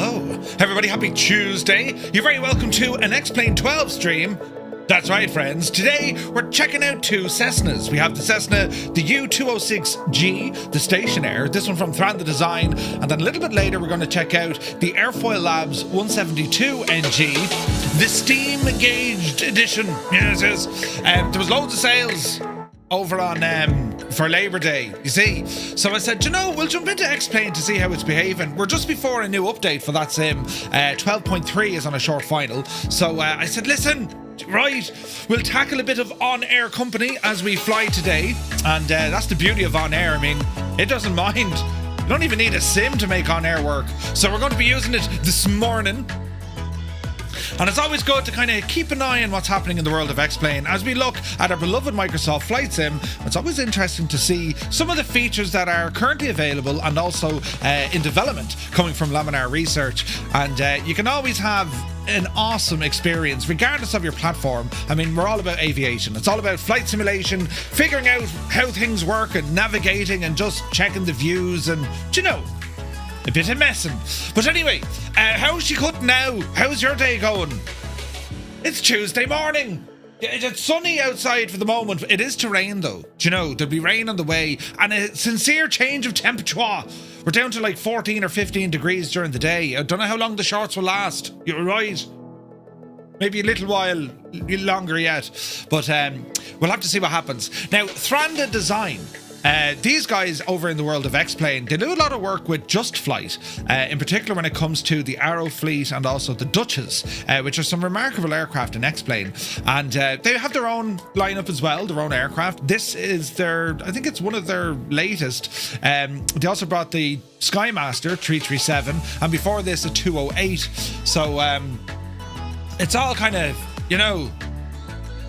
Hello, everybody, happy Tuesday. You're very welcome to an X-Plane 12 stream. That's right, friends. Today, we're checking out two Cessnas. We have the Cessna, the U206G, the Stationair, this one from Thranda Design, and then a little bit later, we're going to check out the AirfoilLabs C172NG, the steam-gauged edition. Yes, yes. There was loads of sales over on for Labour Day, you see. So I said, you know, we'll jump into X-Plane to see how it's behaving. We're just before a new update for that sim. 12.3 is on a short final. So I said, listen, right, we'll tackle a bit of OnAir company as we fly today. And that's the beauty of OnAir. I mean, it doesn't mind. You don't even need a sim to make OnAir work. So we're going to be using it this morning. And it's always good to kind of keep an eye on what's happening in the world of X-Plane. As we look at our beloved Microsoft Flight Sim, it's always interesting to see some of the features that are currently available and also in development coming from Laminar Research. And you can always have an awesome experience regardless of your platform. I mean, we're all about aviation. It's all about flight simulation, figuring out how things work and navigating and just checking the views and, you know, a bit of messing. But anyway, how's she cut now? How's your day going? It's Tuesday morning. It's sunny outside for the moment. It is to rain though. Do you know, there'll be rain on the way and a sincere change of temperature. We're down to like 14 or 15 degrees during the day. I don't know how long the shorts will last. You're right. Maybe a little while longer yet. But we'll have to see what happens. Now, Thranda Design. These guys over in the world of X-Plane, they do a lot of work with Just Flight, in particular when it comes to the Aero fleet and also the Duchess, which are some remarkable aircraft in X-Plane. And they have their own lineup as well, their own aircraft. This is their, I think it's one of their latest. They also brought the Skymaster 337, and before this a 208. So it's all kind of, you know,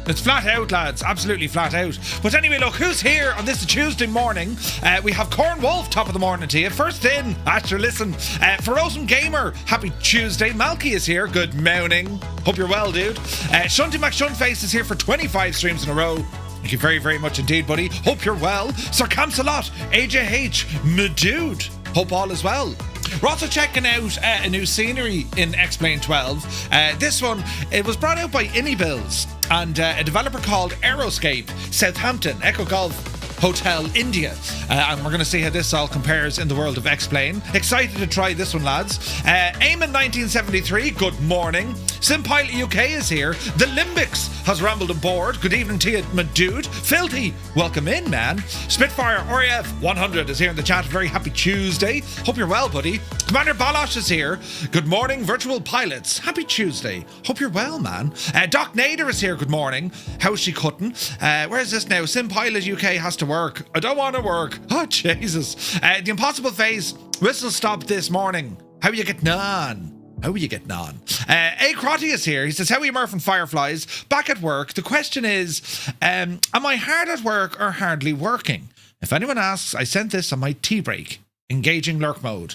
it's flat out, lads. Absolutely flat out. But anyway, look, who's here on this Tuesday morning? We have Corn Wolf, top of the morning to you. First in, after listen. Ferocious Gamer, happy Tuesday. Malky is here. Good morning. Hope you're well, dude. Shunty McShunface is here for 25 streams in a row. Thank you very, very much indeed, buddy. Hope you're well. Sir Camsalot, AJH, my dude. Hope all is well. We're also checking out a new scenery in X-Plane 12. This one, it was brought out by iniBuilds and a developer called Aeroscape, Southampton, Echo Golf Hotel, India. And we're going to see how this all compares in the world of X-Plane. Excited to try this one, lads. Eamon 1973, good morning. Simpilot UK is here. The Limbics has rambled aboard. Good evening to you, my dude. Filthy, welcome in, man. Spitfire RAF 100 is here in the chat. Very happy Tuesday. Hope you're well, buddy. Commander Balosh is here. Good morning, virtual pilots. Happy Tuesday. Hope you're well, man. Doc Nader is here. Good morning. How's she cutting? Where is this now? Simpilot UK has to work. I don't want to work. Oh, Jesus. The Impossible Phase whistle stop this morning. How are you getting on? How are you getting on? A Crotty is here. He says, how are you, Murph and Fireflies? Back at work. The question is, am I hard at work or hardly working? If anyone asks, I sent this on my tea break. Engaging lurk mode.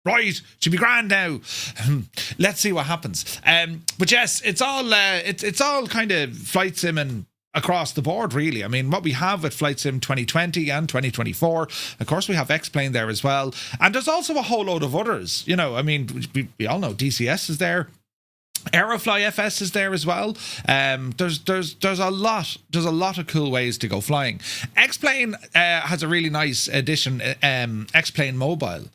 Right, should be grand now. Let's see what happens. But yes, it's all kind of flight sim and across the board, really. I mean, what we have with Flight Sim 2020 and 2024, of course, we have X-Plane there as well. And there's also a whole load of others. You know, I mean, we all know DCS is there. Aerofly FS is there as well. There's a lot of cool ways to go flying. X-Plane has a really nice addition, X-Plane Mobile.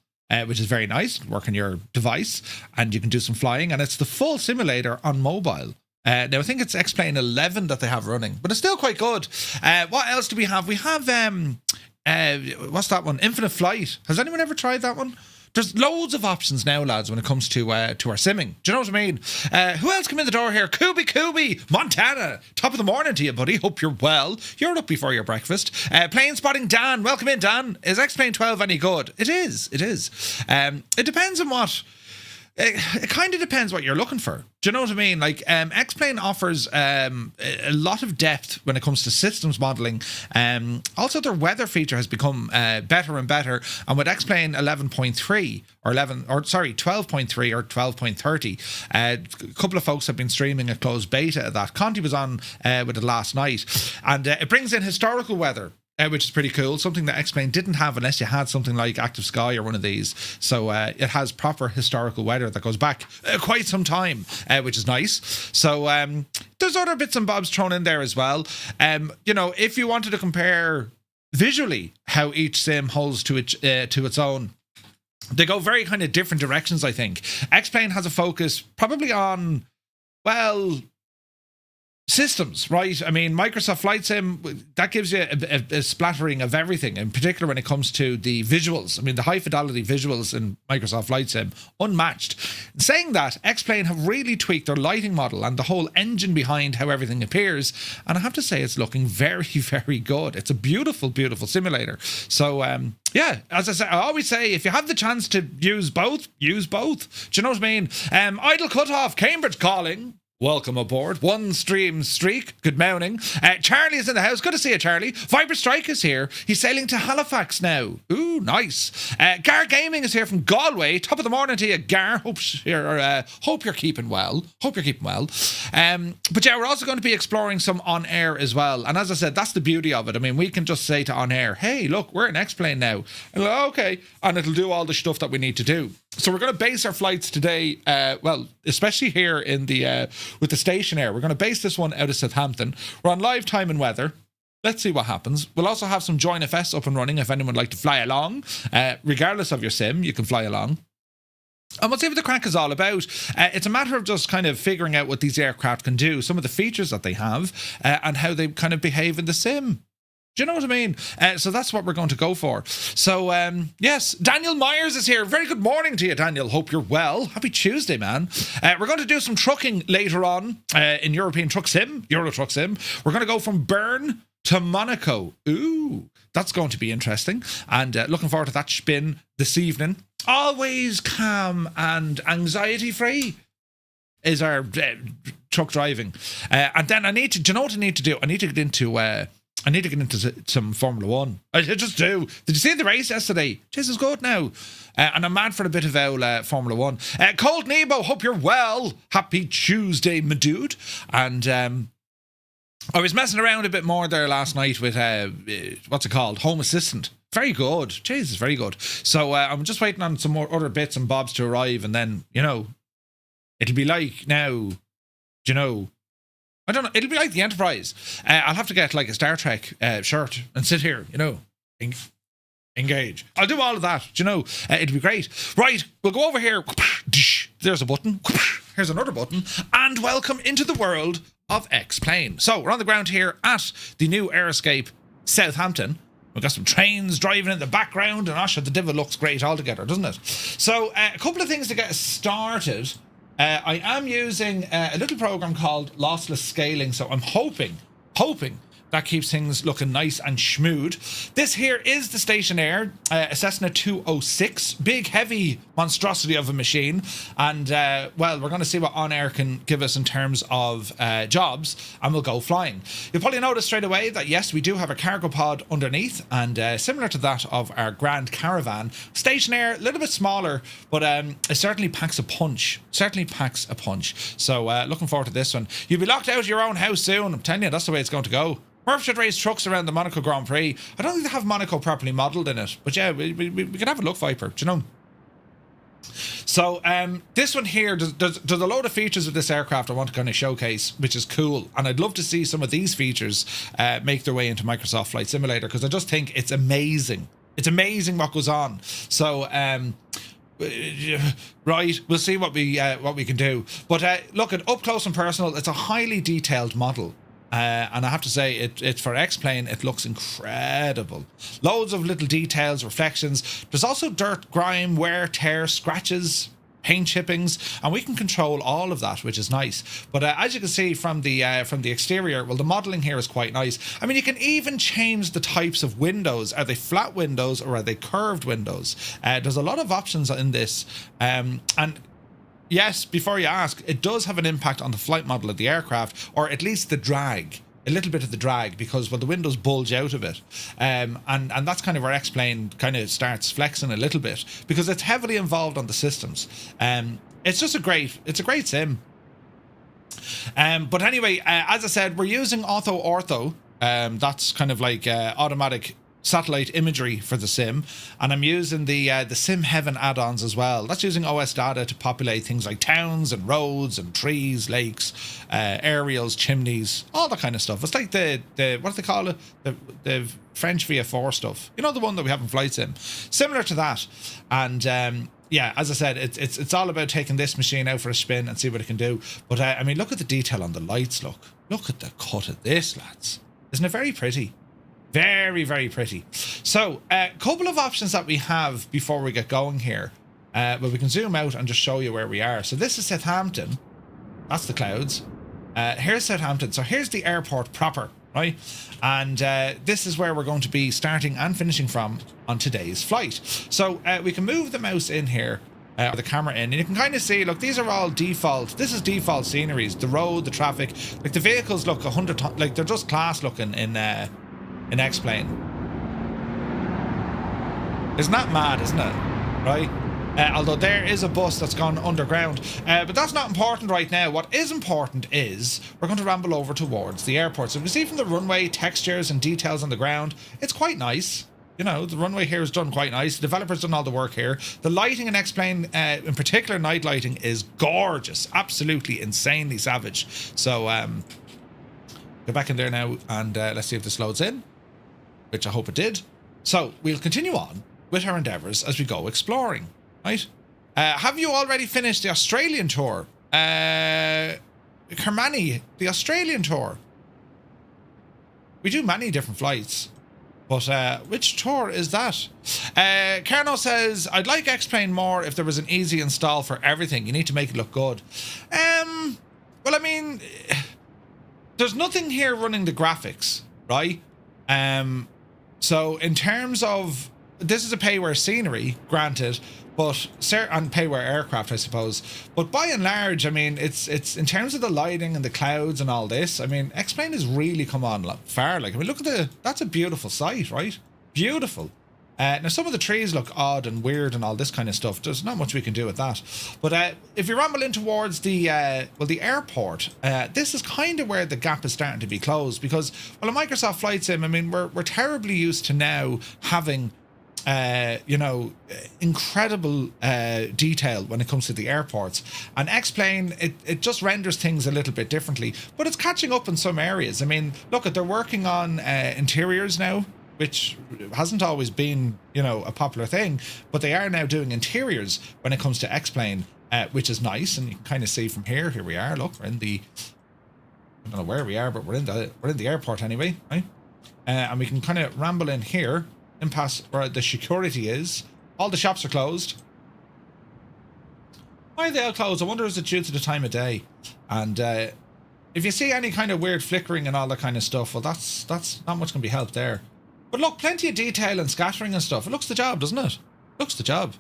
Which is very nice, work on your device and you can do some flying, and it's the full simulator on mobile. Now I think it's X-Plane 11 that they have running, but it's still quite good. What else do we have? We have what's that one? Infinite Flight. Has anyone ever tried that one? There's loads of options now, lads, when it comes to our simming. Do you know what I mean? Who else came in the door here? Kubi, Montana. Top of the morning to you, buddy. Hope you're well. You're up before your breakfast. Plane spotting Dan. Welcome in, Dan. Is X-Plane 12 any good? It is. It depends on what... It kind of depends what you're looking for. Do you know what I mean? Like, X-Plane offers a lot of depth when it comes to systems modeling. Also, their weather feature has become better and better. And with X-Plane 11.3 or 12.3 or 12.30, a couple of folks have been streaming a closed beta of that. Conti was on with it last night, and it brings in historical weather. which is pretty cool. Something that X-Plane didn't have unless you had something like Active Sky or one of these. So it has proper historical weather that goes back quite some time, which is nice. So there's other bits and bobs thrown in there as well. You know, if you wanted to compare visually how each sim holds to its own, they go very kind of different directions, I think. X-Plane has a focus probably on, well, systems, right? I mean, Microsoft Flight Sim, that gives you a splattering of everything, in particular when it comes to the visuals. I mean, the high fidelity visuals in Microsoft Flight Sim, unmatched. Saying that, X-Plane have really tweaked their lighting model and the whole engine behind how everything appears, and I have to say it's looking very, very good. It's a beautiful, beautiful simulator. So, yeah, as I say, I always say, if you have the chance to use both, use both. Do you know what I mean? Idle Cutoff, Cambridge calling. Welcome aboard. One stream streak. Good morning. Charlie is in the house. Good to see you, Charlie. Viper Strike is here. He's sailing to Halifax now. Ooh, nice. Gar Gaming is here from Galway. Top of the morning to you, Gar. Hope you're keeping well. Hope you're keeping well. But yeah, we're also going to be exploring some OnAir as well. And as I said, that's the beauty of it. I mean, we can just say to OnAir, hey, look, we're in X-Plane now. And like, okay. And it'll do all the stuff that we need to do. So we're going to base our flights today, well, especially here in the with the Stationair. We're going to base this one out of Southampton. We're on live time and weather. Let's see what happens. We'll also have some Join FS up and running if anyone would like to fly along. Regardless of your sim, you can fly along. And we'll see what the crack is all about. It's a matter of just kind of figuring out what these aircraft can do, some of the features that they have, and how they kind of behave in the sim. Do you know what I mean? So that's what we're going to go for. So, yes, Daniel Myers is here. Very good morning to you, Daniel. Hope you're well. Happy Tuesday, man. We're going to do some trucking later on in European Truck Sim, Euro Truck Sim. We're going to go from Bern to Monaco. Ooh, that's going to be interesting. And looking forward to that spin this evening. Always calm and anxiety-free is our truck driving. And then I need to, do you know what I need to do? I need to get into some Formula One. I just do. Did you see the race yesterday? Jesus, good now. And I'm mad for a bit of Formula One. Cold Nebo, hope you're well. Happy Tuesday, my dude. And I was messing around a bit more there last night with, what's it called? Home Assistant. Very good. Jesus, very good. So I'm just waiting on some more other bits and bobs to arrive. And then, you know, it'll be like now, you know, I don't know. It'll be like the Enterprise. I'll have to get like a Star Trek shirt and sit here, you know, engage. I'll do all of that, you know. It'll be great. Right, we'll go over here. There's a button. Here's another button. And welcome into the world of X-Plane. So we're on the ground here at the new Aeroscape Southampton. We've got some trains driving in the background, and Asha, the divot looks great altogether, doesn't it? So a couple of things to get us started. I am using a little program called Lossless Scaling, so I'm hoping that keeps things looking nice and smooth. This here is the Stationair, a Cessna 206, big, heavy monstrosity of a machine. And, well, we're going to see what OnAir can give us in terms of jobs, and we'll go flying. You'll probably notice straight away that, yes, we do have a cargo pod underneath, and similar to that of our Grand Caravan. Stationair, a little bit smaller, but it certainly packs a punch. So, looking forward to this one. You'll be locked out of your own house soon. I'm telling you, that's the way it's going to go. Murph should race trucks around the Monaco Grand Prix. I don't think they have Monaco properly modelled in it. But yeah, we can have a look, Viper. Do you know? So this one here, there's a load of features of this aircraft I want to kind of showcase, which is cool. And I'd love to see some of these features make their way into Microsoft Flight Simulator, because I just think it's amazing. It's amazing what goes on. So... right, we'll see what we can do. But look, at up close and personal, it's a highly detailed model. And I have to say, it's for X-Plane, it looks incredible. Loads of little details, reflections. There's also dirt, grime, wear, tear, scratches, paint chippings, and we can control all of that, which is nice. But as you can see from the exterior, well, the modelling here is quite nice. I mean, you can even change the types of windows. Are they flat windows or are they curved windows? There's a lot of options in this, and yes, before you ask, it does have an impact on the flight model of the aircraft, or at least the drag, a little bit of the drag, because, well, the windows bulge out of it. And that's kind of where X-Plane kind of starts flexing a little bit, because it's heavily involved on the systems. It's just a great sim. But anyway, as I said, we're using ortho. That's kind of like automatic satellite imagery for the sim, and I'm using the Sim Heaven add-ons as well. That's using OS data to populate things like towns and roads and trees, lakes, aerials, chimneys, all that kind of stuff. It's like the what do they call it, the French VF4 stuff, you know, the one that we have in Flight Sim, similar to that. And yeah, as I said, it's all about taking this machine out for a spin and see what it can do. But I mean, look at the detail on the lights. Look at the cut of this, lads. Isn't it very pretty? Very, very pretty. So a couple of options that we have before we get going here. But we can zoom out and just show you where we are. So this is Southampton. That's the clouds. Here's Southampton. So here's the airport proper, right? And this is where we're going to be starting and finishing from on today's flight. So we can move the mouse in here, or the camera in, and you can kind of see, look, these are all default. This is default sceneries. The road, the traffic, like the vehicles look 100 times, like they're just class looking in X-Plane. Isn't that mad, isn't it? Right? Although there is a bus that's gone underground. But that's not important right now. What is important is we're going to ramble over towards the airport. So we see from the runway, textures and details on the ground, it's quite nice. You know, the runway here is done quite nice. The developers done all the work here. The lighting in X-Plane, in particular night lighting, is gorgeous. Absolutely insanely savage. So go back in there now and let's see if this loads in, which I hope it did. So we'll continue on with our endeavours as we go exploring, right? Have you already finished the Australian tour? Kermani, the Australian tour. We do many different flights, but which tour is that? Carno says, I'd like X-Plane more if there was an easy install for everything. You need to make it look good. Well, I mean, there's nothing here running the graphics, right? So in terms of, this is a payware scenery, granted, but and payware aircraft, I suppose. But by and large, I mean, it's in terms of the lighting and the clouds and all this, I mean, X-Plane has really come on far. Like, I mean, look at that's a beautiful sight, right? Beautiful. Now, some of the trees look odd and weird and all this kind of stuff. There's not much we can do with that. But if you ramble in towards the the airport, this is kind of where the gap is starting to be closed, because, well, a Microsoft Flight Sim, I mean, we're terribly used to now having, you know, incredible detail when it comes to the airports. And X-Plane, it just renders things a little bit differently, but it's catching up in some areas. I mean, look, they're working on interiors now, which hasn't always been, you know, a popular thing, but they are now doing interiors when it comes to X-Plane, which is nice. And you can kind of see from here we are, look, we're in the, I don't know where we are, but we're in the airport anyway, right? And we can kind of ramble in here and pass where the security is. All the shops are closed. Why are they all closed? I wonder, is it due to the time of day? And if you see any kind of weird flickering and all that kind of stuff, well, that's not much can be helped there. But look, plenty of detail and scattering and stuff. It looks the job, doesn't it? Looks the job.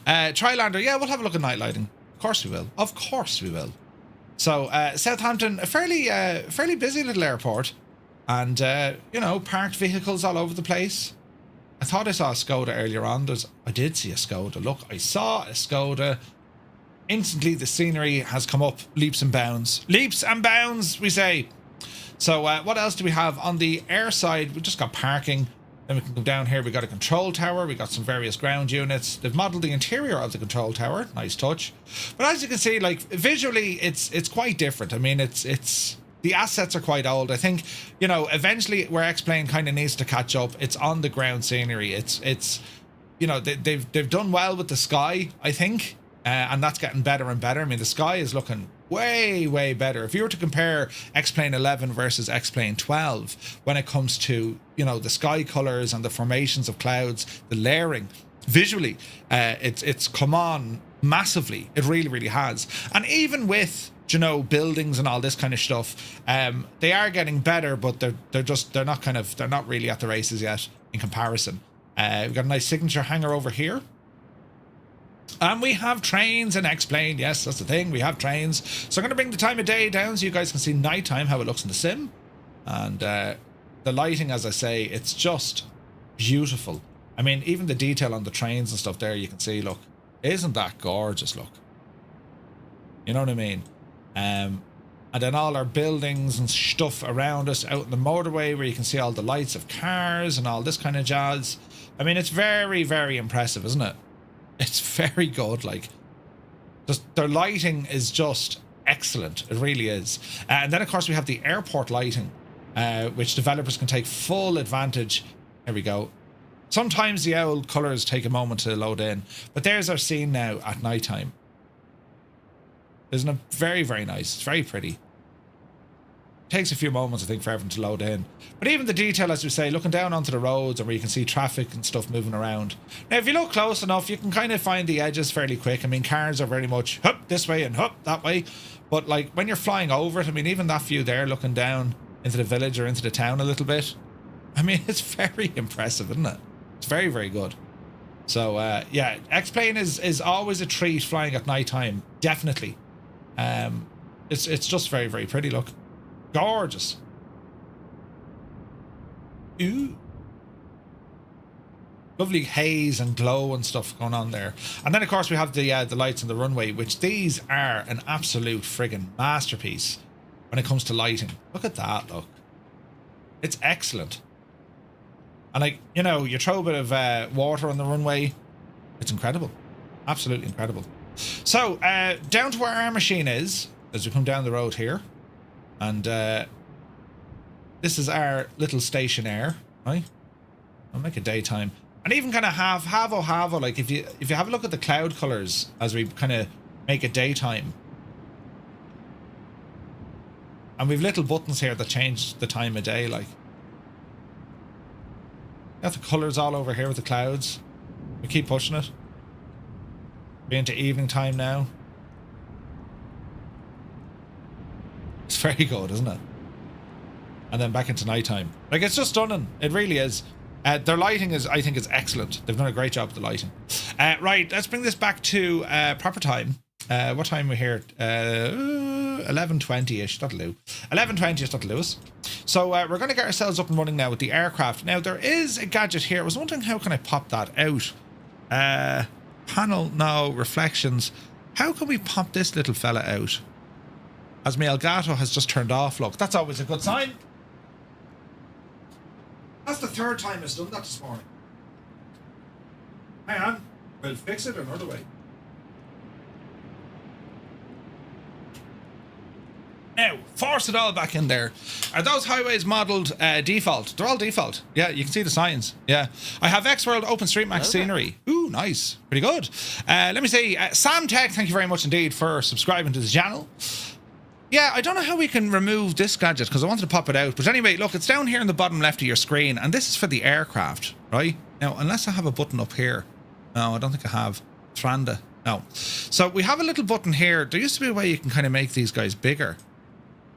Trilander, yeah, we'll have a look at night lighting. Of course we will. Of course we will. So Southampton, a fairly busy little airport, and you know, parked vehicles all over the place. I thought I saw a Skoda earlier on. I did see a Skoda. Look, I saw a Skoda. Instantly, the scenery has come up leaps and bounds. Leaps and bounds, we say. So what else do we have on the air side? We just got parking. Then we can come down here. We got a control tower. We got some various ground units. They've modelled the interior of the control tower. Nice touch. But as you can see, like, visually, it's quite different. I mean, it's the assets are quite old. I think, you know, eventually where X-Plane kind of needs to catch up, it's on the ground scenery. It's you know, they've done well with the sky, I think, and that's getting better and better. I mean, the sky is looking way better. If you were to compare X-Plane 11 versus X-Plane 12 when it comes to, you know, the sky colors and the formations of clouds, the layering, visually, it's come on massively. It really has. And even with, you know, buildings and all this kind of stuff, they are getting better, but they're not really at the races yet in comparison. We've got a nice signature hangar over here. And we have trains in X-Plane. Yes, that's the thing. We have trains. So I'm going to bring the time of day down so you guys can see nighttime, how it looks in the sim. And the lighting, as I say, it's just beautiful. I mean, even the detail on the trains and stuff there, you can see, look. Isn't that gorgeous, look? You know what I mean? And then all our buildings and stuff around us out in the motorway where you can see all the lights of cars and all this kind of jazz. I mean, it's very, very impressive, isn't it? It's very good. Like, just their lighting is just excellent. It really is. And then, of course, we have the airport lighting, which developers can take full advantage. Here we go. Sometimes the old colours take a moment to load in, but there's our scene now at night time. Isn't it very, very nice? It's very pretty. Takes a few moments, I think, for everything to load in. But even the detail, as we say, looking down onto the roads and where you can see traffic and stuff moving around. Now, if you look close enough, you can kind of find the edges fairly quick. I mean, cars are very much hup this way and hup that way. But like when you're flying over it, I mean, even that view there, looking down into the village or into the town a little bit. I mean, it's very impressive, isn't it? It's very, very good. So, yeah, X-Plane is always a treat flying at night time. Definitely. It's just very, very pretty. Look, gorgeous. Ooh, lovely haze and glow and stuff going on there. And then of course we have the lights on the runway, which these are an absolute friggin' masterpiece when it comes to lighting. Look at that. Look, it's excellent. And like, you know, you throw a bit of water on the runway, it's incredible, absolutely incredible. So, down to where our machine is, as we come down the road here. And this is our little Stationair, right? I'll make it daytime. And even kind of have, like if you have a look at the cloud colors as we kind of make it daytime. And we've little buttons here that change the time of day, like. Got the colors all over here with the clouds. We keep pushing it. We're into evening time now. It's very good, isn't it? And then back into nighttime. Like, it's just stunning. It really is. Their lighting is, I think, is excellent. They've done a great job with the lighting. Right, let's bring this back to proper time. What time are we here? 11:20ish. That'll do. 11:20ish. That'll do us. So we're going to get ourselves up and running now with the aircraft. Now there is a gadget here. I was wondering how can I pop that out? Panel, no. Reflections. How can we pop this little fella out? As my Elgato has just turned off. Look, that's always a good sign. That's the third time it's done that this morning. Hang on. We'll fix it another way. Now, force it all back in there. Are those highways modelled default? They're all default. Yeah, you can see the signs. Yeah. I have X-World OpenStreetMap scenery. Ooh, nice. Pretty good. Let me say, Sam Tech, thank you very much indeed for subscribing to the channel. Yeah, I don't know how we can remove this gadget because I wanted to pop it out. But anyway, look, it's down here in the bottom left of your screen. And this is for the aircraft, right? Now, unless I have a button up here. No, I don't think I have. Thranda. No. So we have a little button here. There used to be a way you can kind of make these guys bigger.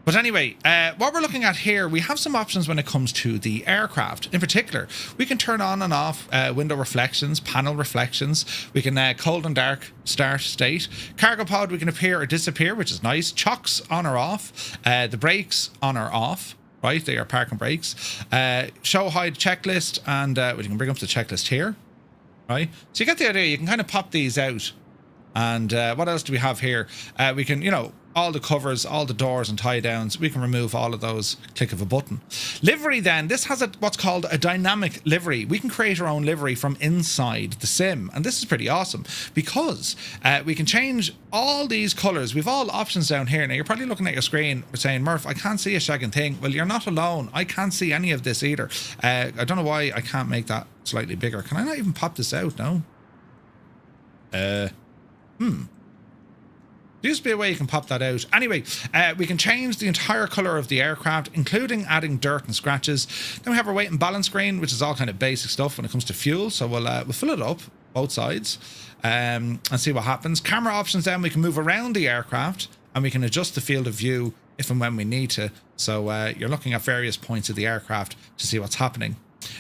But anyway, what we're looking at here, we have some options when it comes to the aircraft. In particular, we can turn on and off window reflections, panel reflections. We can cold and dark start state. Cargo pod, we can appear or disappear, which is nice. Chocks on or off. The brakes on or off. Right, they are parking brakes. Show hide checklist, and we can bring up the checklist here. Right, so you get the idea. You can kind of pop these out. And what else do we have here? We can, you know, all the covers, all the doors and tie downs, we can remove all of those, click of a button. Livery then, this has what's called a dynamic livery. We can create our own livery from inside the sim. And this is pretty awesome because we can change all these colors. We've all options down here. Now you're probably looking at your screen saying, Murph, I can't see a shagging thing. Well, you're not alone. I can't see any of this either. I don't know why I can't make that slightly bigger. Can I not even pop this out? No. There used to be a way you can pop that out. Anyway, we can change the entire colour of the aircraft, including adding dirt and scratches. Then we have our weight and balance screen, which is all kind of basic stuff when it comes to fuel. So we'll fill it up, both sides, and see what happens. Camera options then, we can move around the aircraft and we can adjust the field of view if and when we need to. So you're looking at various points of the aircraft to see what's happening.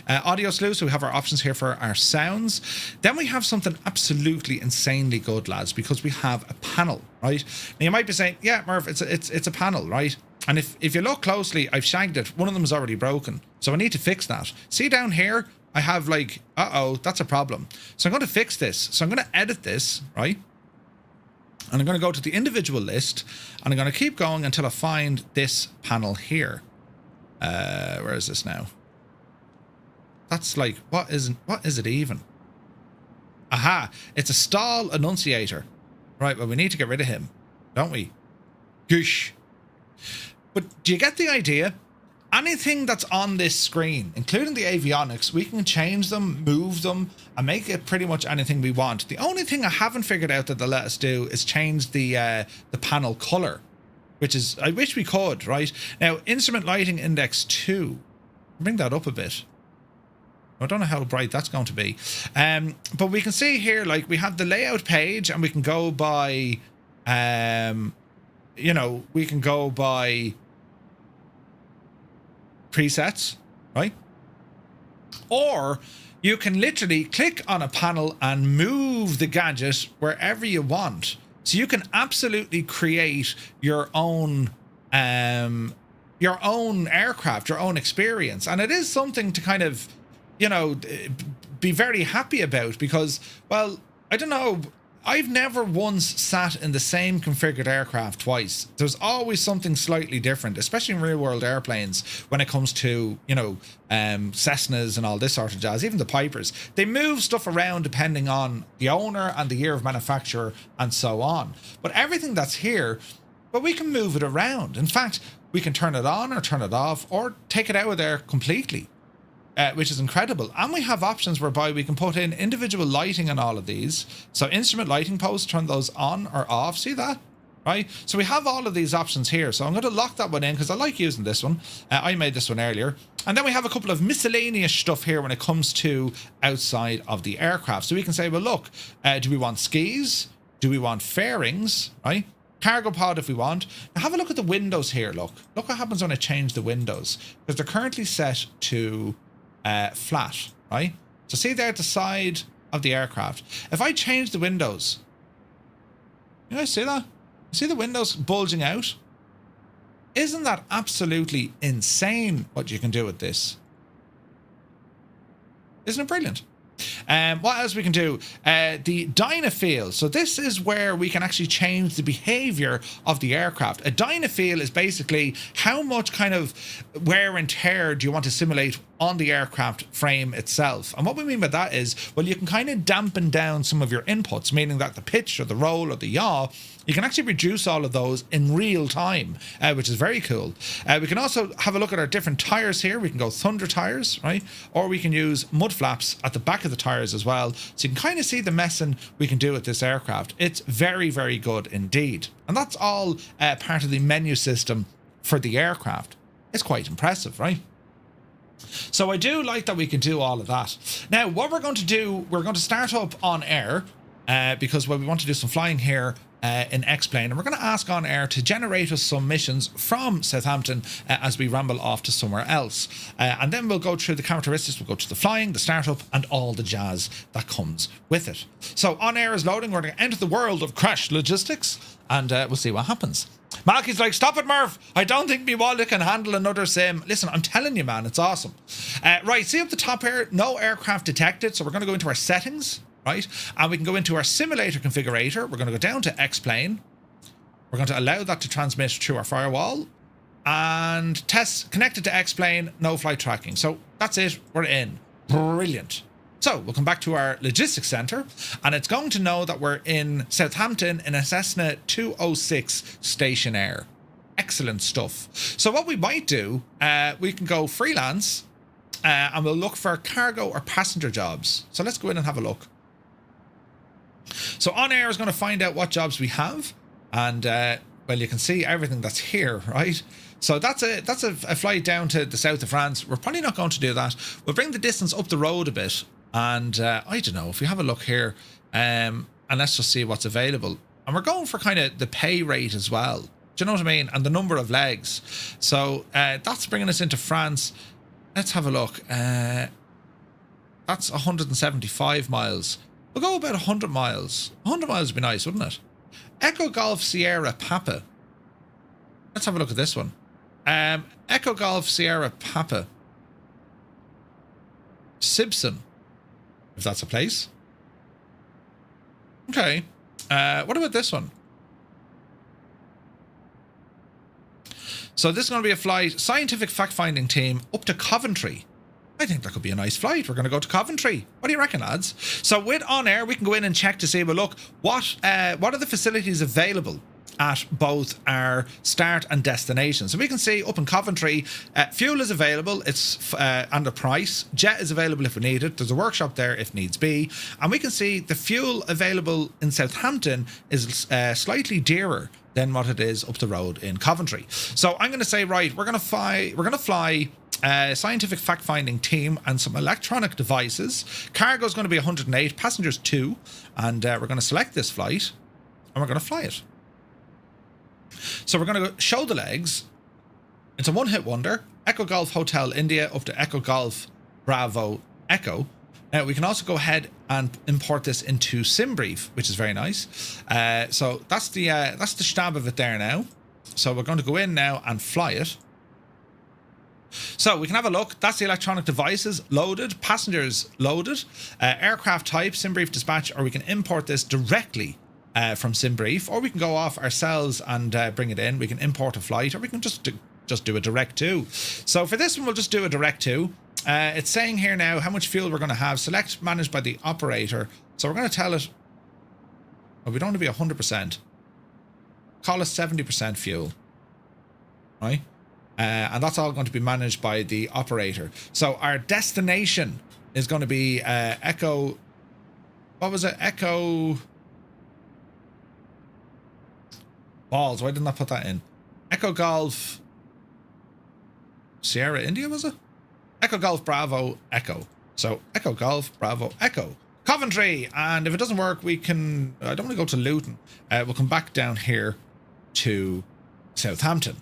Audio slew, so we have our options here for our sounds. Then we have something absolutely insanely good, lads, because we have a panel, right? Now you might be saying, yeah, Murph, it's a panel, right? And if you look closely, I've shagged it. One of them is already broken, so I need to fix that. See down here, I have like, that's a problem. So I'm going to fix this. So I'm going to edit this, right? And I'm going to go to the individual list, and I'm going to keep going until I find this panel here. Where is this now? That's like, what is it even? Aha, it's a stall annunciator. Right, well, we need to get rid of him, don't we? Goosh. But do you get the idea? Anything that's on this screen, including the avionics, we can change them, move them, and make it pretty much anything we want. The only thing I haven't figured out that they'll let us do is change the panel color, which is, I wish we could, right? Now, instrument lighting index 2. Bring that up a bit. I don't know how bright that's going to be. But we can see here, like, we have the layout page, and we can go by, you know, we can go by presets, right? Or you can literally click on a panel and move the gadget wherever you want. So you can absolutely create your own aircraft, your own experience. And it is something to kind of, you know, be very happy about, because, well, I don't know, I've never once sat in the same configured aircraft twice. There's always something slightly different, especially in real world airplanes when it comes to, you know, Cessnas and all this sort of jazz, even the Pipers. They move stuff around depending on the owner and the year of manufacture and so on. But everything that's here, well, we can move it around. In fact, we can turn it on or turn it off or take it out of there completely. Which is incredible. And we have options whereby we can put in individual lighting on all of these. So instrument lighting posts, turn those on or off. See that? Right? So we have all of these options here. So I'm going to lock that one in because I like using this one. I made this one earlier. And then we have a couple of miscellaneous stuff here when it comes to outside of the aircraft. So we can say, well, look, do we want skis? Do we want fairings? Right? Cargo pod if we want. Now have a look at the windows here. Look what happens when I change the windows, because they're currently set to flat, right? So see there at the side of the aircraft. If I change the windows, you guys see that? See the windows bulging out? Isn't that absolutely insane what you can do with this? Isn't it brilliant? What else we can do? The Dynafeel. So this is where we can actually change the behavior of the aircraft. A Dynafeel is basically how much kind of wear and tear do you want to simulate on the aircraft frame itself. And what we mean by that is, well, you can kind of dampen down some of your inputs, meaning that the pitch or the roll or the yaw, you can actually reduce all of those in real time, which is very cool. We can also have a look at our different tires here. We can go Thunder tires, right? Or we can use mud flaps at the back of the tires as well. So you can kind of see the messing we can do with this aircraft. It's very, very good indeed. And that's all part of the menu system for the aircraft. It's quite impressive, right? So I do like that we can do all of that. Now, what we're going to do, we're going to start up OnAir, because well, we want to do some flying here in X-Plane, and we're going to ask OnAir to generate us some missions from Southampton as we ramble off to somewhere else. And then we'll go through the characteristics, we'll go to the flying, the startup, and all the jazz that comes with it. So OnAir is loading, we're going to enter the world of crash logistics, and we'll see what happens. Malky's like, stop it, Murph. I don't think me wallet can handle another sim. Listen, I'm telling you, man, it's awesome. Right, see up the top here, no aircraft detected. So we're going to go into our settings, right? And we can go into our simulator configurator. We're going to go down to X-Plane. We're going to allow that to transmit through our firewall. And test connected to X-Plane, no flight tracking. So that's it. We're in. Brilliant. So we'll come back to our logistics center, and it's going to know that we're in Southampton in a Cessna 206 Stationair. Excellent stuff. So what we might do, we can go freelance, and we'll look for cargo or passenger jobs. So let's go in and have a look. So OnAir is going to find out what jobs we have, and well, you can see everything that's here, right? So that's a flight down to the south of France. We're probably not going to do that. We'll bring the distance up the road a bit. And I don't know, if we have a look here, and let's just see what's available. And we're going for kind of the pay rate as well. Do you know what I mean? And the number of legs. So that's bringing us into France. Let's have a look. That's 175 miles. We'll go about 100 miles. 100 miles would be nice, wouldn't it? Echo Golf Sierra Papa. Let's have a look at this one. Echo Golf Sierra Papa. Sibson. If that's a place. Okay. What about this one? So this is going to be a flight, scientific fact-finding team up to Coventry. I think that could be a nice flight. We're going to go to Coventry. What do you reckon, lads? So with OnAir, we can go in and check to see, well, look, what are the facilities available at both our start and destination. So we can see up in Coventry, fuel is available, it's and the price. Jet is available if we need it. There's a workshop there if needs be. And we can see the fuel available in Southampton is slightly dearer than what it is up the road in Coventry. So I'm going to say, right, we're going to fly scientific fact-finding team and some electronic devices. Cargo is going to be 108, passengers 2, and we're going to select this flight and we're going to fly it. So we're going to show the legs. It's a one-hit wonder. Echo Golf Hotel India up to Echo Golf Bravo Echo. Now we can also go ahead and import this into SimBrief, which is very nice. So that's the stab of it there now. So we're going to go in now and fly it. So we can have a look. That's the electronic devices loaded, passengers loaded, aircraft type, SimBrief dispatch, or we can import this directly from SimBrief, or we can go off ourselves and bring it in. We can import a flight, or we can just do a direct to. So for this one, we'll just do a direct to. It's saying here now how much fuel we're going to have. Select managed by the operator. So we're going to tell it, well, we don't want to be 100%. Call it 70% fuel, right? And that's all going to be managed by the operator. So our destination is going to be Echo. What was it? Echo. Balls. Why didn't I put that in? Echo Golf. Sierra India, was it? Echo Golf Bravo Echo. So Echo Golf Bravo Echo. Coventry. And if it doesn't work, we can. I don't want to go to Luton. We'll come back down here to Southampton.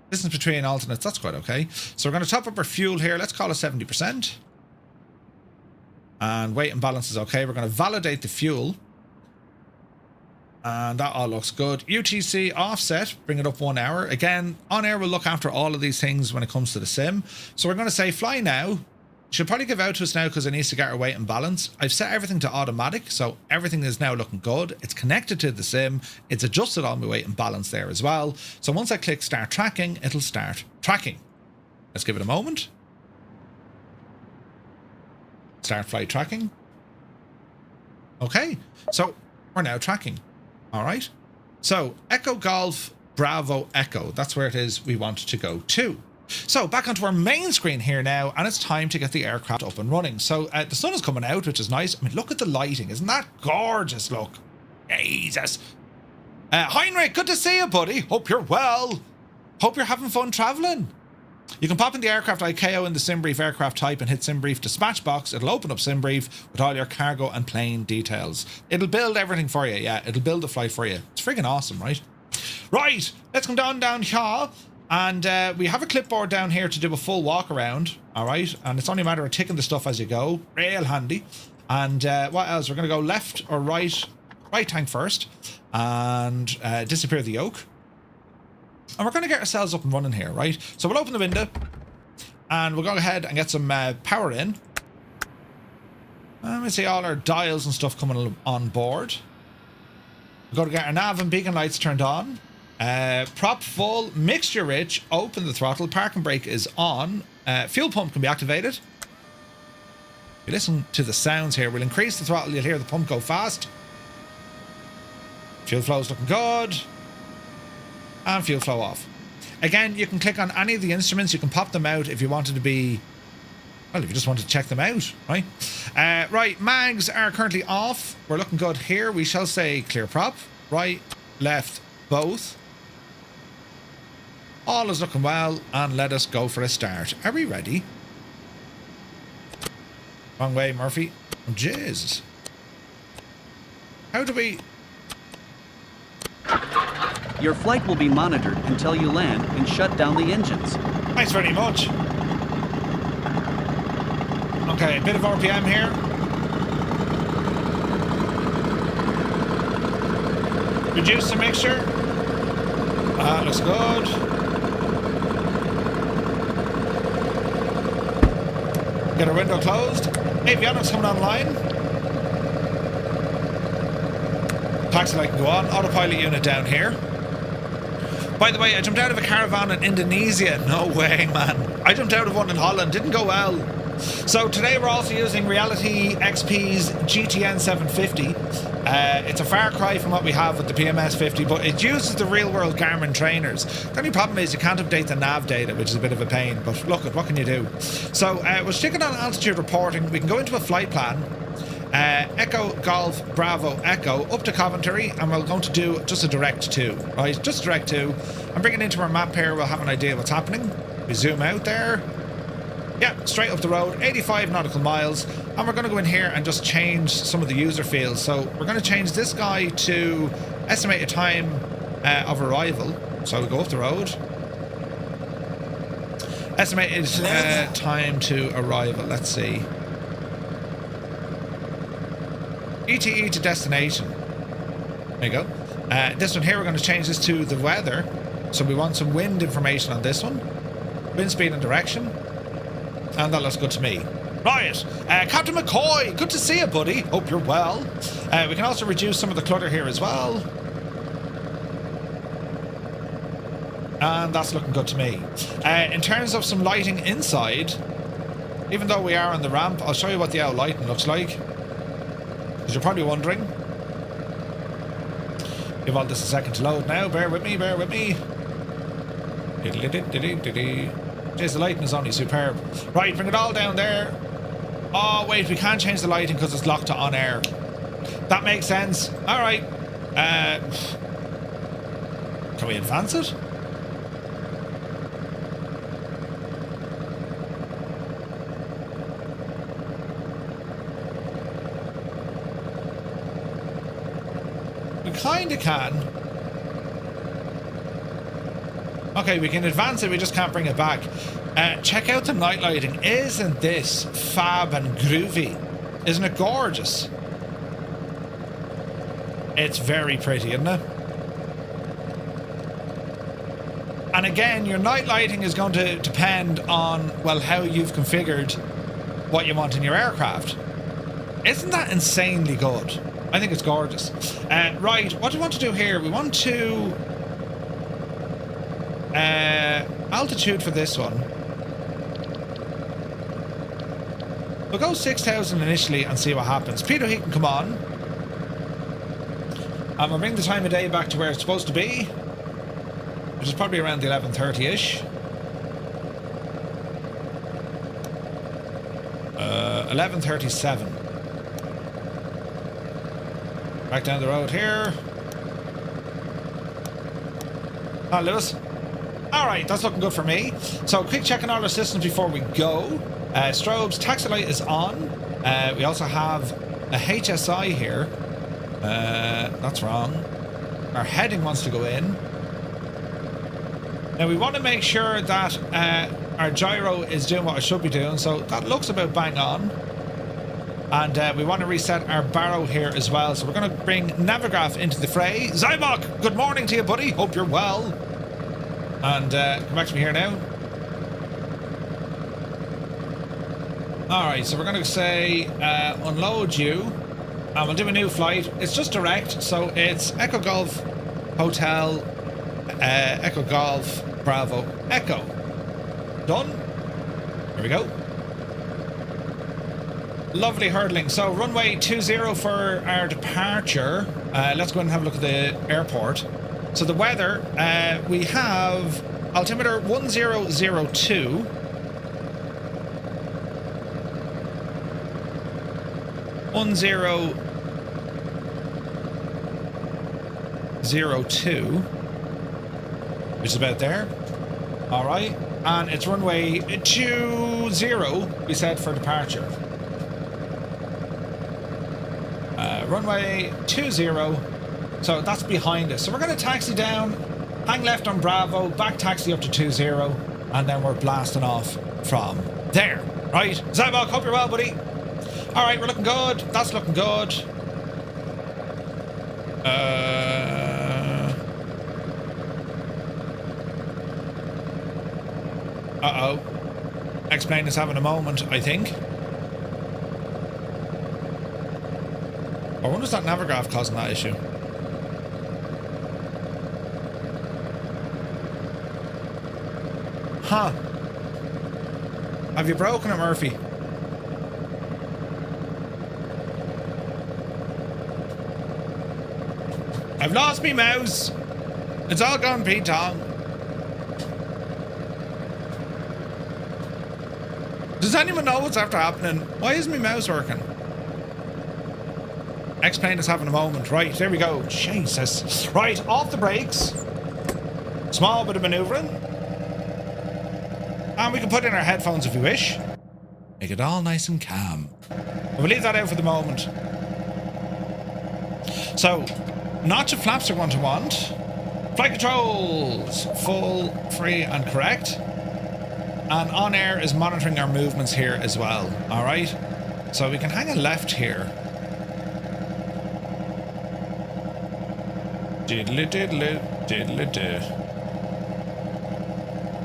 Distance between alternates, that's quite okay. So we're going to top up our fuel here. Let's call it 70%. And weight and balance is okay. We're going to validate the fuel. And that all looks good. UTC offset, bring it up 1 hour. Again, OnAir will look after all of these things when it comes to the sim. So we're going to say fly now. Should probably give out to us now because it needs to get our weight and balance. I've set everything to automatic, so everything is now looking good. It's connected to the sim. It's adjusted all my weight and balance there as well. So once I click start tracking, it'll start tracking. Let's give it a moment. Start flight tracking. Okay, so we're now tracking. All right. So Echo Golf Bravo Echo. That's where it is we want to go to. So back onto our main screen here now, and it's time to get the aircraft up and running. So the sun is coming out, which is nice. I mean, look at the lighting. Isn't that gorgeous? Look. Jesus. Heinrich, good to see you, buddy. Hope you're well. Hope you're having fun traveling. You can pop in the aircraft ICAO in the SimBrief aircraft type and hit SimBrief dispatch box. It'll open up SimBrief with all your cargo and plane details. It'll build everything for you. Yeah, it'll build the flight for you. It's friggin' awesome, right? Right, let's come down here. And we have a clipboard down here to do a full walk around, all right? And it's only a matter of ticking the stuff as you go. Real handy. And what else? We're going to go left or right. Right tank first. And disappear the yoke. And we're going to get ourselves up and running here, right? So we'll open the window. And we'll go ahead and get some power in. And we see all our dials and stuff coming on board. We've got to get our nav and beacon lights turned on. Prop full, mixture rich, open the throttle, parking brake is on, fuel pump can be activated. If you listen to the sounds here, we'll increase the throttle, you'll hear the pump go fast. Fuel flow is looking good. And fuel flow off. Again, you can click on any of the instruments, you can pop them out if you wanted to be, well, if you just wanted to check them out, right? Right, mags are currently off. We're looking good here. We shall say clear prop, right, left, both. All is looking well, and let us go for a start. Are we ready? Wrong way, Murphy. Oh, Jesus. How do we... Your flight will be monitored until you land and shut down the engines. Thanks very much. Okay, a bit of RPM here. Reduce the mixture. That looks good. Get our window closed. Avionics coming online. Taxi light can go on. Autopilot unit down here. By the way, I jumped out of a caravan in Indonesia. No way, man. I jumped out of one in Holland. Didn't go well. So today we're also using Reality XP's GTN 750. It's a far cry from what we have with the PMS 50, but it uses the real-world Garmin trainers. The only problem is you can't update the nav data, which is a bit of a pain, but look, what can you do? So we're sticking on altitude reporting. We can go into a flight plan. Echo Golf Bravo Echo up to Coventry, and we're going to do just a direct 2, right? Just direct 2. I'm bringing it into our map here. We'll have an idea what's happening. We zoom out there. Yeah, straight up the road, 85 nautical miles, and we're going to go in here and just change some of the user fields. So we're going to change this guy to estimated time of arrival. So we go up the road. Estimated time to arrival. Let's see. ETE to destination. There you go. This one here, we're going to change this to the weather. So we want some wind information on this one. Wind speed and direction. And that looks good to me. Right, Captain McCoy, good to see you, buddy. Hope you're well. We can also reduce some of the clutter here as well. And that's looking good to me. In terms of some lighting inside, even though we are on the ramp, I'll show you what the out lighting looks like. Because you're probably wondering. Give all this a second to load now. Bear with me, bear with me. Jeez, the lighting is only superb. Right, bring it all down there. Oh, wait, we can't change the lighting because it's locked to OnAir. That makes sense. All right. Can we advance it? We kind of can. Okay, we can advance it, we just can't bring it back. Check out the night lighting. Isn't this fab and groovy? Isn't it gorgeous? It's very pretty, isn't it? And again, your night lighting is going to depend on, well, how you've configured what you want in your aircraft. Isn't that insanely good? I think it's gorgeous. Right, what do we want to do here? We want to... altitude for this one. We'll go 6,000 initially and see what happens. Peter, he can come on. And we'll bring the time of day back to where it's supposed to be, which is probably around the 11:30-ish. 11:37. Back down the road here. Ah, Lewis. Alright, that's looking good for me. So, quick check on all our systems before we go. Strobes, taxi light is on. We also have a HSI here. That's wrong. Our heading wants to go in. Now, we want to make sure that our gyro is doing what it should be doing. So, that looks about bang on. And we want to reset our barrow here as well. So, we're going to bring Navigraph into the fray. Zybok, good morning to you, buddy. Hope you're well. And come back to me here now. Alright, so we're going to say unload you. And we'll do a new flight. It's just direct, so it's Echo Golf Hotel, Echo Golf Bravo Echo. Done. There we go. Lovely hurdling. So runway 20 for our departure. Let's go and have a look at the airport. So the weather, we have altimeter 1002. Which is about there. All right, and it's runway 20. We said for departure. Runway 20. So that's behind us. So we're going to taxi down, hang left on Bravo, back taxi up to 20, and then we're blasting off from there. Right, Zybok, hope you're well, buddy. All right, we're looking good. That's looking good. Uh-oh. X-plane is having a moment, I think. I wonder if that Navigraph causing that issue. Huh. Have you broken it, Murphy? I've lost me mouse. It's all gone Pete-tong. Does anyone know what's after happening? Why isn't my mouse working? X-Plane is having a moment. Right, there we go. Jesus. Right, off the brakes. Small bit of manoeuvring. And we can put in our headphones if we wish. Make it all nice and calm. But we'll leave that out for the moment. So, notch of flaps are going to want. Flight controls. Full, free and correct. And OnAir is monitoring our movements here as well. Alright? So we can hang a left here. Diddly diddly, diddly diddly.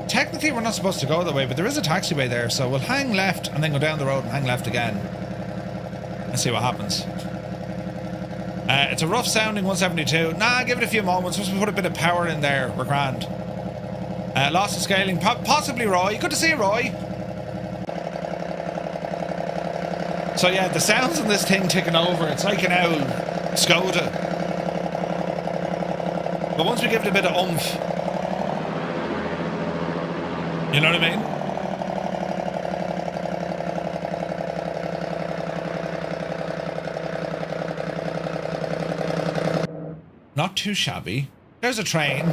Technically we're not supposed to go that way, but there is a taxiway there, so we'll hang left and then go down the road and hang left again. And see what happens. It's a rough sounding 172. Nah, give it a few moments. Just put a bit of power in there. We're grand. Loss of scaling. Possibly Roy. Good to see you, Roy. So yeah, the sounds on this thing ticking over, it's like an owl Skoda. But once we give it a bit of oomph, you know what I mean? Not too shabby. There's a train.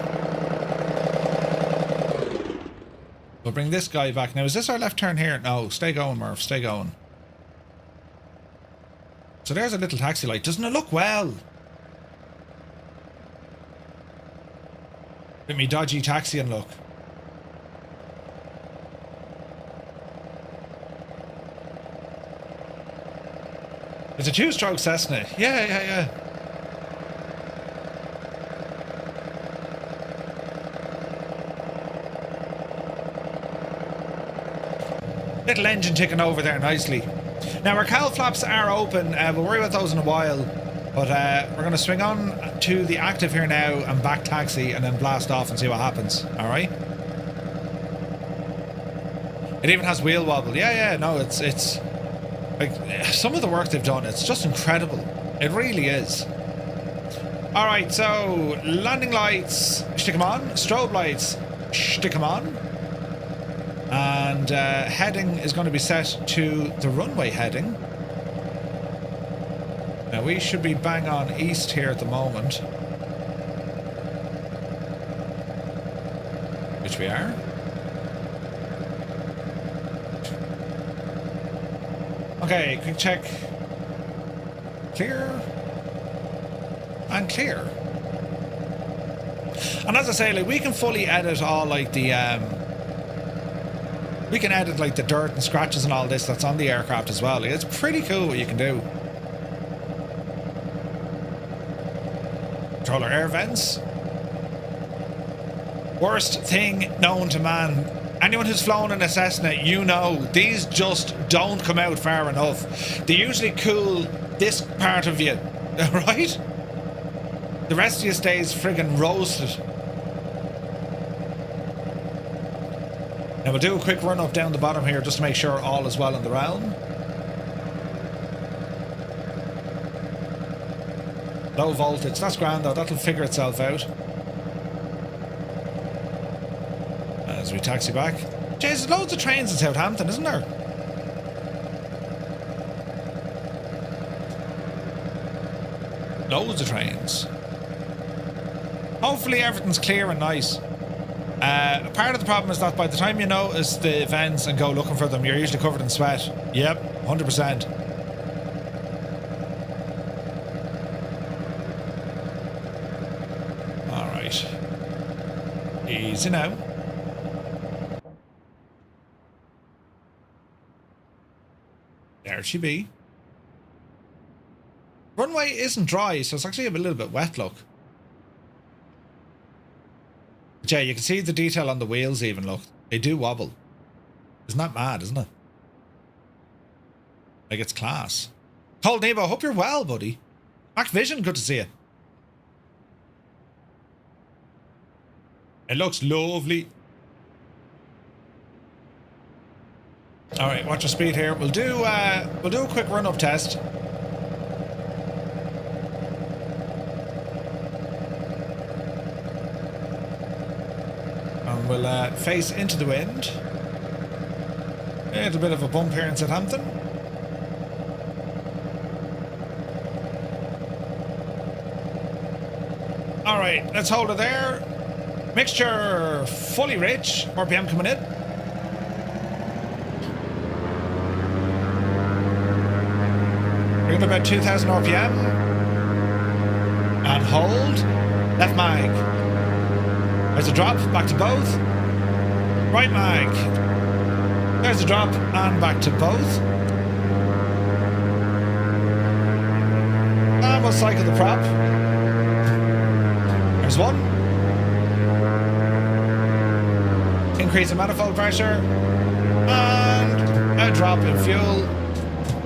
We'll bring this guy back. Now, is this our left turn here? No, stay going, Murph. Stay going. So there's a little taxi light. Doesn't it look well? Let me dodgy taxi and look. It's a two-stroke Cessna. Yeah. Little engine ticking over there nicely. Now our cowl flaps are open. We'll worry about those in a while. But we're going to swing on to the active here now and back taxi and then blast off and see what happens. Alright? It even has wheel wobble. Yeah, no, it's like some of the work they've done, it's just incredible. It really is. Alright, so landing lights, stick them on. Strobe lights, stick them on. And heading is going to be set to the runway heading. Now we should be bang on east here at the moment. Which we are. Okay, quick check. Clear. And clear. And as I say, like, we can fully edit all like the we can edit like the dirt and scratches and all this that's on the aircraft as well. Like, it's pretty cool what you can do. Controller air vents. Worst thing known to man. Anyone who's flown in a Cessna, you know, these just don't come out far enough. They usually cool this part of you, right? The rest of you stays friggin' roasted. Now we'll do a quick run up down the bottom here just to make sure all is well in the realm. Low voltage, that's grand though, that'll figure itself out. As we taxi back. Jeez, there's loads of trains in Southampton, isn't there? Loads of trains. Hopefully everything's clear and nice. Part of the problem is that by the time you notice the vents and go looking for them, you're usually covered in sweat. Yep, 100%. Alright. Easy now. There she be. Runway isn't dry, so it's actually a little bit wet, look. But yeah, you can see the detail on the wheels even, look. They do wobble. Isn't that mad, isn't it? Like, it's class. Cold Nebo, hope you're well, buddy. Mac Vision, good to see you. It looks lovely. All right, watch your speed here. We'll do a quick run-up test. And we'll face into the wind. A little bit of a bump here in Southampton. All right, let's hold it there. Mixture fully rich. RPM coming in. We're going about 2,000 RPM. And hold. Left mag. There's a drop, back to both. Right mag. There's a drop, and back to both. And we'll cycle the prop. There's one. Increase the manifold pressure. And a drop in fuel.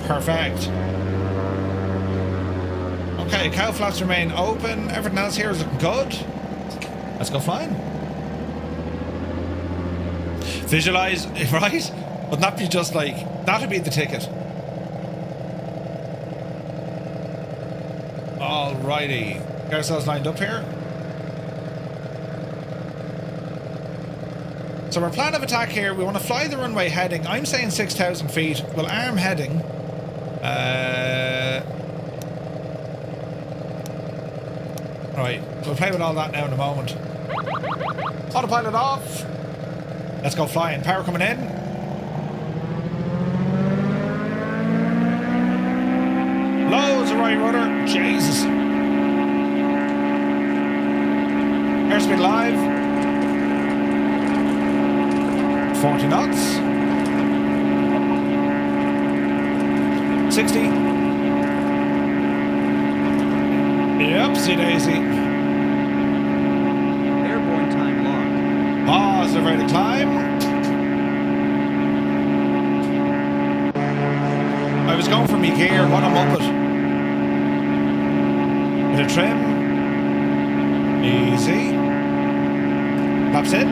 Perfect. Okay, cowl flaps remain open. Everything else here is looking good. Let's go flying. Visualize, right? Wouldn't that be just like, that'd be the ticket. Alrighty. Get ourselves lined up here. So our plan of attack here, we want to fly the runway heading. I'm saying 6,000 feet. We'll arm heading. Right, we'll play with all that now in a moment. Autopilot off. Let's go flying. Power coming in. Loads of right rudder. Jesus. Airspeed live. 40 knots. 60. Yep, see daisy. Airborne time locked. Positive rate of climb. I was going for me gear, what I'm up at. Bit of trim. Easy. Flaps in.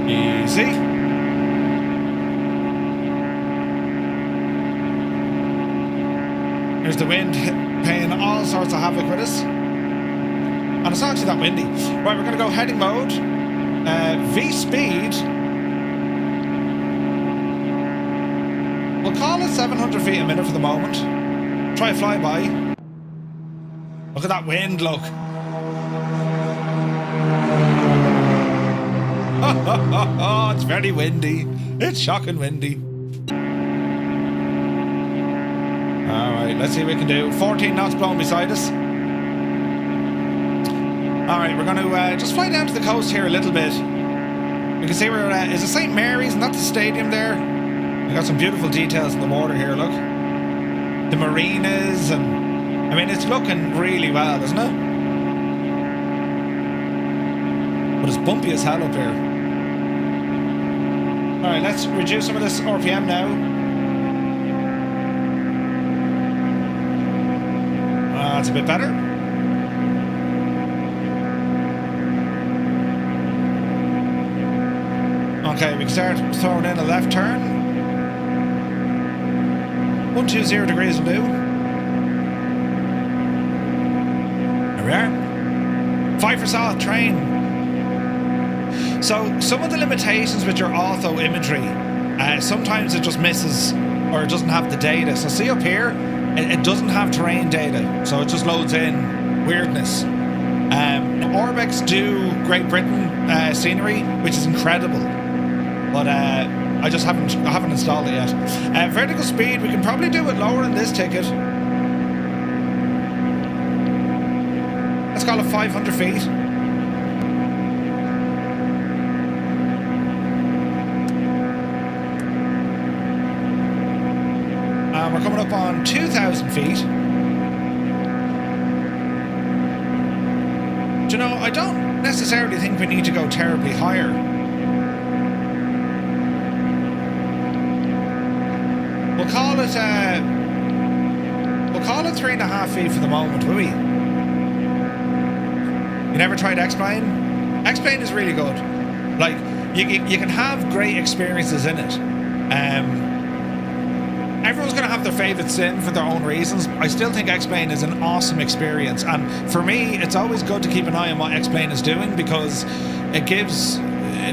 Easy. Here's the wind playing all sorts of havoc with us. And it's not actually that windy. Right, we're going to go heading mode. V speed. We'll call it 700 feet a minute for the moment. Try a flyby. Look at that wind, look. Oh, it's very windy. It's shocking windy. Alright, let's see what we can do. 14 knots blowing beside us. Alright, we're going to just fly down to the coast here a little bit. You can see where is it St. Mary's, and that's the stadium there. We got some beautiful details in the water here, look. The marinas, and I mean, it's looking really well, isn't it? But it's bumpy as hell up here. Alright, let's reduce some of this RPM now. That's a bit better. Okay, we can start throwing in a left turn. 120 degrees will do. There we are. 5 for south, train. So, some of the limitations with your auto imagery, sometimes it just misses or it doesn't have the data. So see up here, it doesn't have terrain data, so it just loads in weirdness. Orbex do Great Britain scenery, which is incredible, but I haven't installed it yet. Vertical speed, we can probably do it lower in this ticket. Let's call it 500 feet. We're coming up on 2,000 feet. Do you know, I don't necessarily think we need to go terribly higher. We'll call it 3.5 feet for the moment, will we? You never tried X-Plane? X-Plane is really good. Like, you can have great experiences in it. Everyone's going to have their favourite sim for their own reasons. I still think X-Plane is an awesome experience. And for me, it's always good to keep an eye on what X-Plane is doing, because it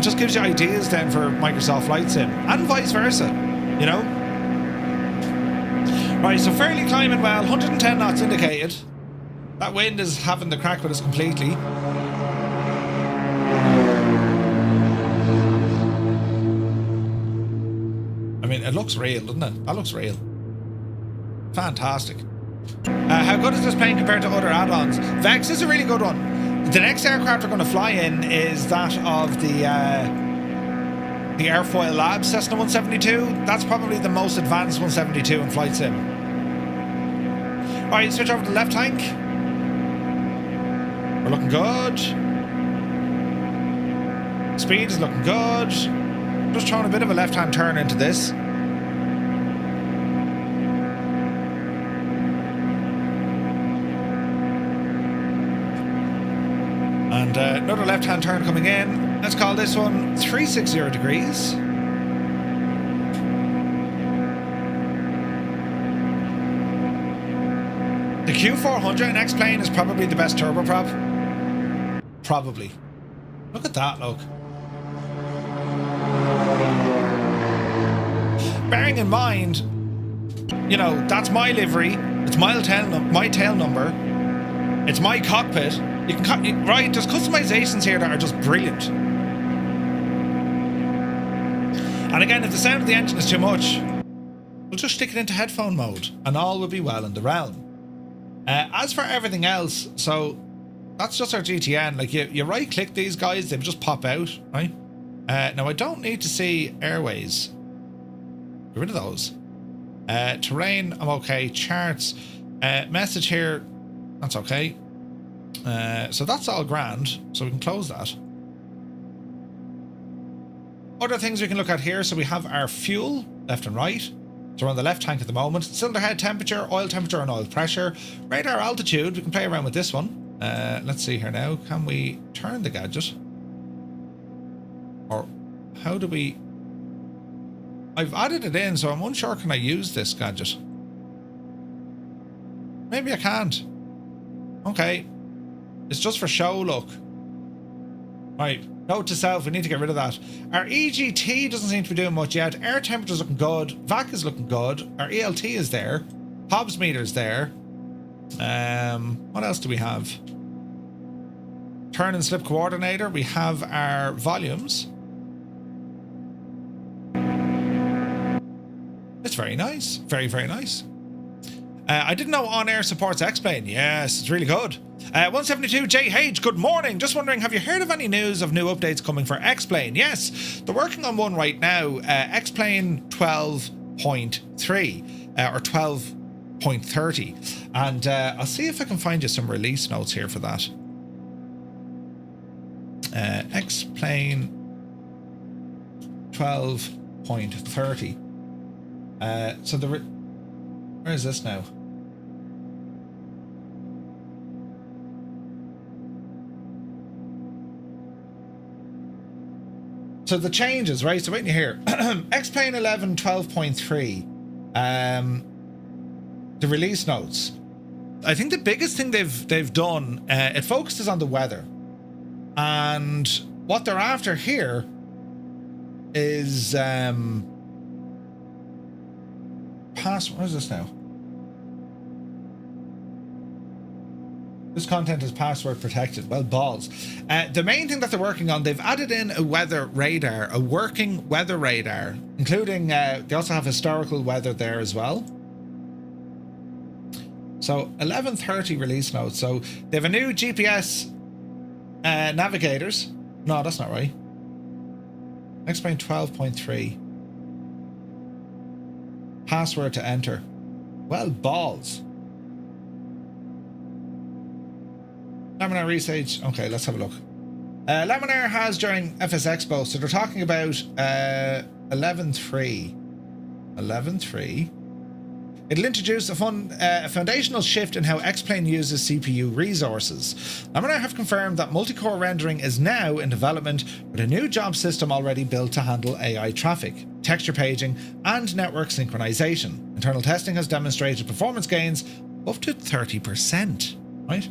just gives you ideas then for Microsoft Flight Sim, and vice versa, you know? Right, so fairly climbing well, 110 knots indicated. That wind is having the crack with us completely. I mean, it looks real, doesn't it? That looks real. Fantastic. How good is this plane compared to other add-ons? Vex is a really good one. The next aircraft we're going to fly in is that of the AirfoilLabs Cessna 172. That's probably the most advanced 172 in Flight Sim. Alright, switch over to the left tank. We're looking good. Speed is looking good. Just throwing a bit of a left-hand turn into this. And another left-hand turn coming in. Let's call this one 360 degrees. The Q400 in X-Plane is probably the best turboprop. Probably. Look at that, look. Bearing in mind, you know, that's my livery, it's my tail number, it's my cockpit. You can right, there's customizations here that are just brilliant. And again, if the sound of the engine is too much, we'll just stick it into headphone mode and all will be well in the realm. As for everything else, so that's just our GTN. Like, you right click these guys, they just pop out, right? Now I don't need to see airways. Get rid of those. Terrain, I'm okay. Charts, message here, that's okay. So that's all grand, so we can close that. Other things we can look at here, so we have our fuel, left and right. So we're on the left tank at the moment. Cylinder head temperature, and oil pressure. Radar altitude, we can play around with this one. Let's see here now. Can we turn the gadget? Or how do we... I've added it in, so I'm unsure, can I use this gadget? Maybe I can't. Okay. It's just for show, look. Right, note to self, we need to get rid of that. Our EGT doesn't seem to be doing much yet. Air temperature's looking good. VAC is looking good. Our ELT is there. Hobbs meter's there. What else do we have? Turn and slip coordinator. We have our volumes. It's very nice. Very, very nice. I didn't know OnAir supports X-Plane. Yes, it's really good. 172JH, good morning. Just wondering, have you heard of any news of new updates coming for X-Plane? Yes, they're working on one right now. X-Plane 12.3 or 12.30. And I'll see if I can find you some release notes here for that. X-Plane 12.30. So where is this now? So the changes, right? So wait here. X-Plane 11 12.3. The release notes. I think the biggest thing they've done, it focuses on the weather. And what they're after here is what is this now? This content is password protected. Well, balls. The main thing that they're working on, they've added in a weather radar, a working weather radar, including, they also have historical weather there as well. So 11:30 release notes. So they have a new GPS navigators. No, that's not right. X-Plane 12.3. Password to enter. Well, balls. Laminar Research. Okay, let's have a look. Laminar has during FS Expo, so they're talking about 11.3. 11.3. It'll introduce a foundational shift in how X-Plane uses CPU resources. Omniair have confirmed that multi-core rendering is now in development with a new job system already built to handle AI traffic, texture paging, and network synchronization. Internal testing has demonstrated performance gains up to 30%. Right?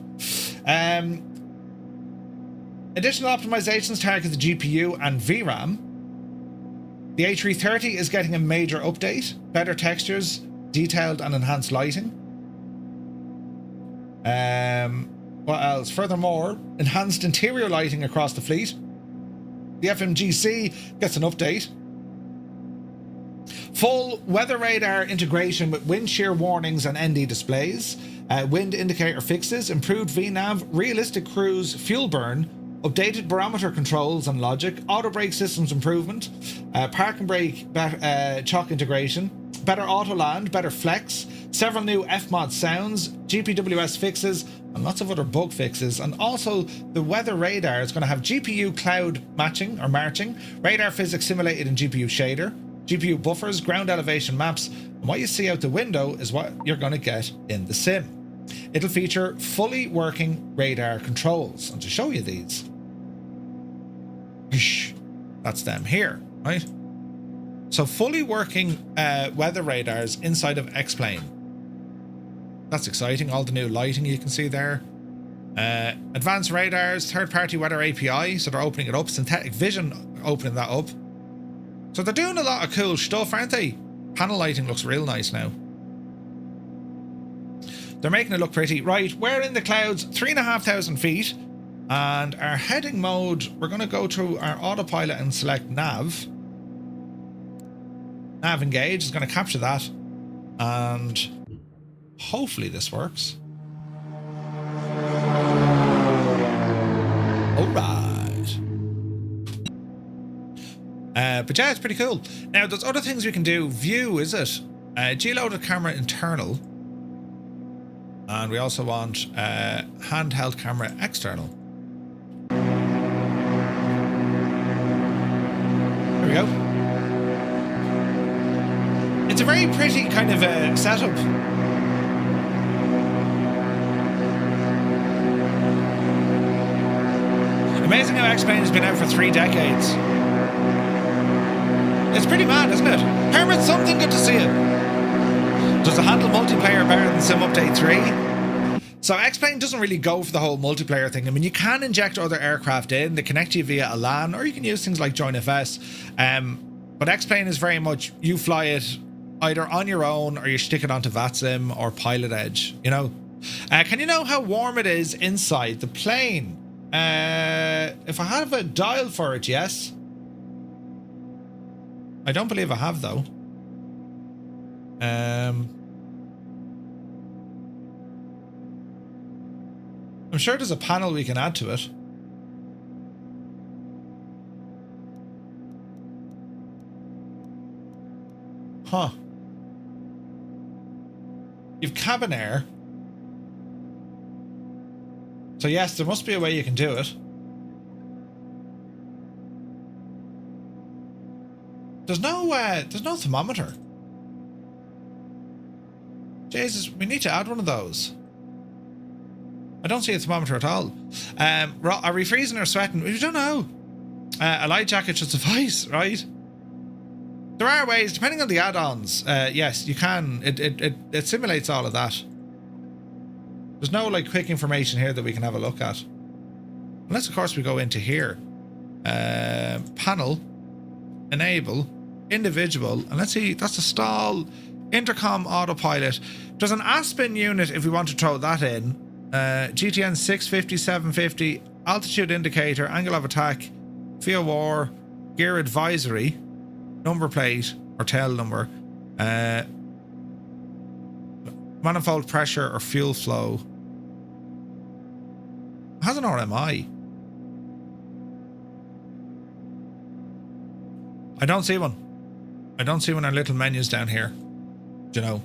Additional optimizations target the GPU and VRAM. The A330 is getting a major update, better textures, detailed and enhanced lighting. What else? Furthermore, enhanced interior lighting across the fleet. The FMGC gets an update. Full weather radar integration with wind shear warnings and ND displays. Wind indicator fixes, improved VNav, realistic cruise, fuel burn, updated barometer controls and logic, auto brake systems improvement, park and brake chock integration, better auto land, better flex, several new FMOD sounds, GPWS fixes, and lots of other bug fixes. And also the weather radar is going to have GPU cloud matching or marching, radar physics simulated in GPU shader, GPU buffers, ground elevation maps, and what you see out the window is what you're going to get in the sim. It'll feature fully working radar controls. And to show you these, that's them here, right? So fully working weather radars inside of X-Plane. That's exciting. All the new lighting you can see there. Advanced radars, third-party weather API, so they're opening it up. Synthetic vision opening that up. So they're doing a lot of cool stuff, aren't they? Panel lighting looks real nice now. They're making it look pretty. Right, we're in the clouds, 3,500 feet. And our heading mode, we're going to go to our autopilot and select nav. Nav engage is going to capture that. And hopefully this works. Alright. But yeah, it's pretty cool. Now, there's other things we can do. View, is it? G-loaded camera internal. And we also want handheld camera external. There we go. It's a very pretty kind of setup. Amazing how X-Plane has been out for 3 decades. It's pretty mad, isn't it? Hermit, something good to see you. Does it handle multiplayer better than Sim Update 3? So X-Plane doesn't really go for the whole multiplayer thing. I mean, you can inject other aircraft in, they connect you via a LAN, or you can use things like JoinFS. But X-Plane is very much, you fly it either on your own, or you stick it onto VATSIM or Pilot Edge, you know? Can you know how warm it is inside the plane? If I have a dial for it, yes. I don't believe I have, though. I'm sure there's a panel we can add to it. Huh. You've cabin air. So yes, there must be a way you can do it. There's no thermometer. Jesus, we need to add one of those. I don't see a thermometer at all. Are we freezing or sweating? We don't know. A light jacket should suffice, right? There are ways, depending on the add-ons. Yes, you can. It simulates all of that. There's no like quick information here that we can have a look at. Unless, of course, we go into here. Panel. Enable. Individual. And let's see, that's a stall. Intercom autopilot. There's an Aspen unit if we want to throw that in. GTN 650, 750. Altitude indicator. Angle of attack. VOR. Gear advisory. Number plate or tail number. Manifold pressure or fuel flow. It has an RMI. I don't see one. I don't see one in our little menus down here. Do you know?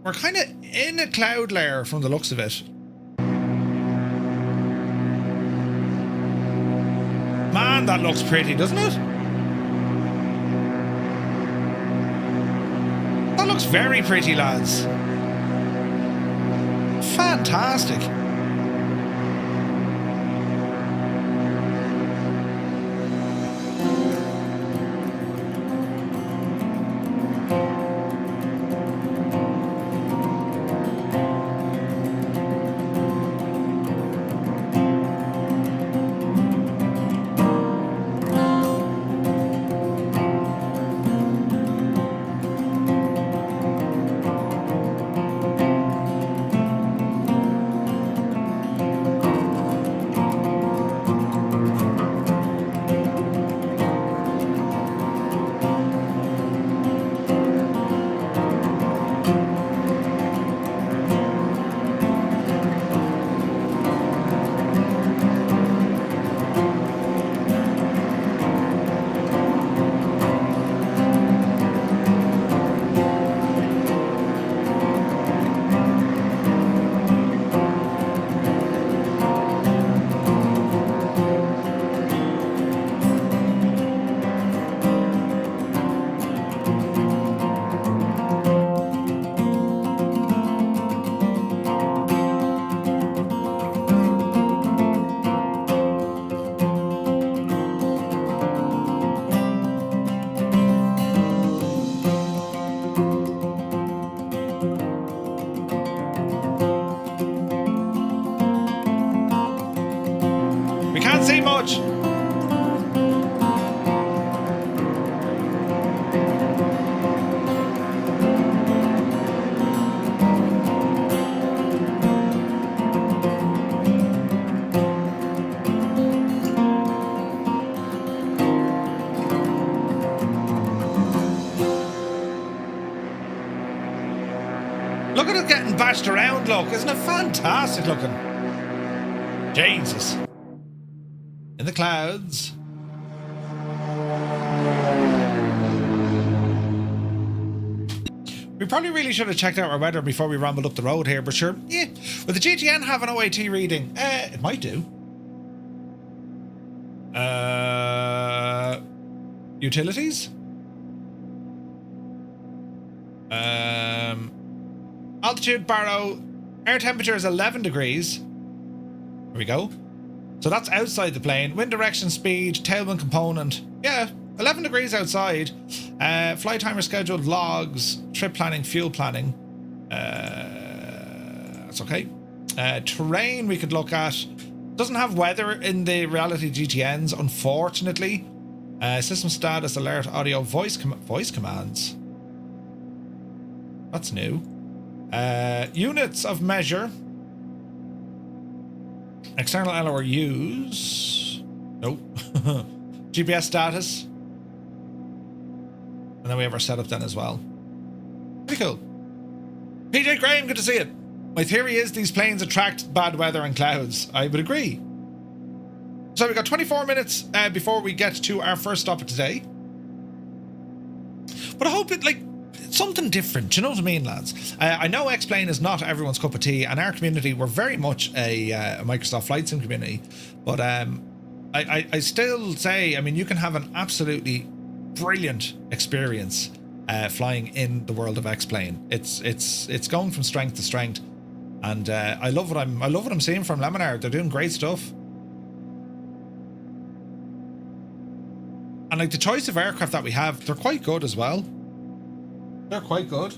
We're kind of in a cloud layer from the looks of it. Man, that looks pretty, doesn't it? That looks very pretty, lads. Fantastic. See much. Look at it getting bashed around, look. Isn't it fantastic looking? Jesus. In the clouds. We probably really should have checked out our weather before we rambled up the road here, but sure, yeah. Will the GTN have an OAT reading? It might do. Utilities? Altitude, Barrow. Air temperature is 11 degrees. There we go. So that's outside the plane. Wind direction, speed, tailwind component. Yeah, 11 degrees outside. Flight timer scheduled, logs, trip planning, fuel planning. That's okay. Terrain we could look at. Doesn't have weather in the reality GTNs, unfortunately. System status, alert, audio, voice commands. That's new. Units of measure. External LRUs. Nope. GPS status. And then we have our setup then as well. Pretty cool. PJ Graham, good to see it. My theory is these planes attract bad weather and clouds. I would agree. So we've got 24 minutes before we get to our first stop of today. But I hope it, like, something different, you know what I mean, lads? I know X-Plane is not everyone's cup of tea, and our community, we're very much a Microsoft Flight Sim community, but I still say, I mean, you can have an absolutely brilliant experience flying in the world of X-Plane. It's going from strength to strength, and I love what I'm seeing from Laminar. They're doing great stuff. And like the choice of aircraft that we have, they're quite good as well. They're quite good.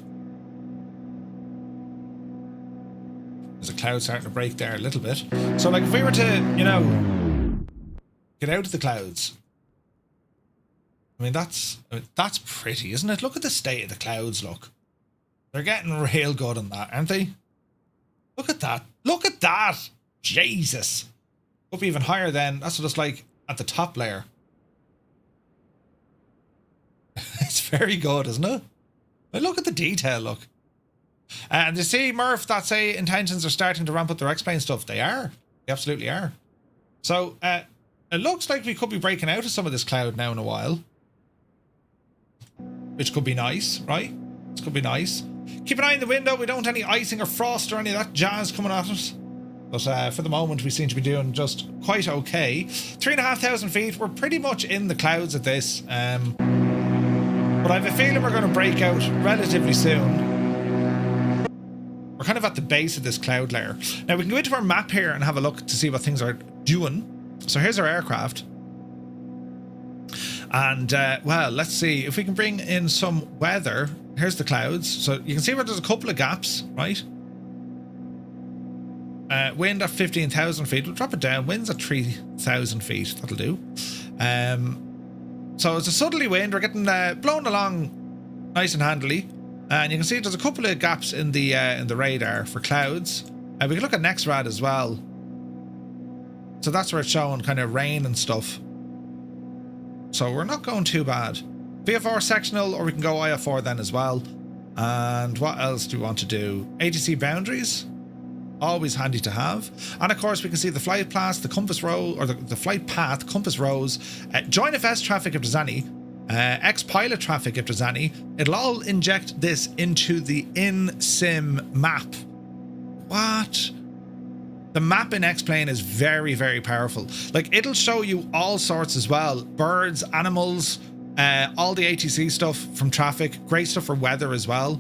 There's a cloud starting to break there a little bit. So like if we were to, you know, get out of the clouds. I mean, that's pretty, isn't it? Look at the state of the clouds, look. They're getting real good on that, aren't they? Look at that. Look at that. Jesus. Up even higher then. That's what it's like at the top layer. It's very good, isn't it? But look at the detail, look. And you see, Murph, that say intentions are starting to ramp up their X-Plane stuff. They are. They absolutely are. So, it looks like we could be breaking out of some of this cloud now in a while. Which could be nice, right? This could be nice. Keep an eye in the window. We don't want any icing or frost or any of that jazz coming at us. But for the moment, we seem to be doing just quite okay. 3,500 feet. We're pretty much in the clouds at this. But But I have a feeling we're going to break out relatively soon. We're kind of at the base of this cloud layer. Now we can go into our map here and have a look to see what things are doing. So here's our aircraft. And, well, let's see if we can bring in some weather. Here's the clouds. So you can see where there's a couple of gaps, right? Wind at 15,000 feet. We'll drop it down. Wind's at 3,000 feet. That'll do. So it's a southerly wind. We're getting blown along nice and handily. And you can see there's a couple of gaps in the radar for clouds. We can look at NextRad as well. So that's where it's showing kind of rain and stuff. So we're not going too bad. VFR sectional, or we can go IFR then as well. And what else do we want to do? ATC boundaries, always handy to have. And of course we can see the flight path, the compass row, or the flight path, compass rows, join FS traffic if there's any, X-pilot traffic if there's any. It'll all inject this into the in-sim map. What? The map in X-Plane is very, very powerful. Like, it'll show you all sorts as well. Birds, animals, all the ATC stuff from traffic. Great stuff for weather as well.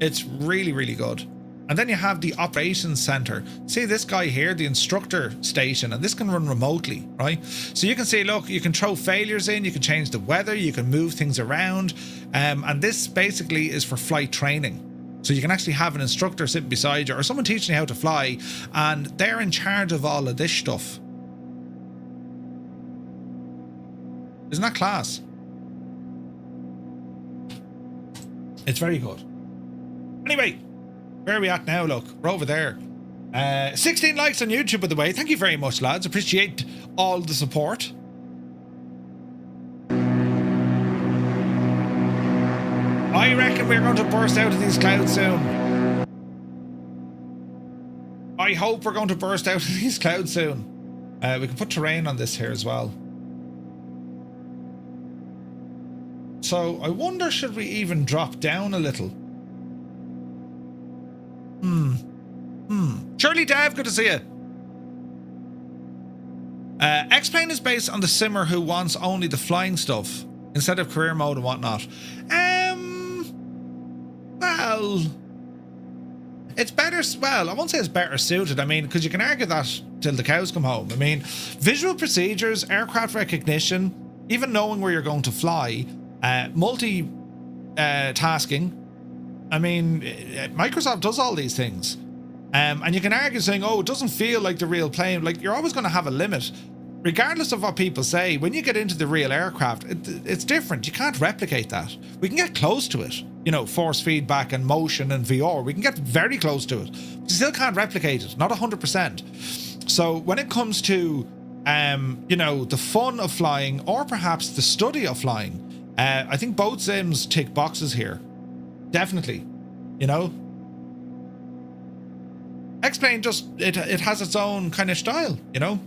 It's really, really good. And then you have the operations center. See this guy here, the instructor station, and this can run remotely, right? So you can see, look, you can throw failures in, you can change the weather, you can move things around. And this basically is for flight training. So you can actually have an instructor sitting beside you or someone teaching you how to fly, and they're in charge of all of this stuff. Isn't that class? It's very good. Anyway, where are we at now? Look, we're over there. 16 likes on YouTube, by the way. Thank you very much, lads. Appreciate all the support. I reckon we're going to burst out of these clouds soon. I hope we're going to burst out of these clouds soon. We can put terrain on this here as well. So I wonder, should we even drop down a little? Shirley Dave, good to see you. X-Plane is based on the simmer who wants only the flying stuff instead of career mode and whatnot. Well, it's better. Well, I won't say it's better suited. I mean, because you can argue that till the cows come home. I mean, visual procedures, aircraft recognition, even knowing where you're going to fly, multi-tasking. I mean, Microsoft does all these things. And you can argue saying, oh, it doesn't feel like the real plane. Like, you're always going to have a limit. Regardless of what people say, when you get into the real aircraft, it's different. You can't replicate that. We can get close to it. You know, force feedback and motion and VR. We can get very close to it. You still can't replicate it. Not 100%. So when it comes to, you know, the fun of flying, or perhaps the study of flying, I think both sims tick boxes here. Definitely. You know? X-Plane just, it has its own kind of style, you know?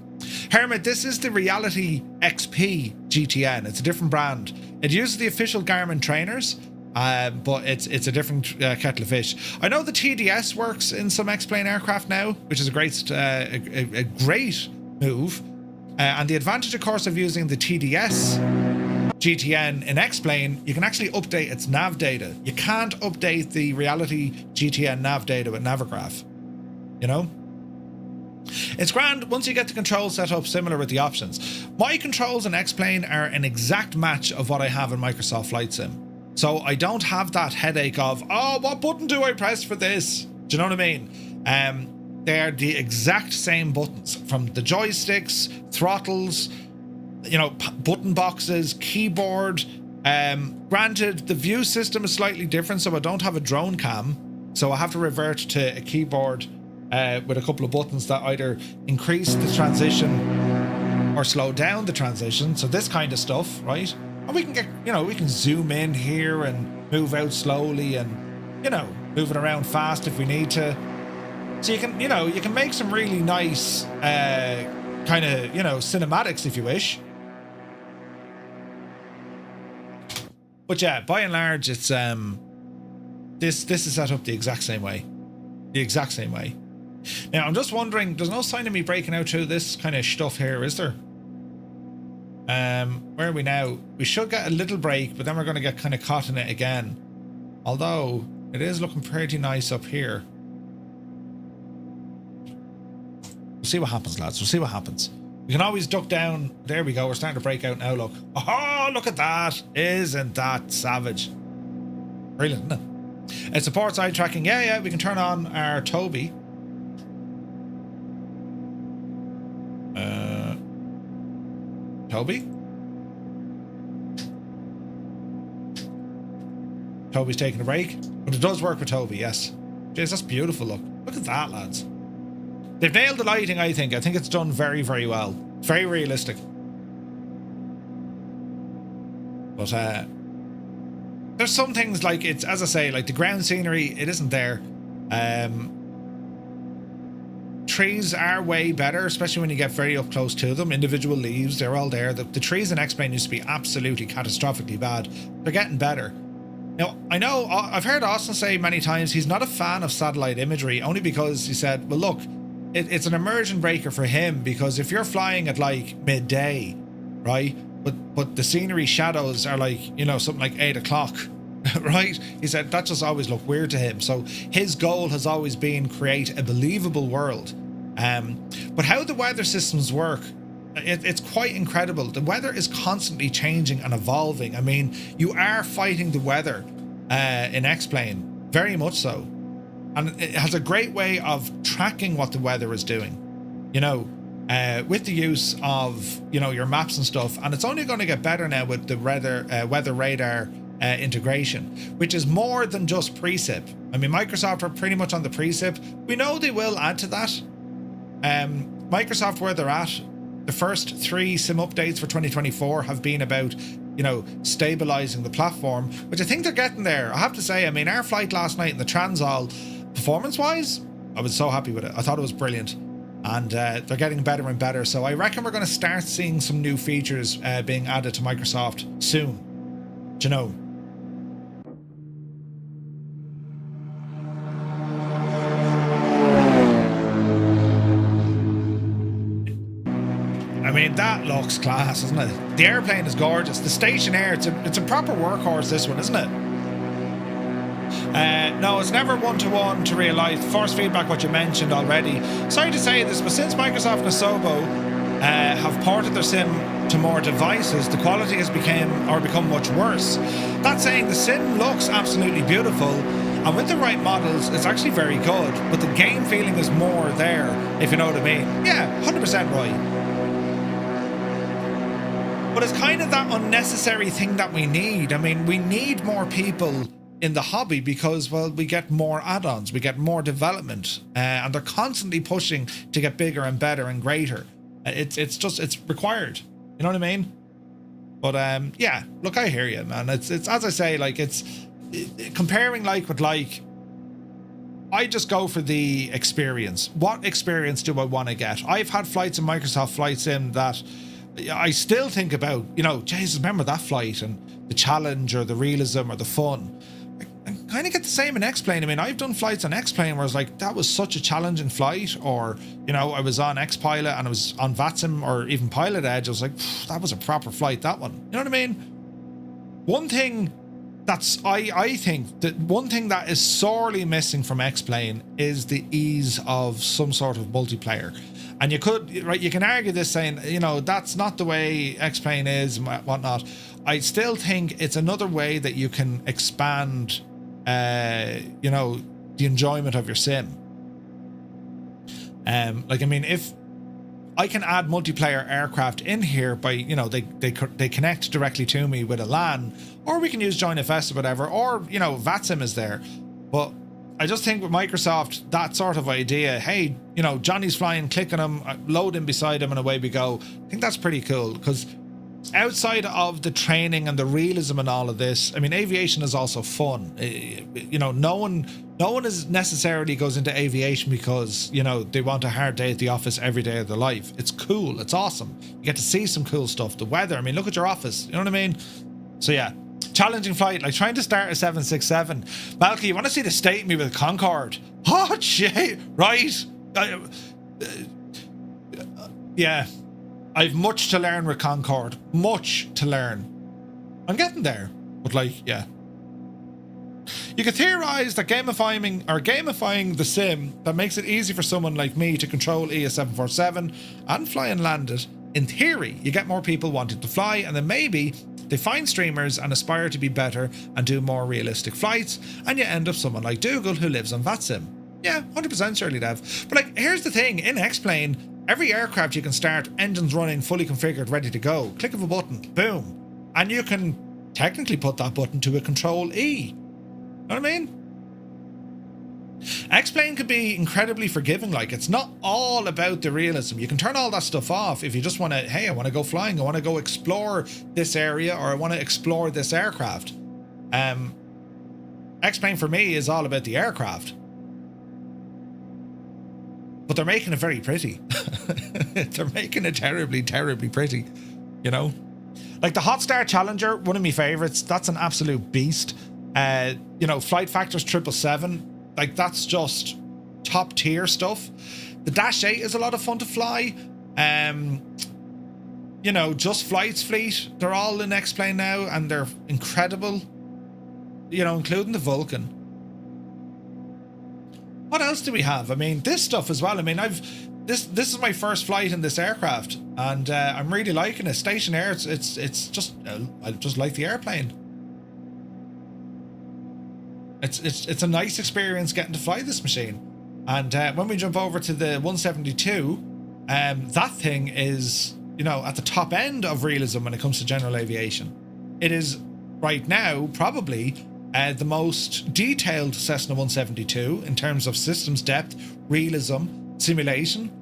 Hermit, this is the Reality XP GTN. It's a different brand. It uses the official Garmin trainers, but it's a different kettle of fish. I know the TDS works in some X-Plane aircraft now, which is a great move. And the advantage, of course, of using the TDS GTN in X-Plane, you can actually update its nav data. You can't update the Reality GTN nav data with Navigraph. You know? It's grand once you get the controls set up similar with the options. My controls in X-Plane are an exact match of what I have in Microsoft Flight Sim. So I don't have that headache of, oh, what button do I press for this? Do you know what I mean? They're the exact same buttons, from the joysticks, throttles, you know, button boxes, keyboard. Granted, the view system is slightly different, so I don't have a drone cam. So I have to revert to a keyboard with a couple of buttons that either increase the transition or slow down the transition. So this kind of stuff, right? And we can get, you know, we can zoom in here and move out slowly and, you know, move it around fast if we need to. So you can, you know, you can make some really nice kind of, you know, cinematics if you wish. But yeah, by and large, it's this is set up the exact same way. The exact same way. Now, I'm just wondering, there's no sign of me breaking out through this kind of stuff here, is there? Where are we now? We should get a little break, but then we're going to get kind of caught in it again. Although, it is looking pretty nice up here. We'll see what happens, lads. We'll see what happens. We can always duck down. There we go. We're starting to break out now, look. Oh, look at that. Isn't that savage? Brilliant, isn't it? It supports eye tracking. Yeah, we can turn on our Toby. Toby? Toby's taking a break. But it does work with Toby, yes. Jeez, that's beautiful, look. Look at that, lads. They've nailed the lighting, I think. I think it's done very, very well. Very realistic. But, there's some things like it's, as I say, like the ground scenery, it isn't there. Trees are way better, especially when you get very up close to them. Individual leaves, they're all there. The trees in X-Plane used to be absolutely catastrophically bad. They're getting better. Now, I know, I've heard Austin say many times he's not a fan of satellite imagery, only because he said, well, look, it's an immersion breaker for him, because if you're flying at like midday, right, but the scenery shadows are like, you know, something like 8 o'clock, right? He said that just always looked weird to him. So his goal has always been create a believable world. But how the weather systems work, it's quite incredible. The weather is constantly changing and evolving. I mean, you are fighting the weather in X-Plane, very much so. And it has a great way of tracking what the weather is doing, you know, with the use of, you know, your maps and stuff. And it's only going to get better now with the weather radar integration, which is more than just precip. I mean, Microsoft are pretty much on the precip. We know they will add to that. Microsoft, where they're at, the first 3 sim updates for 2024 have been about, you know, stabilizing the platform, which I think they're getting there. I have to say, I mean, our flight last night in the Transall, performance-wise, I was so happy with it. I thought it was brilliant. And they're getting better and better. So I reckon we're going to start seeing some new features being added to Microsoft soon. Do you know? I mean, that looks class, doesn't it? The airplane is gorgeous. The Stationair, it's a proper workhorse, this one, isn't it? No, it's never one-to-one to real life. Force feedback, what you mentioned already. Sorry to say this, but since Microsoft and Asobo have ported their sim to more devices, the quality has become much worse. That saying, the sim looks absolutely beautiful, and with the right models, it's actually very good, but the game feeling is more there, if you know what I mean. Yeah, 100% right. But it's kind of that unnecessary thing that we need. I mean, we need more people in the hobby because, well, we get more add-ons, we get more development, and they're constantly pushing to get bigger and better and greater. It's required. You know what I mean? But yeah, look, I hear you, man. It's as I say, like, it's comparing like with like. I just go for the experience. What experience do I want to get? I've had flights in Microsoft Flight Sim that I still think about, you know, Jesus, remember that flight and the challenge or the realism or the fun. I kind of get the same in X-Plane. I mean, I've done flights on X-Plane where I was like, that was such a challenging flight, or, you know, I was on X-Pilot and I was on VATSIM or even Pilot Edge. I was like, that was a proper flight, that one. You know what I mean? One thing that's, I think that one thing that is sorely missing from X-Plane is the ease of some sort of multiplayer. And you could, right, you can argue this saying, you know, that's not the way X-Plane is and whatnot. I still think it's another way that you can expand, you know, the enjoyment of your sim. Like, I mean, if I can add multiplayer aircraft in here by, you know, they connect directly to me with a LAN, or we can use JoinFS or whatever, or, you know, VATSIM is there. But I just think with Microsoft, that sort of idea, hey, you know, Johnny's flying, click on him, load him beside him, and away we go. I think that's pretty cool, because outside of the training and the realism and all of this, I mean, aviation is also fun. You know, no one is necessarily goes into aviation because, you know, they want a hard day at the office every day of their life. It's cool. It's awesome. You get to see some cool stuff. The weather. I mean, look at your office. You know what I mean? So yeah. Challenging flight, like trying to start a 767. Malky, you want to see the state of me with a Concorde? Oh shit, right? Yeah, I've much to learn with Concorde. Much to learn. I'm getting there. But like, yeah. You could theorize that gamifying the sim that makes it easy for someone like me to control ES747 and fly and land it. In theory, you get more people wanting to fly, and then maybe they find streamers and aspire to be better and do more realistic flights, and you end up someone like Dougal who lives on VATSIM. Yeah, 100% surely, Dev. But like, here's the thing, in X-Plane, every aircraft you can start, engines running, fully configured, ready to go. Click of a button, boom. And you can technically put that button to a control E. Know what I mean? X-Plane could be incredibly forgiving. Like, it's not all about the realism. You can turn all that stuff off if you just want to, hey, I want to go flying, I want to go explore this area, or I want to explore this aircraft. X-Plane for me is all about the aircraft. But they're making it very pretty. They're making it terribly, terribly pretty. You know? Like the Hotstar Challenger, one of my favorites. That's an absolute beast. You know, flight factors 777. Like, that's just top tier stuff. The Dash 8 is a lot of fun to fly. You know, Just Flight's fleet, they're all in X-Plane now, and they're incredible. You know, including the Vulcan. What else do we have? I mean, this stuff as well. I mean, this is my first flight in this aircraft, and I'm really liking it. Stationair, it's just I just like the airplane. It's a nice experience getting to fly this machine. And when we jump over to the 172, that thing is, you know, at the top end of realism when it comes to general aviation. It is right now probably the most detailed Cessna 172 in terms of systems depth, realism, simulation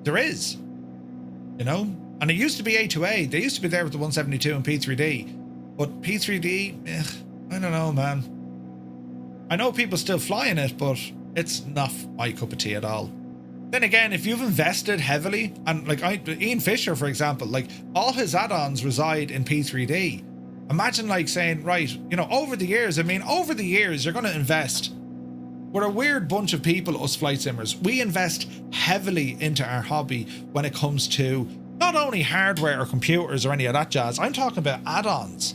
there is. You know, and it used to be A2A. They used to be there with the 172 and P3D, but P3D, I don't know, man. I know people still flying it, but it's not my cup of tea at all. Then again, if you've invested heavily, and like Ian Fisher, for example, like all his add-ons reside in P3D. Imagine like saying, right, you know, over the years, you're going to invest. We're a weird bunch of people, us flight simmers. We invest heavily into our hobby when it comes to not only hardware or computers or any of that jazz. I'm talking about add-ons.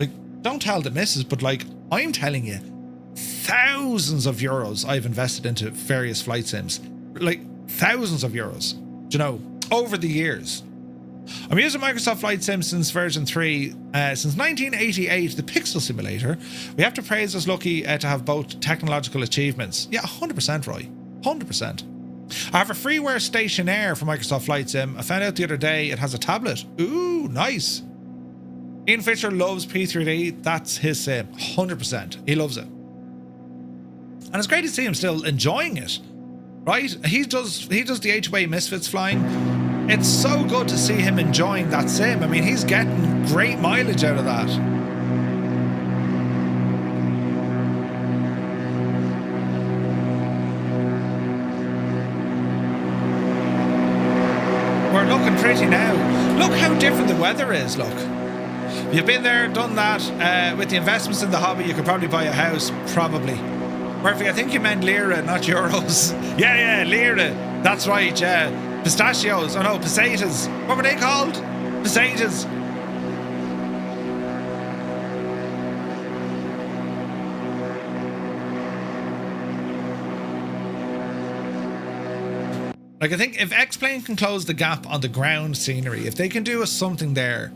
Like, don't tell the missus, but like, I'm telling you, thousands of euros I've invested into various flight sims. Like, thousands of euros, you know, over the years. I'm using Microsoft Flight Sim since version 3, since 1988, the Pixel Simulator. We have to praise us lucky to have both technological achievements. Yeah, 100%, Roy. 100%. I have a freeware Stationair for Microsoft Flight Sim. I found out the other day it has a tablet. Ooh, nice. Ian Fisher loves P3D. That's his sim. 100%. He loves it. And it's great to see him still enjoying it. Right? He does the HWA Misfits flying. It's so good to see him enjoying that sim. I mean, he's getting great mileage out of that. We're looking pretty now. Look how different the weather is, look. You've been there, done that. With the investments in the hobby, you could probably buy a house, probably. Murphy, I think you meant lira, not euros. Yeah, lira. That's right, yeah. Pistachios. Oh no, pesetas. What were they called? Pesetas. Like, I think if X-Plane can close the gap on the ground scenery, if they can do something there,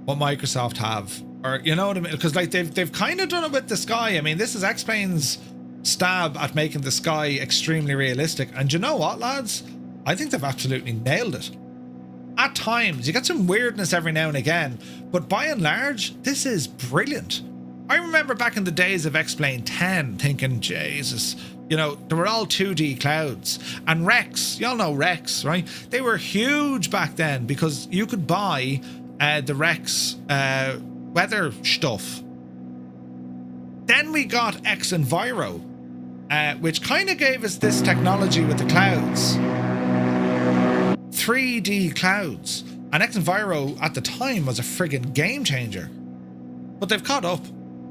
what Microsoft have, or you know what I mean? Because like they've kind of done it with the sky. I mean, this is X-Plane's stab at making the sky extremely realistic. And you know what, lads? I think they've absolutely nailed it. At times, you get some weirdness every now and again, but by and large, this is brilliant. I remember back in the days of X-Plane 10 thinking, Jesus, you know, they were all 2D clouds. And Rex, y'all know Rex, right? They were huge back then because you could buy the Rex weather stuff. Then we got X Enviro, which kind of gave us this technology with the clouds. 3D clouds. And X Enviro at the time was a friggin' game changer. But they've caught up.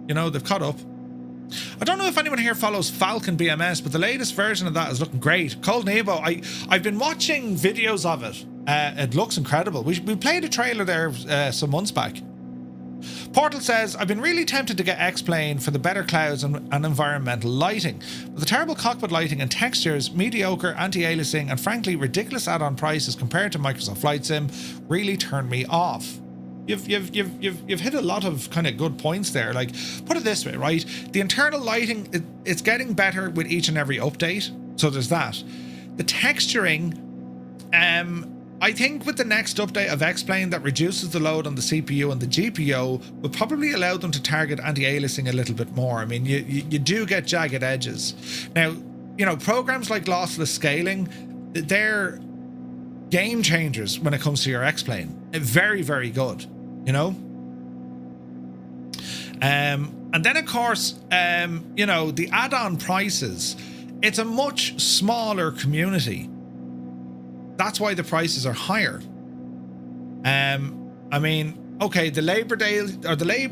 You know, they've caught up. I don't know if anyone here follows Falcon BMS, but the latest version of that is looking great. Cold Nebo, I've been watching videos of it. It looks incredible. We played a trailer there some months back. Portal says, I've been really tempted to get X-Plane for the better clouds and environmental lighting. But the terrible cockpit lighting and textures, mediocre anti-aliasing, and frankly ridiculous add-on prices compared to Microsoft Flight Sim really turned me off. You've hit a lot of kind of good points there. Like, put it this way, right? The internal lighting, it's getting better with each and every update. So there's that. The texturing, I think with the next update of X-Plane that reduces the load on the CPU and the GPU will probably allow them to target anti-aliasing a little bit more. I mean, you do get jagged edges. Now, you know, programs like lossless scaling, they're game changers when it comes to your X-Plane. Very, very good, you know? And then, of course, you know, the add-on prices, it's a much smaller community. That's why the prices are higher. I mean, okay, the Labor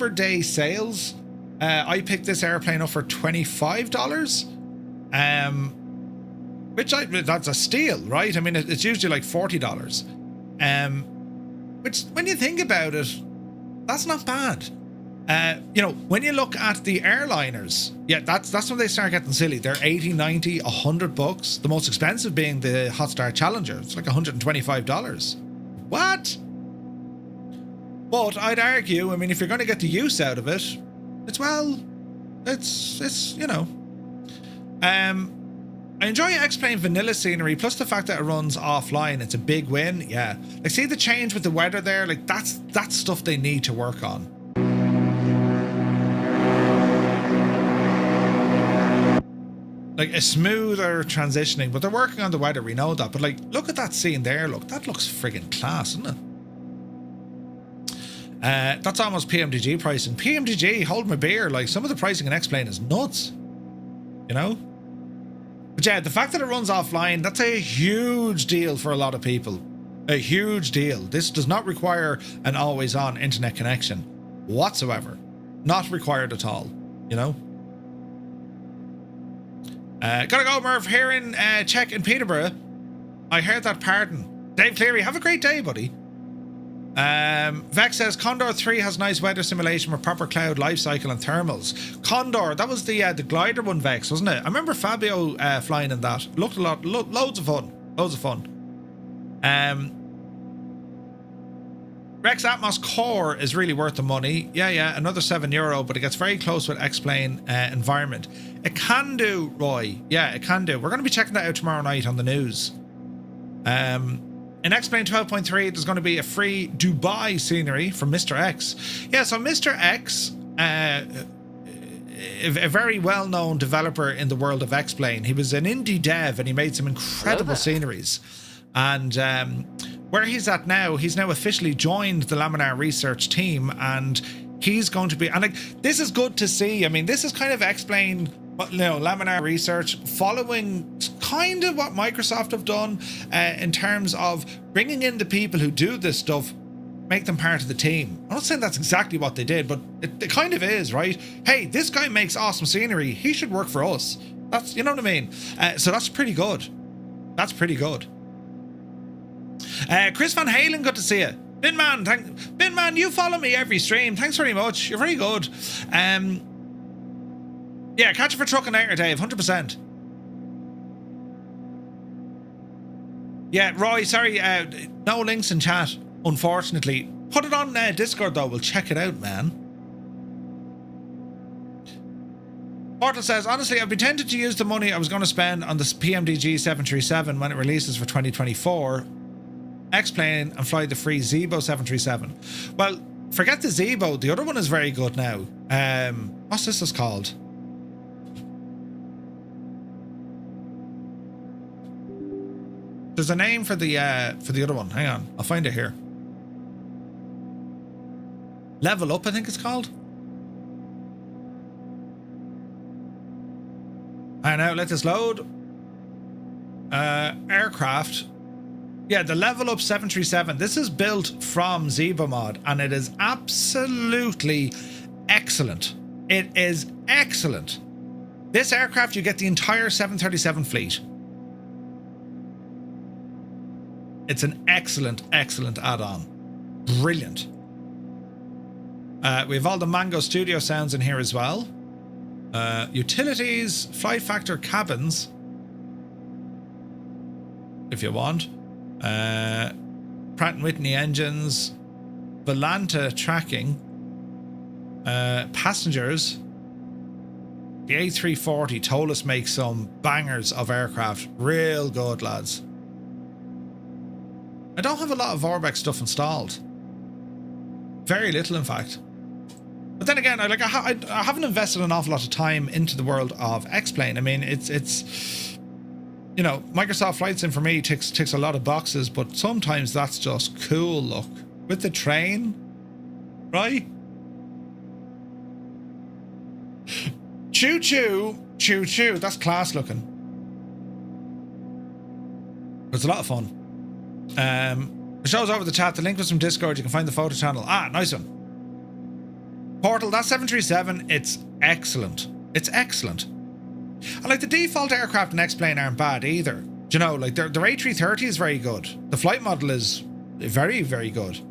Day sales, I picked this airplane up for $25. That's a steal, right? I mean, it's usually like $40. Which, when you think about it, that's not bad. You know, when you look at the airliners, yeah, that's when they start getting silly. They're 80, 90, $100. The most expensive being the Hotstar Challenger. It's like $125. What? But I'd argue, I mean, if you're going to get the use out of it, it's you know. I enjoy X-Plane vanilla scenery, plus the fact that it runs offline. It's a big win. Yeah. Like, see the change with the weather there? Like, that's stuff they need to work on. Like a smoother transitioning, but they're working on the weather, we know that. But like, look at that scene there, look, that looks friggin' class, isn't it? That's almost PMDG pricing. PMDG, hold my beer, like some of the pricing in X-Plane is nuts, you know? But yeah, the fact that it runs offline, that's a huge deal for a lot of people. A huge deal. This does not require an always-on internet connection whatsoever. Not required at all, you know? Gotta go, Murph. Here in Czech in Peterborough. I heard that pardon. Dave Cleary, have a great day, buddy. Vex says Condor 3 has nice weather simulation with proper cloud life cycle and thermals. Condor, that was the glider one, Vex, wasn't it? I remember Fabio flying in that. Looked a lot, loads of fun. Loads of fun. Rex Atmos Core is really worth the money. Yeah, another €7, but it gets very close with X-Plane environment. It can do, Roy. Yeah, it can do. We're going to be checking that out tomorrow night on the news. In X-Plane 12.3, there's going to be a free Dubai scenery from Mr. X. Yeah, so Mr. X, a very well-known developer in the world of X-Plane. He was an indie dev and he made some incredible sceneries. And where he's at now, he's now officially joined the Laminar research team, and he's going to be, and like, this is good to see. I mean, this is kind of X-Plane, you know, Laminar research following kind of what Microsoft have done in terms of bringing in the people who do this stuff, make them part of the team. I'm not saying that's exactly what they did, but it kind of is, right? Hey, this guy makes awesome scenery. He should work for us. That's, you know what I mean? So that's pretty good. That's pretty good. Chris Van Halen, good to see you. Binman, you follow me every stream. Thanks very much. You're very good. Yeah, catch you for trucking later, Dave. 100%. Yeah, Roy, sorry, no links in chat, unfortunately. Put it on Discord, though. We'll check it out, man. Portal says, honestly, I've been tempted to use the money I was going to spend on the PMDG 737 when it releases for 2024. X-Plane and fly the free Zibo 737. Well, forget the Zibo. The other one is very good now. What's this is called? There's a name for the other one. Hang on, I'll find it here. Level Up, I think it's called. And now let this load. Aircraft. Yeah, the Level Up 737. This is built from ZiboMod, and it is absolutely excellent. It is excellent. This aircraft, you get the entire 737 fleet. It's an excellent, excellent add-on. Brilliant. We have all the Mango Studio sounds in here as well. Utilities, flight factor cabins, if you want. Pratt & Whitney engines, Volanta tracking, passengers. The A340 Tolis makes some bangers of aircraft. Real good, lads. I don't have a lot of Vorbeck stuff installed. Very little, in fact. But then again, I haven't invested an awful lot of time into the world of X-Plane. I mean, it's you know, Microsoft Flight Sim for me ticks a lot of boxes, but sometimes that's just cool. Look, with the train, right? Choo choo, choo choo. That's class looking. It's a lot of fun. It shows over the chat. The link was from Discord. You can find the photo channel. Ah, nice one. Portal, that's 737. It's excellent. It's excellent. And like the default aircraft in X-Plane aren't bad either. Do you know, like their A330 is very good. The flight model is very, very good. I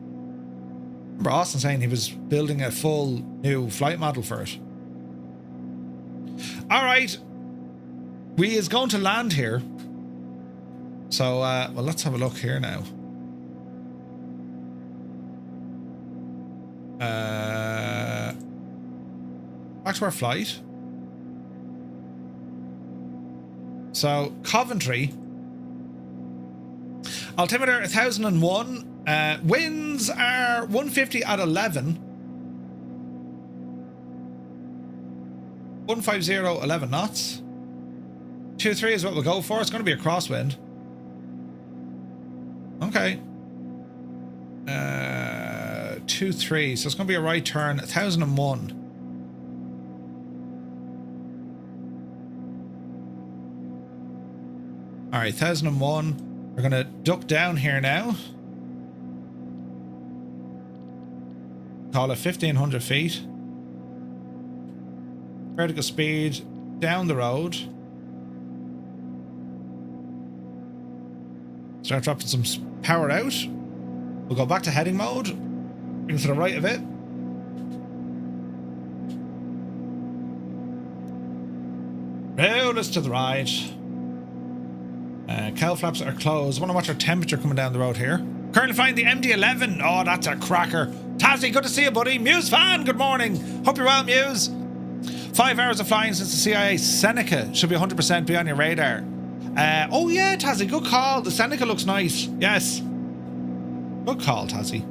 remember Austin saying he was building a full new flight model for it. All right. We is going to land here. So, well, let's have a look here now. Back to our flight. So, Coventry. Altimeter 1001. Winds are 150 at 11. 150, 11 knots. 2-3 is what we'll go for. It's going to be a crosswind. Okay. 2-3. So it's going to be a right turn. 1001. Alright, 1001. We're going to duck down here now. Call it 1500 feet. Vertical speed down the road. Start dropping some power out. We'll go back to heading mode. Bring it to the right of it. Roll us to the right. Cowl flaps are closed. I want to watch our temperature coming down the road here. Currently flying the MD-11. Oh, that's a cracker. Tazzy, good to see you, buddy. Muse fan, good morning. Hope you're well, Muse. 5 hours of flying since the CIA. Seneca should be 100% be on your radar. Oh yeah, Tazzy, good call. The Seneca looks nice. Yes. Good call, Tazzy.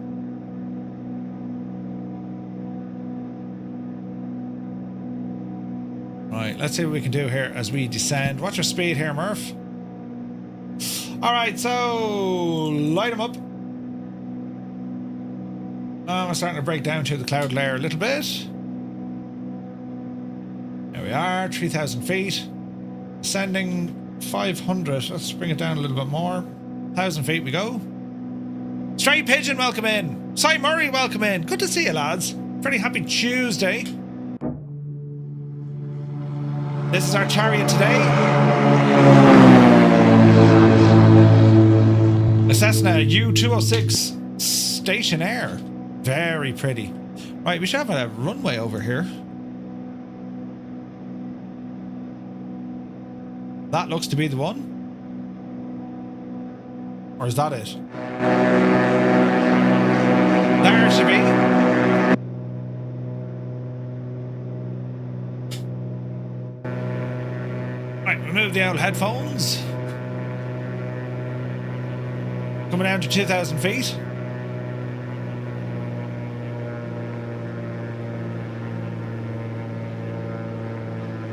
Right, let's see what we can do here as we descend. What's your speed here, Murph? Alright, so light them up. I'm starting to break down to the cloud layer a little bit. There we are, 3,000 feet. Ascending 500. Let's bring it down a little bit more. 1,000 feet we go. Stray Pigeon, welcome in. Cy Murray, welcome in. Good to see you, lads. Very happy Tuesday. This is our chariot today. A Cessna U206 Stationair. Very pretty. Right, we should have a runway over here. That looks to be the one. Or is that it? There it should be. Right, remove the old headphones. Coming down to 2,000 feet.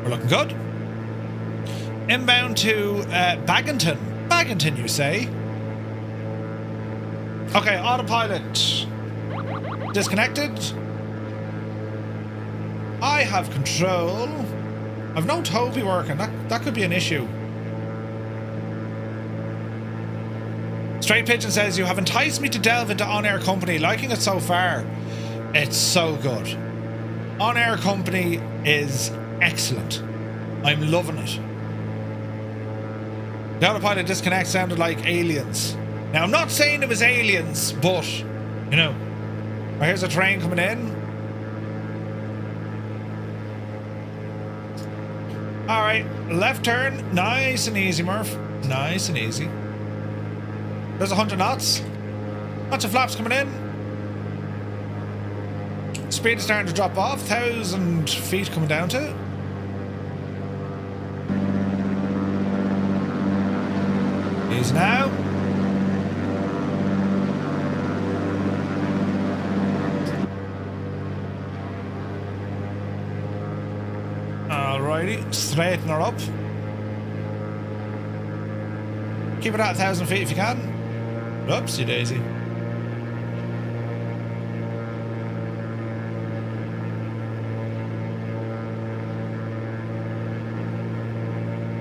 We're looking good. Inbound to Baginton. Baginton, you say? Okay, autopilot. Disconnected. I have control. I've no Toby working. That could be an issue. Straight Pigeon says, you have enticed me to delve into OnAir Company. Liking it so far. It's so good. OnAir Company is excellent. I'm loving it. The autopilot disconnect sounded like aliens. Now, I'm not saying it was aliens, but, you know. Oh, here's a train coming in. Alright, left turn. Nice and easy, Murph. Nice and easy. There's 100 knots. Lots of flaps coming in. Speed is starting to drop off. 1,000 feet coming down to. Easy now. Alrighty, straighten her up. Keep it at 1,000 feet if you can. Oopsie daisy.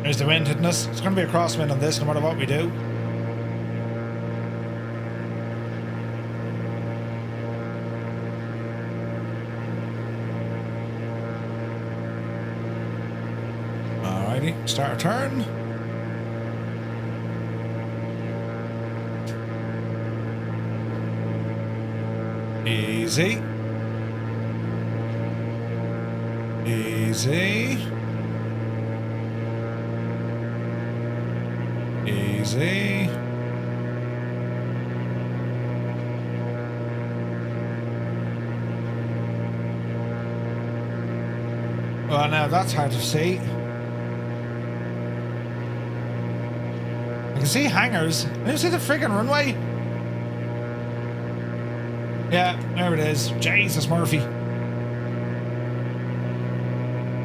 There's the wind hitting us. It's going to be a crosswind on this no matter what we do. Alrighty, start a turn. Easy. Easy. Easy. Well, now that's hard to see. I can see hangars. Can you see the friggin' runway? Yeah, there it is. Jesus, Murphy.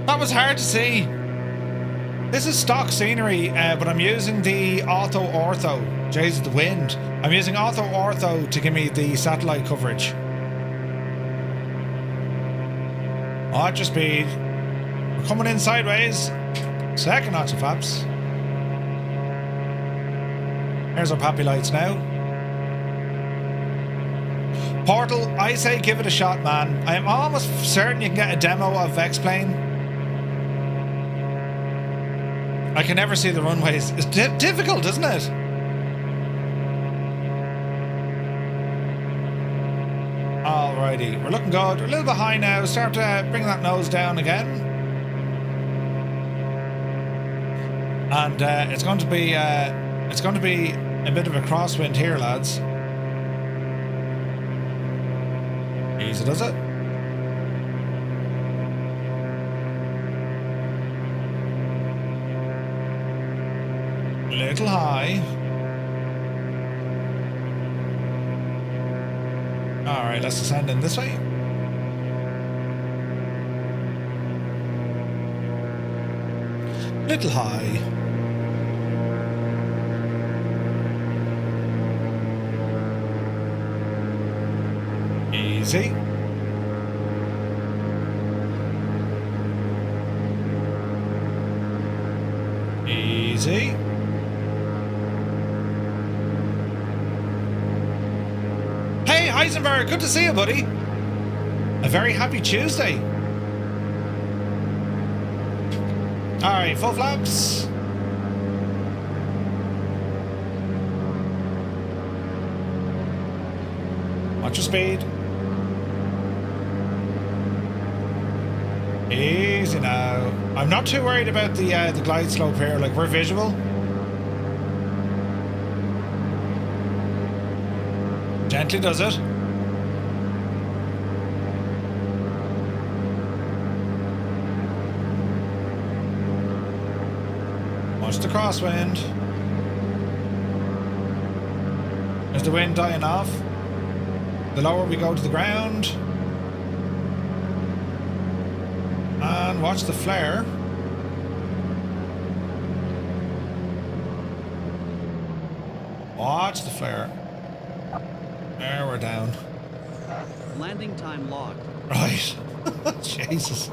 That was hard to see. This is stock scenery, but I'm using the auto ortho. Jesus, the wind. I'm using auto ortho to give me the satellite coverage. Watch your speed. We're coming in sideways. Second notch of flaps. There's our poppy lights now. Portal, I say give it a shot, man. I am almost certain you can get a demo of X-Plane. I can never see the runways. It's difficult, isn't it? Alrighty, we're looking good. We're a little bit high now. Start to bring that nose down again. And it's going to be a bit of a crosswind here, lads. Easy does it. Little high. Alright, let's descend in this way. Little high. Easy. Easy. Hey, Heisenberg, good to see you, buddy. A very happy Tuesday. Alright, full flaps. Watch your speed. Easy now. I'm not too worried about the glide slope here. Like, we're visual. Gently does it. Watch the crosswind. There's the wind dying off. The lower we go to the ground. And watch the flare. Watch the flare. There, we're down. Landing time logged. Right. Jesus.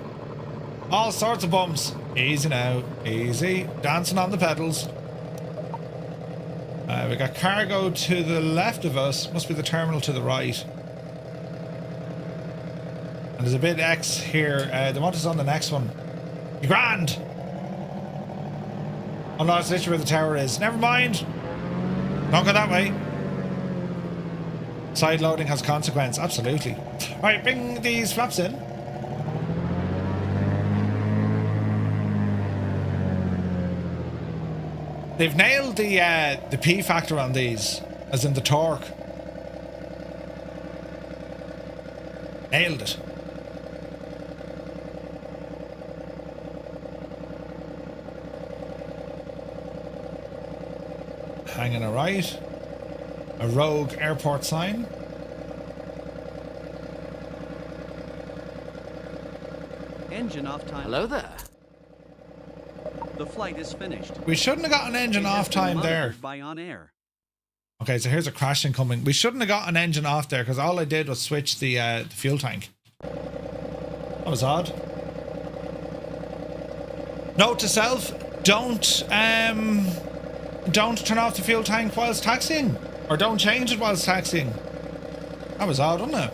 All sorts of bumps. Easy now. Easy. Dancing on the pedals. We got cargo to the left of us. Must be the terminal to the right. And there's a bit X here. They want us on the next one. You grand! Oh no, it's literally where the tower is. Never mind. Don't go that way. Side loading has consequence, absolutely. Right, bring these flaps in. They've nailed the P factor on these, as in the torque. Nailed it. Hanging a right. A rogue airport sign. Engine off time. Hello there. The flight is finished. We shouldn't have got an engine off time there. By OnAir. Okay, so here's a crash incoming. We shouldn't have got an engine off there because all I did was switch the fuel tank. That was odd. Note to self: don't turn off the fuel tank whilst taxiing, or don't change it whilst taxiing. That was odd, wasn't it?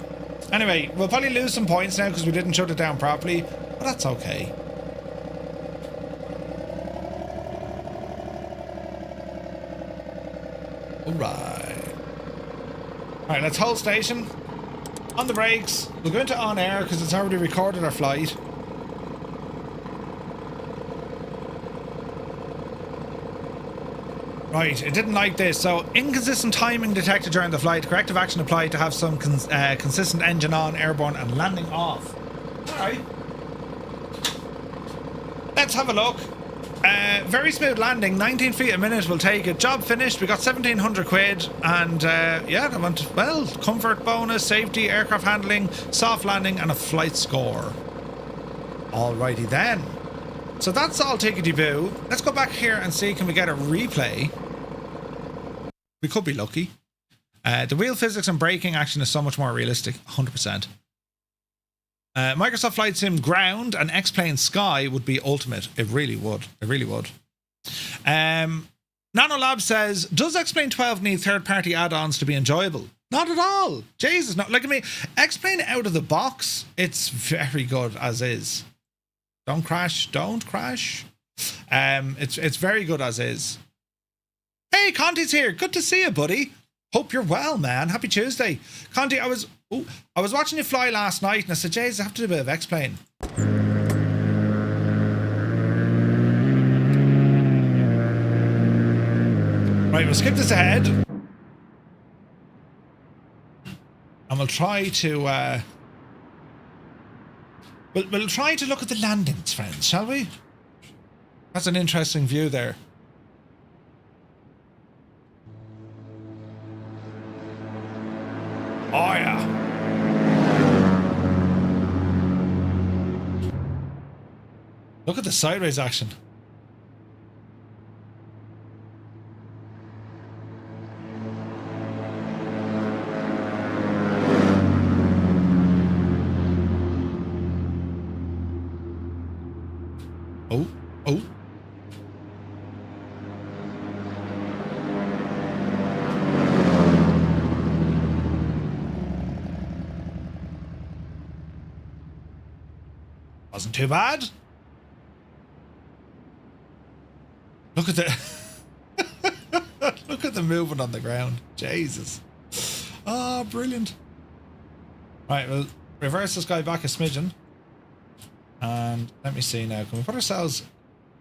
Anyway, we'll probably lose some points now because we didn't shut it down properly, but that's okay. Alright, let's hold station. On the brakes. We'll go into OnAir because it's already recorded our flight. Right, it didn't like this. So, inconsistent timing detected during the flight. Corrective action applied to have some consistent engine on, airborne, and landing off. Alright. Let's have a look. Very smooth landing, 19 feet a minute, we'll take it. Job finished, we got 1700 quid, and yeah, that went well. Comfort bonus, safety, aircraft handling, soft landing, and a flight score. Alrighty then. So that's all tickety-boo. Let's go back here and see, can we get a replay? We could be lucky. The wheel physics and braking action is so much more realistic, 100%. Microsoft Flight Sim Ground and X-Plane Sky would be ultimate. It really would. It really would. Nanolab says, does X-Plane 12 need third-party add-ons to be enjoyable? Not at all. Jesus, not like I mean, X-Plane out of the box, it's very good as is. Don't crash. Don't crash. It's very good as is. Hey, Conti's here. Good to see you, buddy. Hope you're well, man. Happy Tuesday. Conti, I was watching you fly last night and I said, Jays, I have to do a bit of X-Plane. Right, we'll skip this ahead. And we'll try to we'll try to look at the landings, friends, shall we? That's an interesting view there. Oh yeah. Look at the sideways action. Oh, oh. Wasn't too bad. Look at the look at the movement on the ground. Jesus. Oh, brilliant. Right, we'll reverse this guy back a smidgen. And let me see now. Can we put ourselves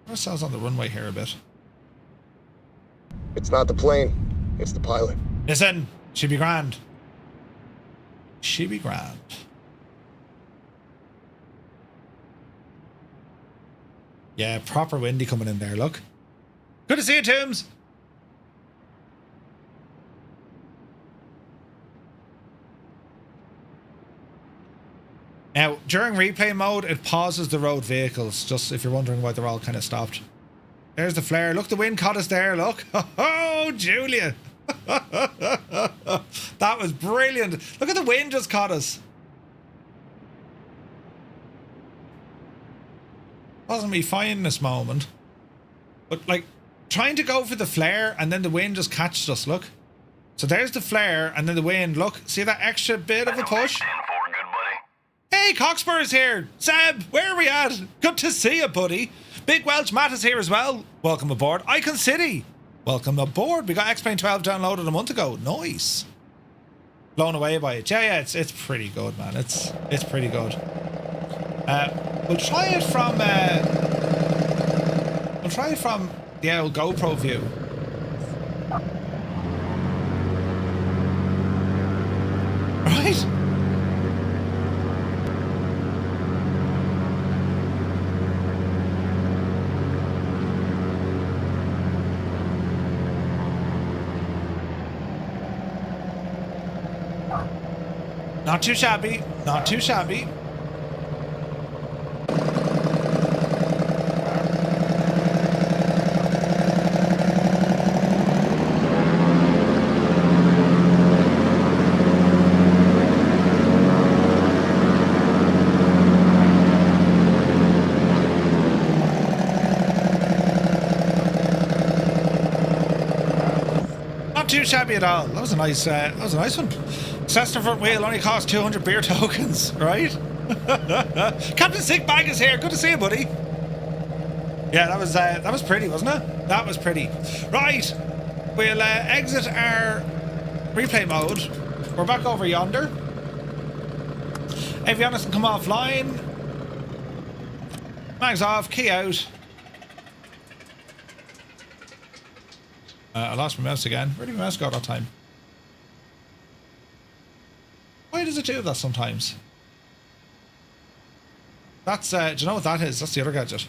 on the runway here a bit? It's not the plane, it's the pilot. Listen, she be grand. She be grand. Yeah, proper windy coming in there, look. Good to see you, Toombs. Now, during replay mode, it pauses the road vehicles, just if you're wondering why they're all kind of stopped. There's the flare. Look, the wind caught us there, look. Oh, Julia. That was brilliant. Look at the wind just caught us. Wasn't me fine in this moment. But, like, trying to go for the flare and then the wind just catches us, look. So there's the flare and then the wind, look. See that extra bit of a push? Hey, Cockspur's here. Seb, where are we at? Good to see you, buddy. Big Welsh Matt is here as well. Welcome aboard. Icon City. Welcome aboard. We got X-Plane 12 downloaded a month ago. Nice. blown away by it. Yeah, it's pretty good, man. It's pretty good. We'll try it from the old GoPro view. Right? Not too shabby. Not too shabby. Not too shabby at all. That was a nice one. Cessna front wheel only cost 200 beer tokens, right? Captain Sick Bag is here. Good to see you, buddy. Yeah, that was pretty, wasn't it? That was pretty. Right, we'll exit our replay mode. We're back over yonder. Avionics can come offline. Mags off, key out. I lost my mouse again. Where did my mouse go that time? Why does it do that sometimes? That's, do you know what that is? That's the other gadget.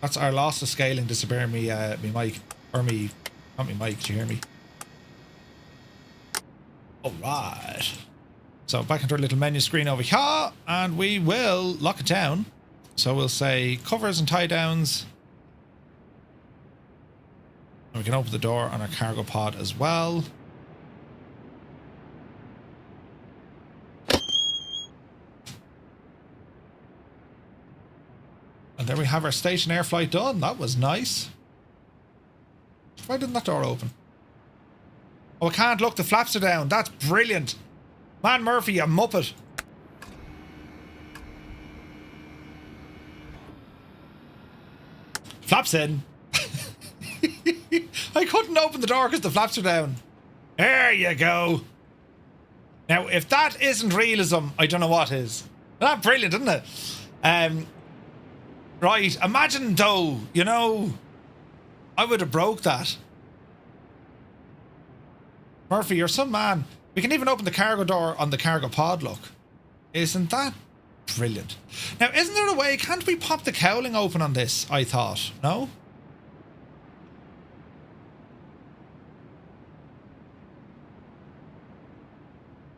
That's our loss of scaling disappearing me mic. Or me, not me mic, do you hear me? Alright. So back into our little menu screen over here, and we will lock it down. So we'll say covers and tie downs. And we can open the door on our cargo pod as well. And there we have our Stationair flight done. That was nice. Why didn't that door open? Oh, I can't. Look, the flaps are down. That's brilliant. Man Murphy, you muppet. Flaps in. I couldn't open the door because the flaps are down. There you go. Now, if that isn't realism, I don't know what is. That's brilliant, isn't it? Right, imagine though, you know, I would have broke that. Murphy, you're some man. We can even open the cargo door on the cargo pod, look. Isn't that brilliant? Now, isn't there a way, can't we pop the cowling open on this, I thought, no?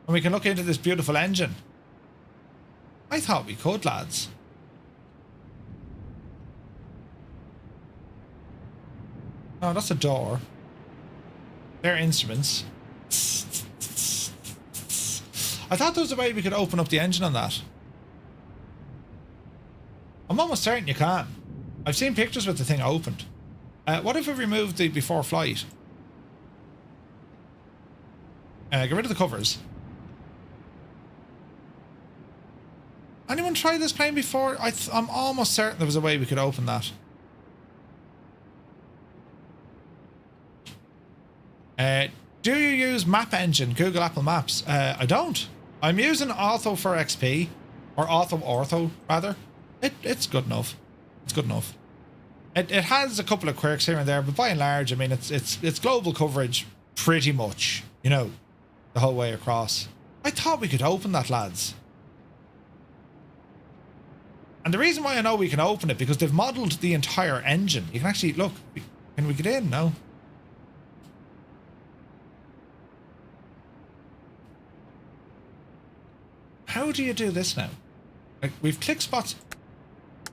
And we can look into this beautiful engine. I thought we could, lads. Oh, that's a door. They're instruments. I thought there was a way we could open up the engine on that. I'm almost certain you can. I've seen pictures with the thing opened. What if we removed the before flight? Get rid of the covers. Anyone tried this plane before? I'm almost certain there was a way we could open that. Do you use Map Engine, Google Apple Maps? I don't. I'm using Auto for XP, or Ortho rather. It's good enough. It's good enough. It has a couple of quirks here and there, but by and large, I mean it's global coverage pretty much. You know, the whole way across. I thought we could open that, lads. And the reason why I know we can open it because they've modelled the entire engine. You can actually look. Can we get in? No. How do you do this now? Like, we've click spots.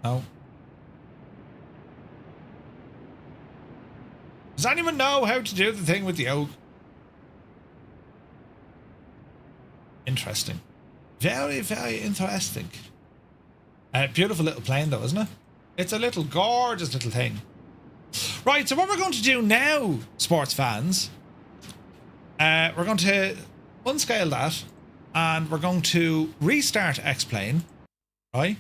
No. Does anyone know how to do the thing with the oak? Interesting. Very, very interesting. Beautiful little plane though, isn't it? It's a little gorgeous little thing. Right, so what we're going to do now, sports fans, we're going to unscale that. And we're going to restart X-Plane, right?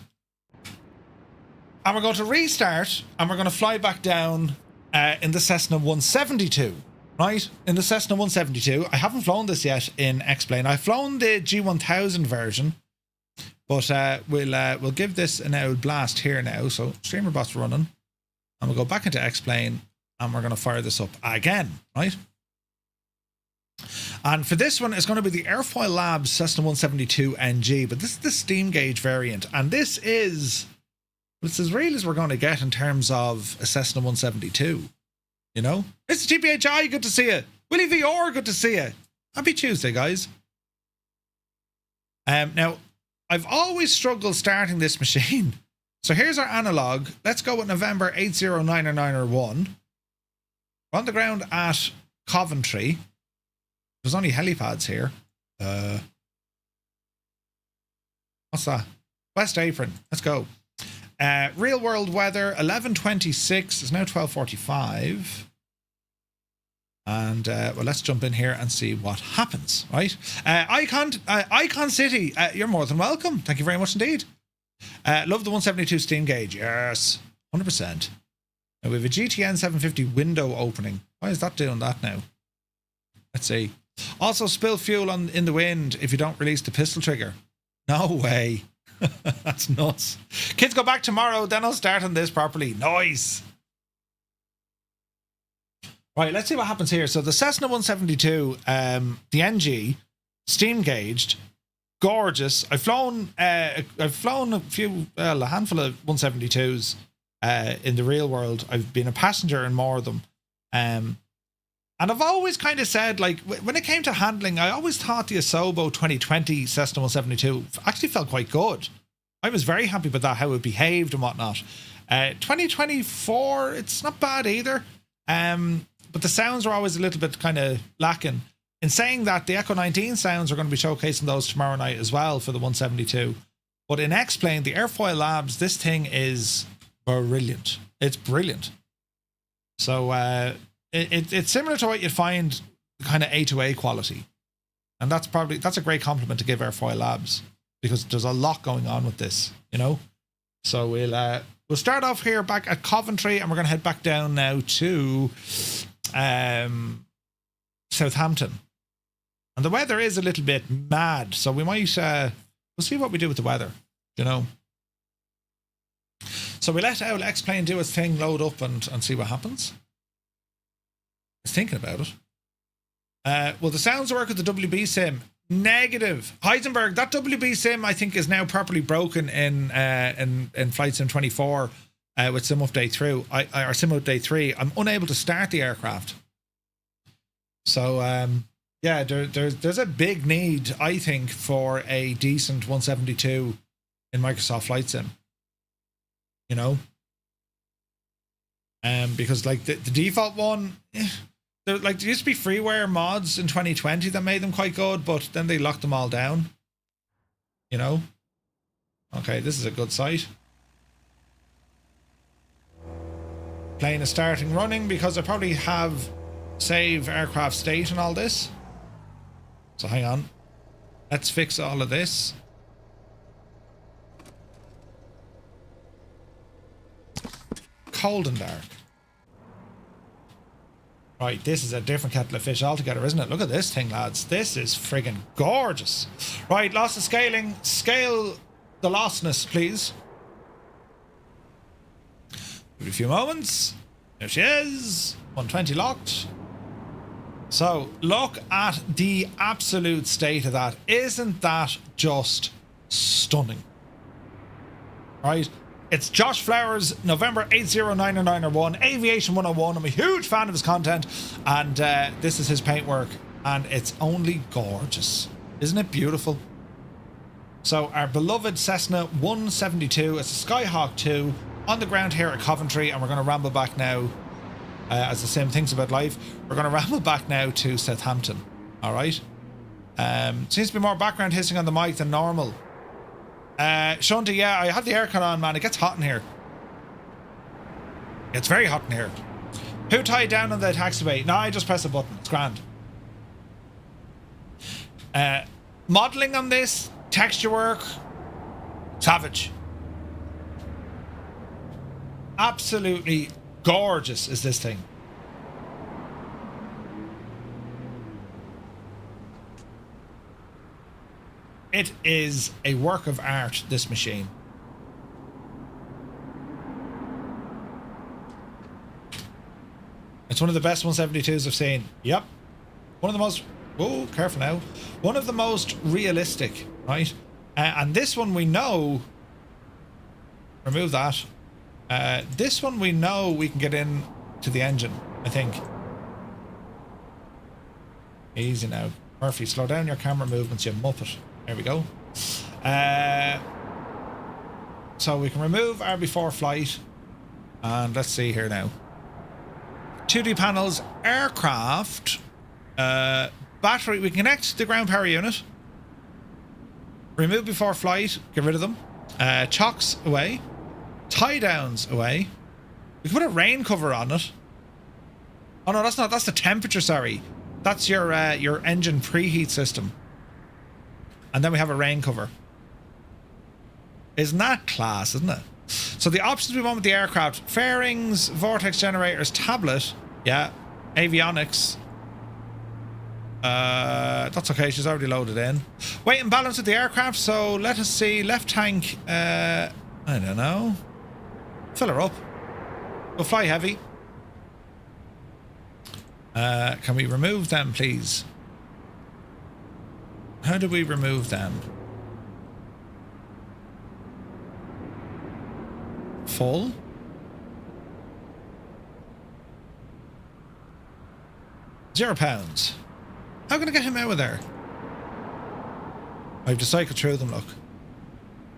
And we're going to restart, and we're going to fly back down in the Cessna 172. right, in the Cessna 172. I haven't flown this yet in X-Plane. I've flown the G1000 version, but we'll give this an old blast here now. So streamer bot's running, and we'll go back into X-Plane, and we're going to fire this up again, right? And for this one, it's going to be the AirfoilLabs Cessna 172NG, but this is the steam gauge variant, and it's as real as we're going to get in terms of a Cessna 172. You know, it's GPHI, good to see you. Willie VR, good to see you. Happy Tuesday, guys. Now, I've always struggled starting this machine. So here's our analog. Let's go with November 80991. We're on the ground at Coventry. There's only helipads here. What's that? West Apron. Let's go. Real world weather, 11:26. It's now 12:45. And well, let's jump in here and see what happens, right? Icon City, you're more than welcome. Thank you very much indeed. Love the 172 steam gauge. Yes, 100%. Now we have a GTN 750 window opening. Why is that doing that now? Let's see. Also, spill fuel in the wind if you don't release the pistol trigger. No way. That's nuts. Kids go back tomorrow, then I'll start on this properly. Nice. Right, let's see what happens here. So the Cessna 172, the NG, steam gauged, gorgeous. I've flown a handful of 172s in the real world. I've been a passenger in more of them. And I've always kind of said, like, when it came to handling, I always thought the Asobo 2020 Cessna 172 actually felt quite good. I was very happy with that, how it behaved and whatnot. 2024, it's not bad either. But the sounds are always a little bit kind of lacking. In saying that, the Echo 19 sounds are going to be showcasing those tomorrow night as well for the 172. But in X-Plane, the AirfoilLabs, this thing is brilliant. It's brilliant. So, it's similar to what you'd find kind of A2A quality. And that's a great compliment to give AirfoilLabs, because there's a lot going on with this, you know? So we'll start off here back at Coventry, and we're going to head back down now to Southampton. And the weather is a little bit mad, so we might we'll see what we do with the weather, you know? So we let out X-Plane do its thing, load up and see what happens. I was thinking about it. Will the sounds work with the WB sim? Negative. Heisenberg, that WB sim I think is now properly broken in Flight Sim 24 with Sim Update 3. Or Sim Update 3. I'm unable to start the aircraft. So yeah, there's a big need, I think, for a decent 172 in Microsoft Flight Sim. You know, because like the default one. There used to be freeware mods in 2020 that made them quite good, but then they locked them all down. You know? Okay, this is a good site. Plane is starting running because I probably have save aircraft state and all this. So hang on. Let's fix all of this. Cold and dark. Right, this is a different kettle of fish altogether, isn't it? Look at this thing, lads. This is friggin' gorgeous. Right, loss of scaling. Scale the lostness, please. Give it a few moments. There she is. 120 locked. So, look at the absolute state of that. Isn't that just stunning? Right? It's Josh Flowers, November 80991, Aviation 101. I'm a huge fan of his content, and this is his paintwork, and it's only gorgeous. Isn't it beautiful? So our beloved Cessna 172, it's a Skyhawk 2, on the ground here at Coventry, and we're going to ramble back now, as the same things about life, we're going to ramble back now to Southampton, alright? Seems to be more background hissing on the mic than normal. Shunty, yeah, I have the aircon on, man. It gets hot in here. It's very hot in here. Who tied down on the taxiway? No, I just press a button. It's grand. Modelling on this, texture work, savage. Absolutely gorgeous is this thing. It is a work of art, this machine. It's one of the best 172s I've seen. Yep. One of the most... Oh, careful now. One of the most realistic, right? And this one we know... Remove that. This one we know we can get in to the engine, I think. Easy now. Murphy, slow down your camera movements, you muppet. There we go. So we can remove our before flight. And let's see here now. 2D panels, aircraft, battery. We can connect the ground power unit. Remove before flight. Get rid of them. Chocks away. Tie downs away. We can put a rain cover on it. Oh no, that's not. That's the temperature. Sorry, that's your engine preheat system. And then we have a rain cover. Isn't that class? Isn't it? So the options we want with the aircraft: fairings, vortex generators, tablet. Yeah, avionics. That's okay. She's already loaded in. Weight and balance of the aircraft. So let us see. Left tank. I don't know. Fill her up. We'll fly heavy. Can we remove them, please? How do we remove them? Full. £0. How can I get him out of there? I've just cycled through them, look.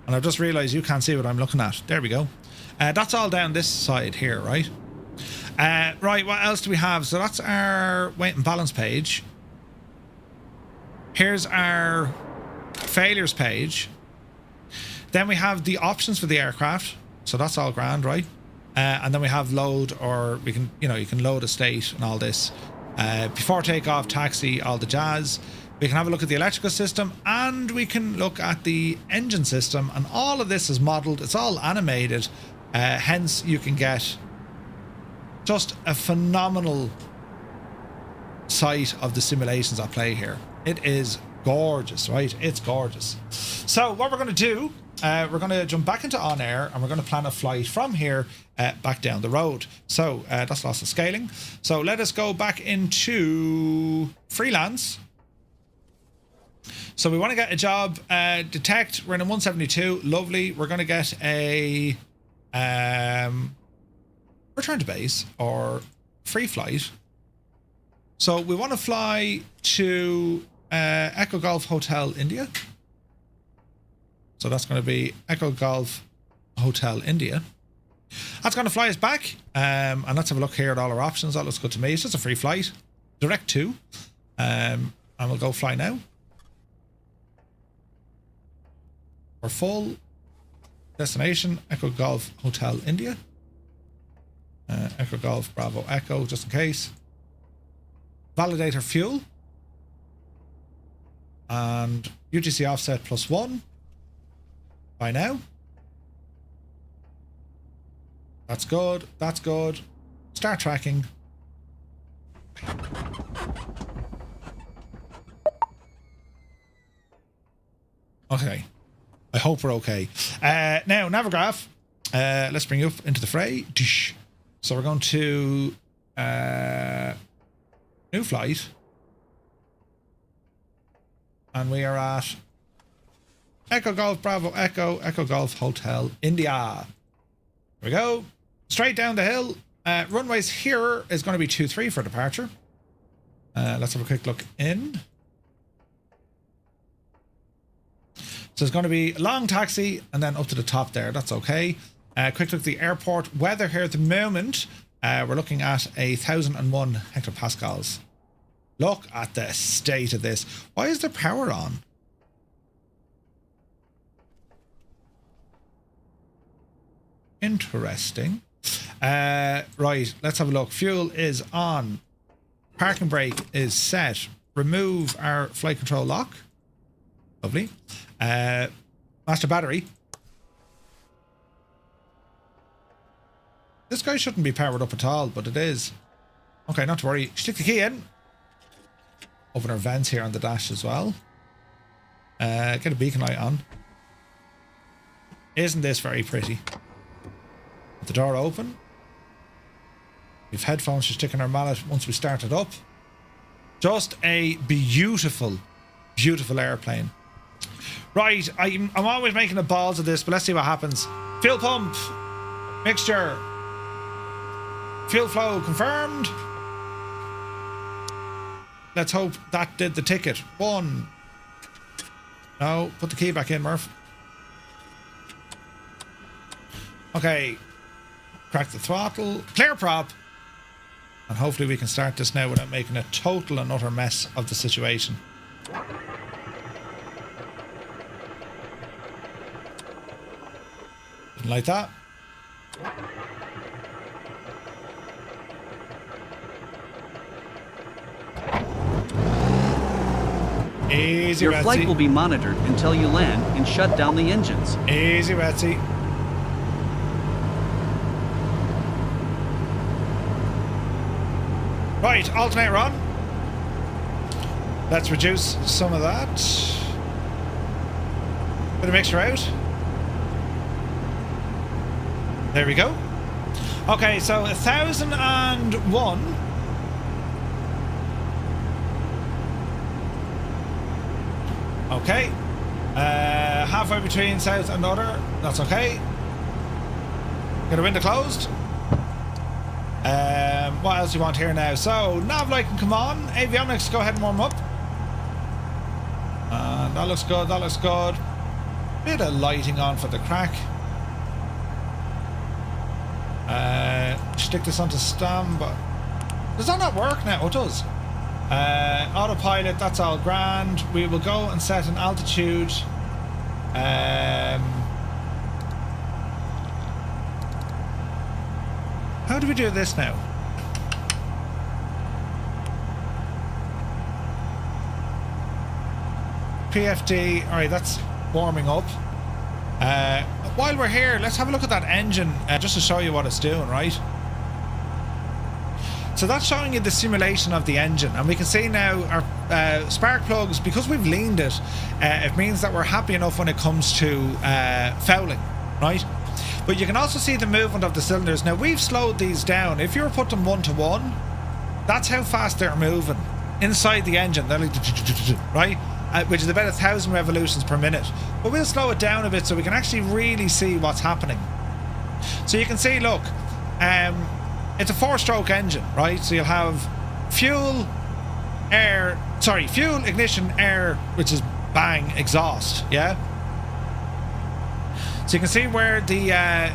And I've just realised you can't see what I'm looking at. There we go. That's all down this side here, right? Right, what else do we have? So that's our weight and balance page. Here's our failures page. Then we have the options for the aircraft. So that's all grand, right? And then we have load, or we can, you know, you can load a state and all this. Before takeoff, taxi, all the jazz. We can have a look at the electrical system, and we can look at the engine system, and all of this is modeled. It's all animated. Hence, you can get just a phenomenal sight of the simulations at play here. It is gorgeous, right? It's gorgeous. So what we're going to do, we're going to jump back into OnAir, and we're going to plan a flight from here back down the road. So that's lots of scaling. So let us go back into freelance. So we want to get a job. Detect, we're in a 172. Lovely. We're going to get a return to base or free flight. So we want to fly to Echo Golf Hotel India. So that's going to be Echo Golf Hotel India. That's going to fly us back. And let's have a look here at all our options. That looks good to me. It's just a free flight. Direct to. And we'll go fly now. We're full. Destination, Echo Golf Hotel India. Echo Golf Bravo Echo, just in case. Validator fuel. And UTC offset +1. By now. That's good. That's good. Start tracking. Okay. I hope we're okay. Now, Navigraph. Let's bring you up into the fray. So we're going to new flight. And we are at Echo Golf Bravo Echo, Echo Golf Hotel India. Here we go. Straight down the hill. Runways here is going to be 23 for departure. Let's have a quick look in. So it's going to be a long taxi and then up to the top there. That's okay. Quick look at the airport weather here at the moment. We're looking at 1,001 hectopascals. Look at the state of this. Why is there power on? Interesting. Right, let's have a look. Fuel is on. Parking brake is set. Remove our flight control lock. Lovely. Master battery. This guy shouldn't be powered up at all, but it is. Okay, not to worry. Stick the key in. Open our vents here on the dash as well. Get a beacon light on. Isn't this very pretty? The door open. We've headphones to stick in our mallet once we start it up. Just a beautiful, beautiful airplane. Right, I'm always making the balls of this, but let's see what happens. Fuel pump. Mixture. Fuel flow confirmed. Let's hope that did the ticket. 1. No, put the key back in, Murph. Okay. Crack the throttle. Clear prop. And hopefully we can start this now without making a total and utter mess of the situation. Didn't like that. Easy, Your Betsy. flight will be monitored until you land and shut down the engines. Easy, Betsy. Right, alternator on. Let's reduce some of that. Bit of mixture out. There we go. Okay, so 1001. Okay. Halfway between south and northern. That's okay. Get a window closed. What else do you want here now? So, nav light can come on. Avionics, go ahead and warm up. That looks good, that looks good. Bit of lighting on for the crack. Stick this onto standby. Does that not work now? Oh, it does. Autopilot, that's all grand. We will go and set an altitude. How do we do this now? PFD, alright, that's warming up. While we're here, let's have a look at that engine just to show you what it's doing, right? So that's showing you the simulation of the engine, and we can see now our spark plugs, because we've leaned it, it means that we're happy enough when it comes to fouling, right? But you can also see the movement of the cylinders. Now we've slowed these down. If you were put them 1 to 1, that's how fast they're moving inside the engine. They're like, right? Which is about 1,000 revolutions per minute. But we'll slow it down a bit so we can actually really see what's happening. So you can see, look, it's a 4-stroke engine, right? So you'll have fuel, ignition, air, which is bang, exhaust, yeah? So you can see where the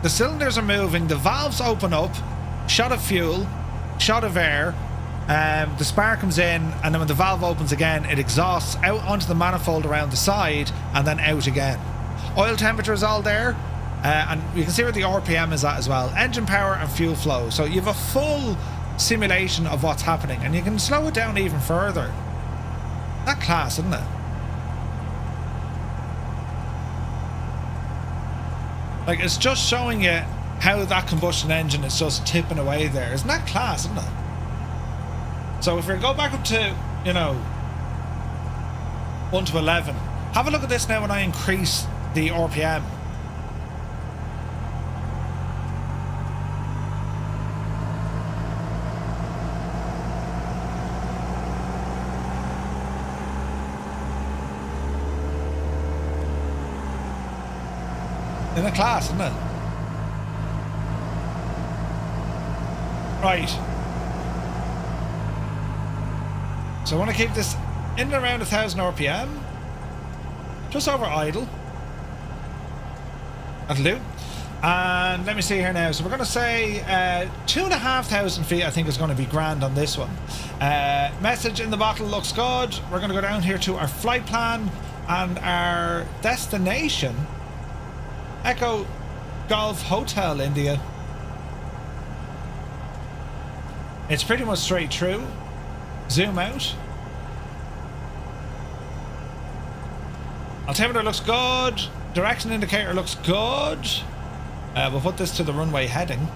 cylinders are moving, the valves open up, shot of fuel, shot of air, the spark comes in, and then when the valve opens again, it exhausts out onto the manifold around the side and then out again. Oil temperature is all there, and you can see where the RPM is at as well. Engine power and fuel flow. So you have a full simulation of what's happening, and you can slow it down even further. That class, isn't it? Like, it's just showing you how that combustion engine is just tipping away there. Isn't that class, isn't it? So if we go back up to, 1 to 11, have a look at this now when I increase the RPM. In a class, isn't it? Right. So I want to keep this in and around 1,000 RPM. Just over idle. That'll do. And let me see here now. So we're going to say 2,500 feet, I think, is going to be grand on this one. Message in the bottle looks good. We're going to go down here to our flight plan and our destination. Echo Golf Hotel India. It's pretty much straight through. Zoom out. Altimeter looks good. Direction indicator looks good. We'll put this to the runway heading.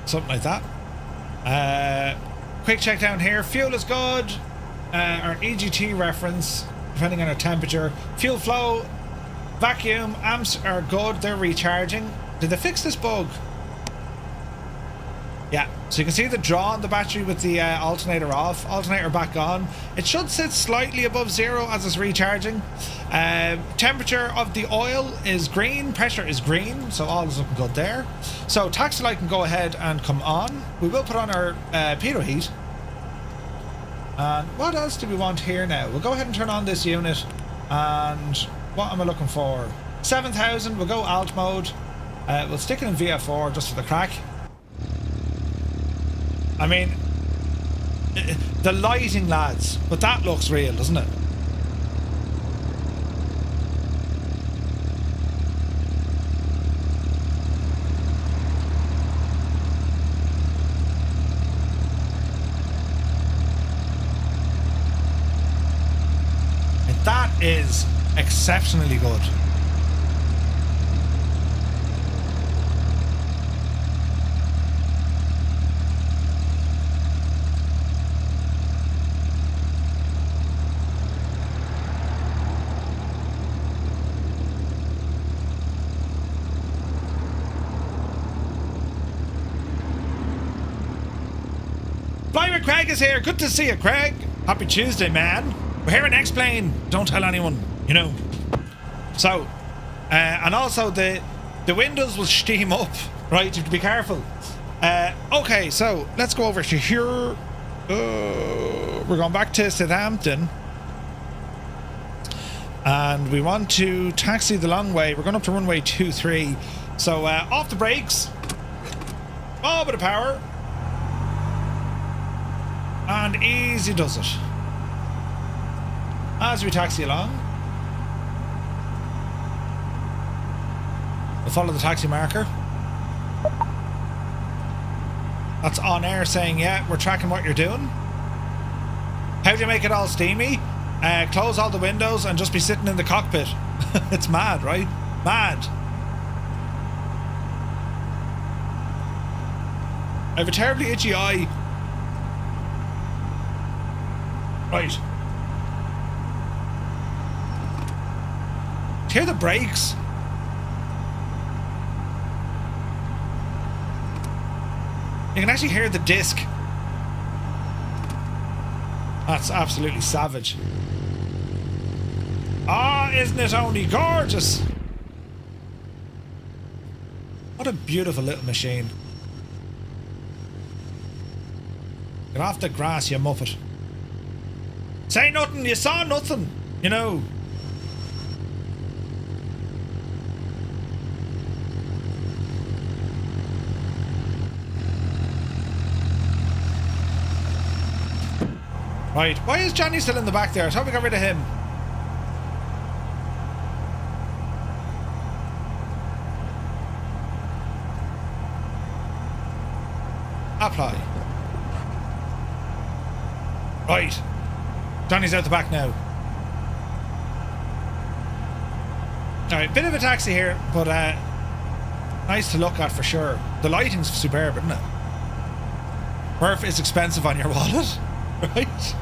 Something like that. Quick check down here. Fuel is good. Our EGT reference, depending on our temperature. Fuel flow, vacuum, amps are good. They're recharging. Did they fix this bug? Yeah, so you can see the draw on the battery with the alternator off, alternator back on. It should sit slightly above zero as it's recharging. Temperature of the oil is green, pressure is green, so all is looking good there. So taxi light can go ahead and come on. We will put on our pitot heat. And what else do we want here now? We'll go ahead and turn on this unit. And what am I looking for? 7,000, we'll go alt mode. We'll stick it in VF4 just for the crack. I mean, the lighting, lads, but that looks real, doesn't it? And that is exceptionally good. Craig is here. Good to see you, Craig. Happy Tuesday, man. We're here in X-Plane. Don't tell anyone, you know. So, and also the windows will steam up, right? You have to be careful. Okay, so let's go over to here. We're going back to Southampton. And we want to taxi the long way. We're going up to runway 23. So, off the brakes. Oh, bit of power. And easy does it. As we taxi along, we'll follow the taxi marker. That's OnAir saying, yeah, we're tracking what you're doing. How do you make it all steamy? Close all the windows and just be sitting in the cockpit. It's mad, right? Mad. I have a terribly itchy eye. Right. Hear the brakes? You can actually hear the disc. That's absolutely savage. Ah, isn't it only gorgeous? What a beautiful little machine. Get off the grass, you muppet. Say nothing, you saw nothing, you know. Right, why is Johnny still in the back there? I thought we got rid of him. Apply. Right. Johnny's out the back now. Alright, bit of a taxi here, but nice to look at for sure. The lighting's superb, isn't it? Murph is expensive on your wallet, right?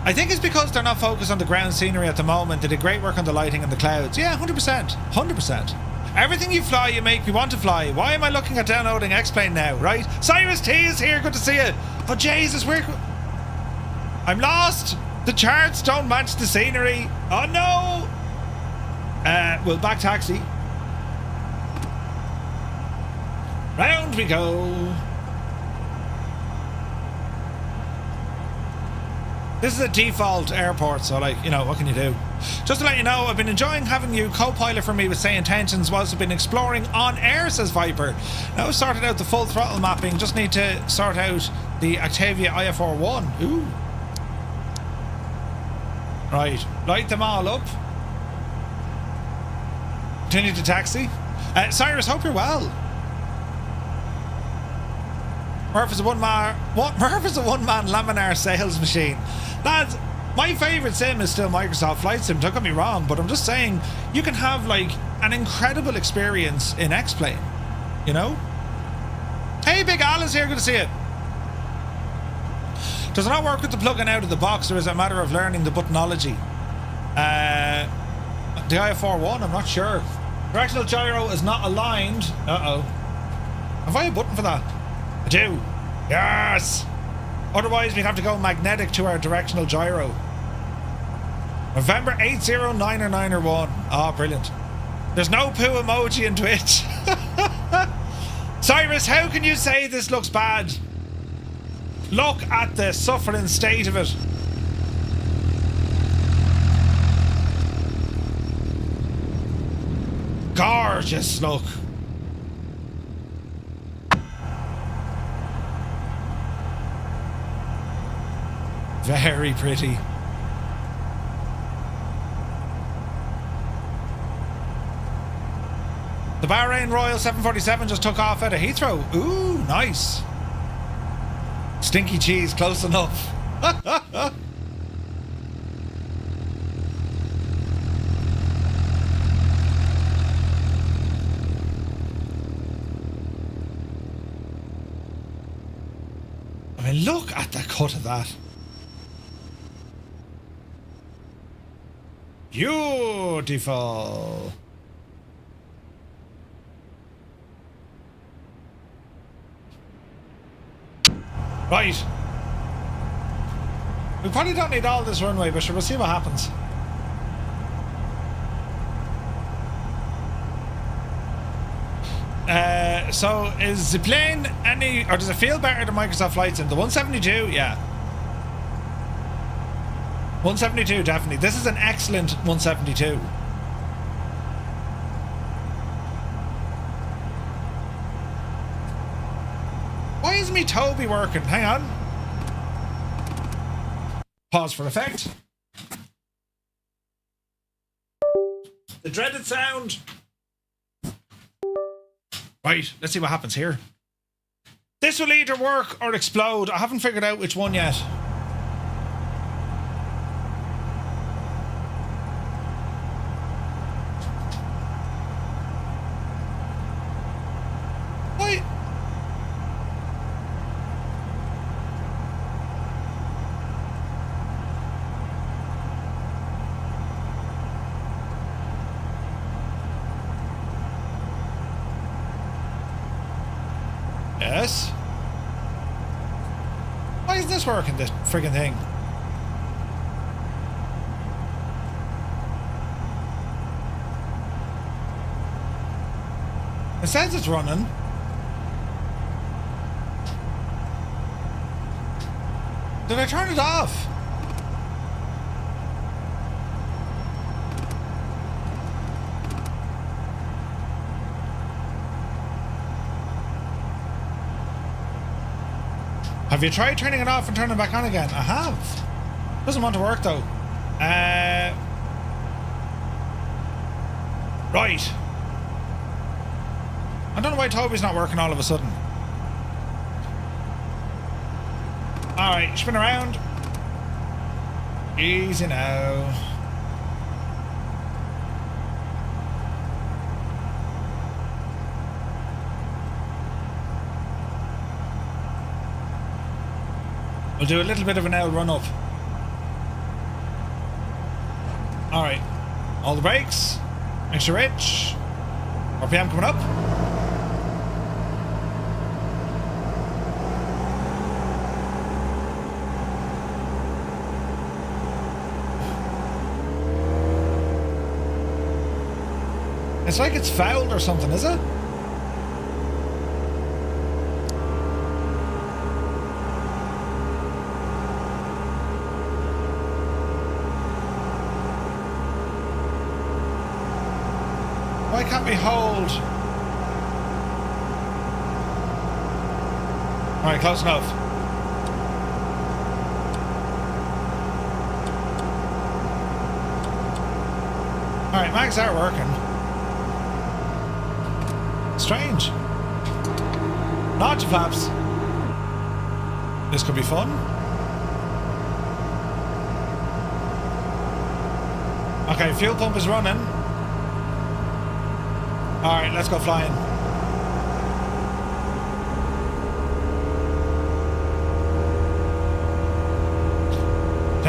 I think it's because they're not focused on the ground scenery at the moment. They did great work on the lighting and the clouds. Yeah, 100%. 100%. Everything you fly, you make me want to fly. Why am I looking at downloading X-Plane now, right? Cyrus T is here, good to see you. Oh, Jesus, I'm lost. The charts don't match the scenery. Oh, no. We'll back taxi. Round we go. This is a default airport, so like, you know, what can you do? Just to let you know, I've been enjoying having you co-pilot for me with Say Intentions whilst I've been exploring OnAir, says Viper. Now I've sorted out the full throttle mapping, just need to sort out the Octavia IFR1. Ooh. Right, light them all up. Continue to taxi. Cyrus, hope you're well. Murph is a one-man laminar sales machine. Lads, my favourite sim is still Microsoft Flight Sim, don't get me wrong, but I'm just saying, you can have like an incredible experience in X-Plane, you know? Hey Big Al is here. Good to see you. Does it not work with the plug-in out of the box, or is it a matter of learning the buttonology? The IF41, I'm not sure. Directional gyro is not aligned. Uh-oh. Have I a button for that? I do. Yes! Otherwise, we'd have to go magnetic to our directional gyro. November 8090901. Oh, brilliant. There's no poo emoji in Twitch. Cyrus, how can you say this looks bad? Look at the suffering state of it. Gorgeous look. Very pretty. The Bahrain Royal 747 just took off out of Heathrow. Ooh, nice. Stinky cheese, close enough. I mean, look at the cut of that. Beautiful. Right. We probably don't need all this runway, but we'll see what happens. So is the plane any, or does it feel better than Microsoft Flight Sim? The 172, yeah. 172, definitely. This is an excellent 172. Why isn't me Toby working? Hang on. Pause for effect. The dreaded sound. Right, let's see what happens here. This will either work or explode. I haven't figured out which one yet. Why? Yes. Why is this working, this friggin' thing? It says it's running. Did I turn it off? Have you tried turning it off and turning it back on again? I have. Doesn't want to work though. Right. I don't know why Toby's not working all of a sudden. Alright, spin around. Easy now. We'll do a little bit of an L run up. Alright. All the brakes. Extra rich. RPM coming up. It's like it's fouled or something, is it? Why can't we hold? Alright, close enough. Alright, mags are working. Strange. Notch flaps. This could be fun. Okay, fuel pump is running. Alright, let's go flying.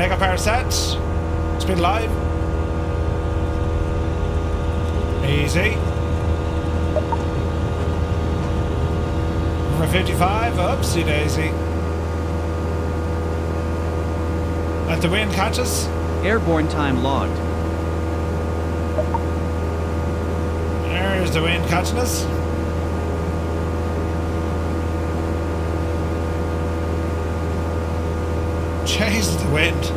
Takeoff power set. Speed live. Easy. For 55, oopsie daisy. Let the wind catch us. Airborne time logged. There's the wind catching us. Chase the wind.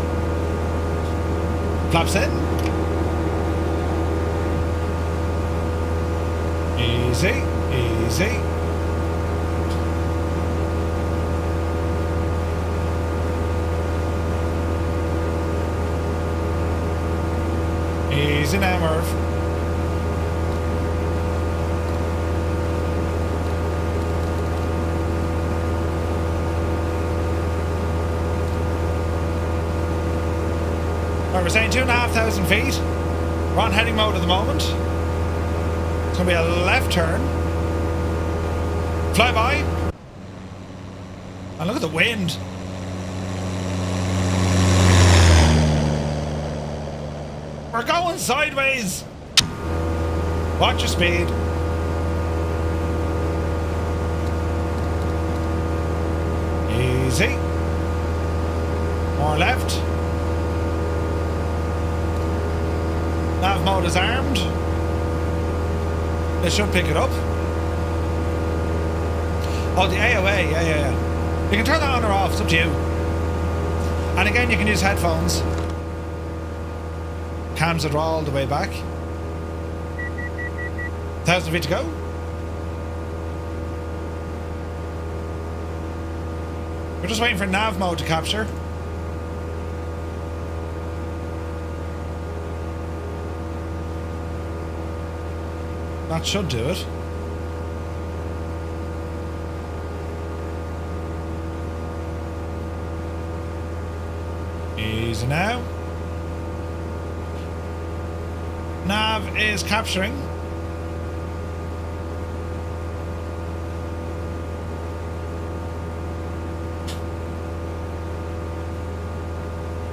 Flaps in. Easy, easy. Easy now, Merv. Right, we're saying 2,500 feet. We're on heading mode at the moment. It's going to be a left turn. Fly by. And look at the wind. We're going sideways. Watch your speed. Easy. More left. Nav mode is armed. It should pick it up. Oh, the AOA, yeah. You can turn that on or off, it's up to you. And again, you can use headphones. Cams are all the way back. 1,000 feet to go. We're just waiting for nav mode to capture. That should do it. Easy now. Nav is capturing.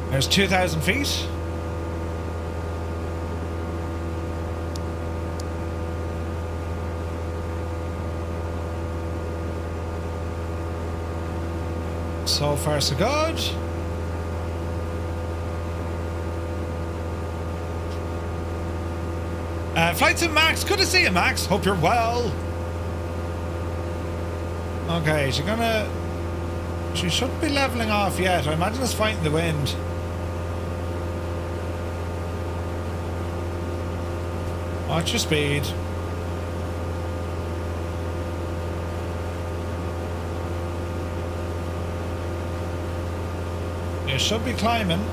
There's 2,000 feet. So far so good. Flight Sim Max, good to see you, Max. Hope you're well. Okay, she shouldn't be leveling off yet. I imagine it's fighting the wind. Watch your speed. You should be climbing.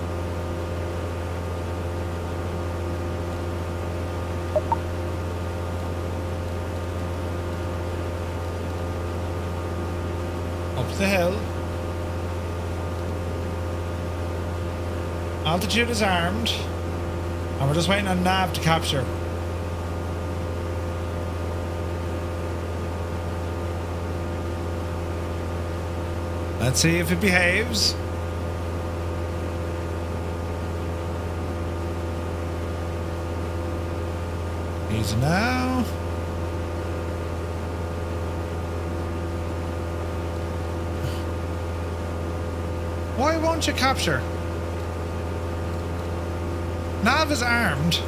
Up the hill. Altitude is armed. And we're just waiting on nav to capture. Let's see if it behaves. Easy now. Why won't you capture? Nav is armed.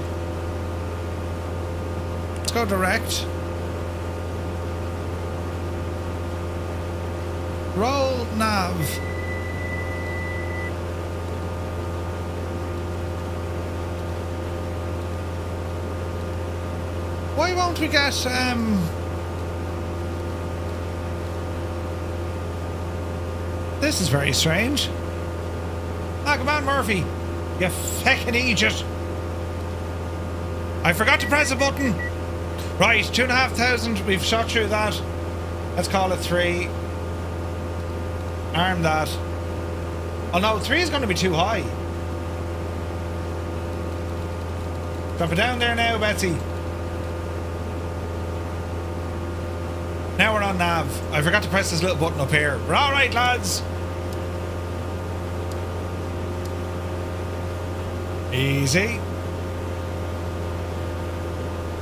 Let's go direct. Roll nav. Why won't we get This is very strange. Ah, come on, Murphy. You feckin' idiot. I forgot to press a button. Right, 2,500. We've shot through that. Let's call it 3. Arm that. Oh no, 3 is going to be too high. Drop it down there now, Betsy. Now we're on nav. I forgot to press this little button up here. We're alright, lads. Easy.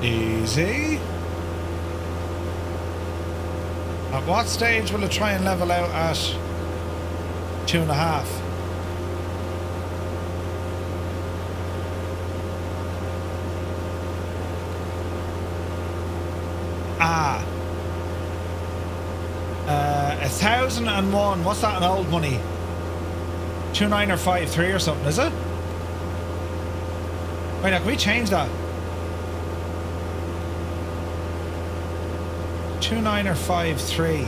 Easy. At what stage will it try and level out at 2.5? Ah. 1,001. What's that in old money? 29 or 53 or something, is it? Wait, now, can we change that? 29 or 53.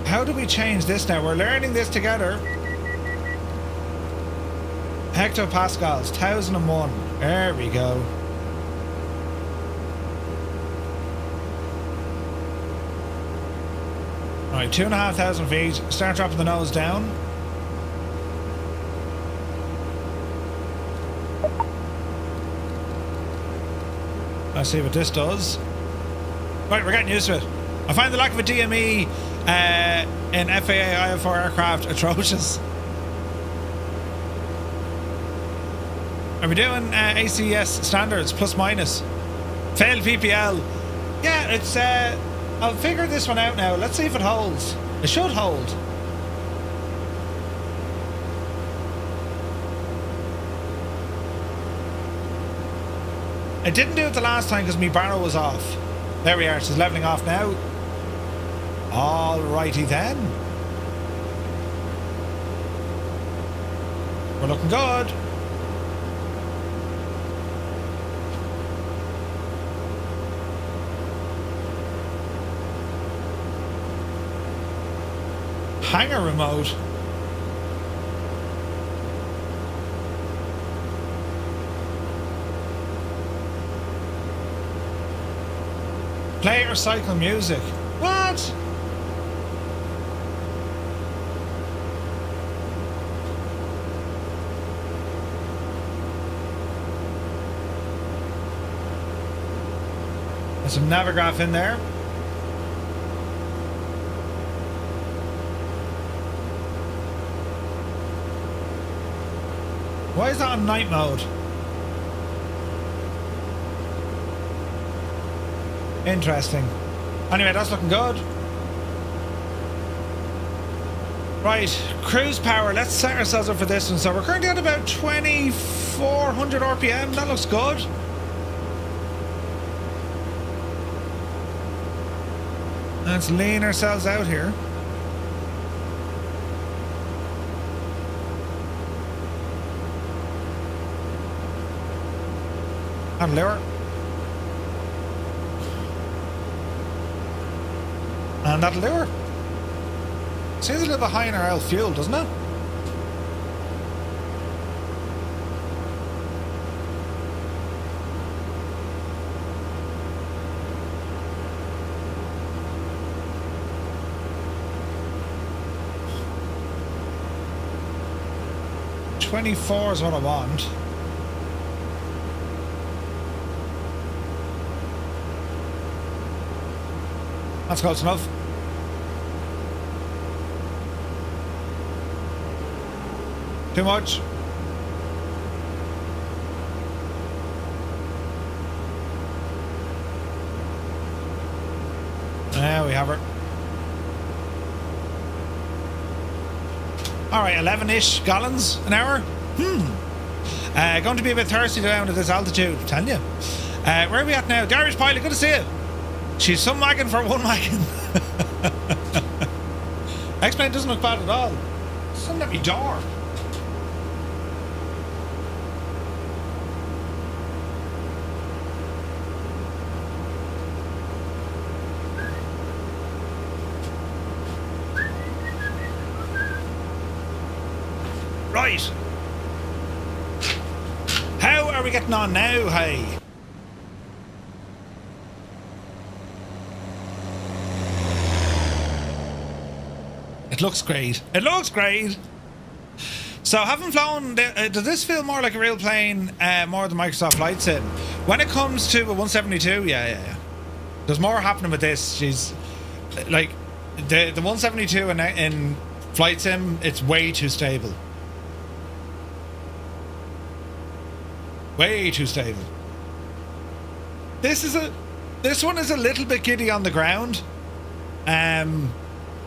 How do we change this now? We're learning this together. Hectopascals, 1,001. There we go. Right, 2,500 feet. Start dropping the nose down. Let's see what this does. Right, we're getting used to it. I find the lack of a DME in FAA IFR aircraft atrocious. Are we doing ACS standards plus minus? Failed PPL. Yeah, it's I'll figure this one out now. Let's see if it holds. It should hold. It didn't do it the last time because my barrel was off. There we are. It's leveling off now. Alrighty then. We're looking good. Hangar remote. Play or cycle music. What? There's some Navigraph in there. Why is that on night mode? Interesting. Anyway, that's looking good. Right, cruise power. Let's set ourselves up for this one. So we're currently at about 2,400 RPM. That looks good. Let's lean ourselves out here. And lure. And that'll lure. Seems a little bit high in our L fuel, doesn't it? $24 is what I want. That's close enough. Too much. There we have her. Alright, 11-ish gallons an hour. Going to be a bit thirsty down at this altitude, I'm telling you. Where are we at now? Garage pilot, good to see you. She's some wagon for one wagon. X-Plane doesn't look bad at all. Something at me door. Right. How are we getting on now, hey? It looks great. It looks great. So, having flown, does this feel more like a real plane, more than Microsoft Flight Sim? When it comes to a 172, yeah. There's more happening with this. She's like the 172 in Flight sim, it's way too stable. Way too stable. This one is a little bit giddy on the ground.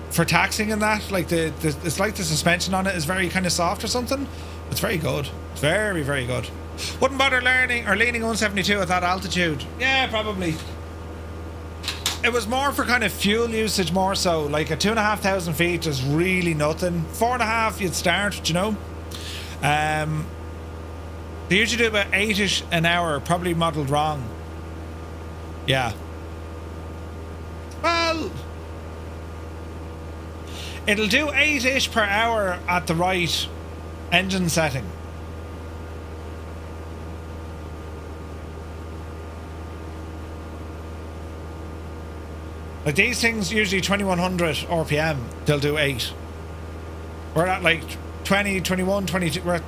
For taxing and that, like it's like the suspension on it is very kind of soft or something. It's very good. It's very, very good. Wouldn't bother leaning 172 at that altitude. Yeah, probably. It was more for kind of fuel usage more so. Like at 2,500 feet is really nothing. 4.5 you'd start, you know. They usually do about 8ish an hour, probably modelled wrong. Yeah. Well, it'll do 8ish per hour at the right engine setting. Like these things usually 2100 RPM, they'll do 8. We're at like 20, 21, 22, we're at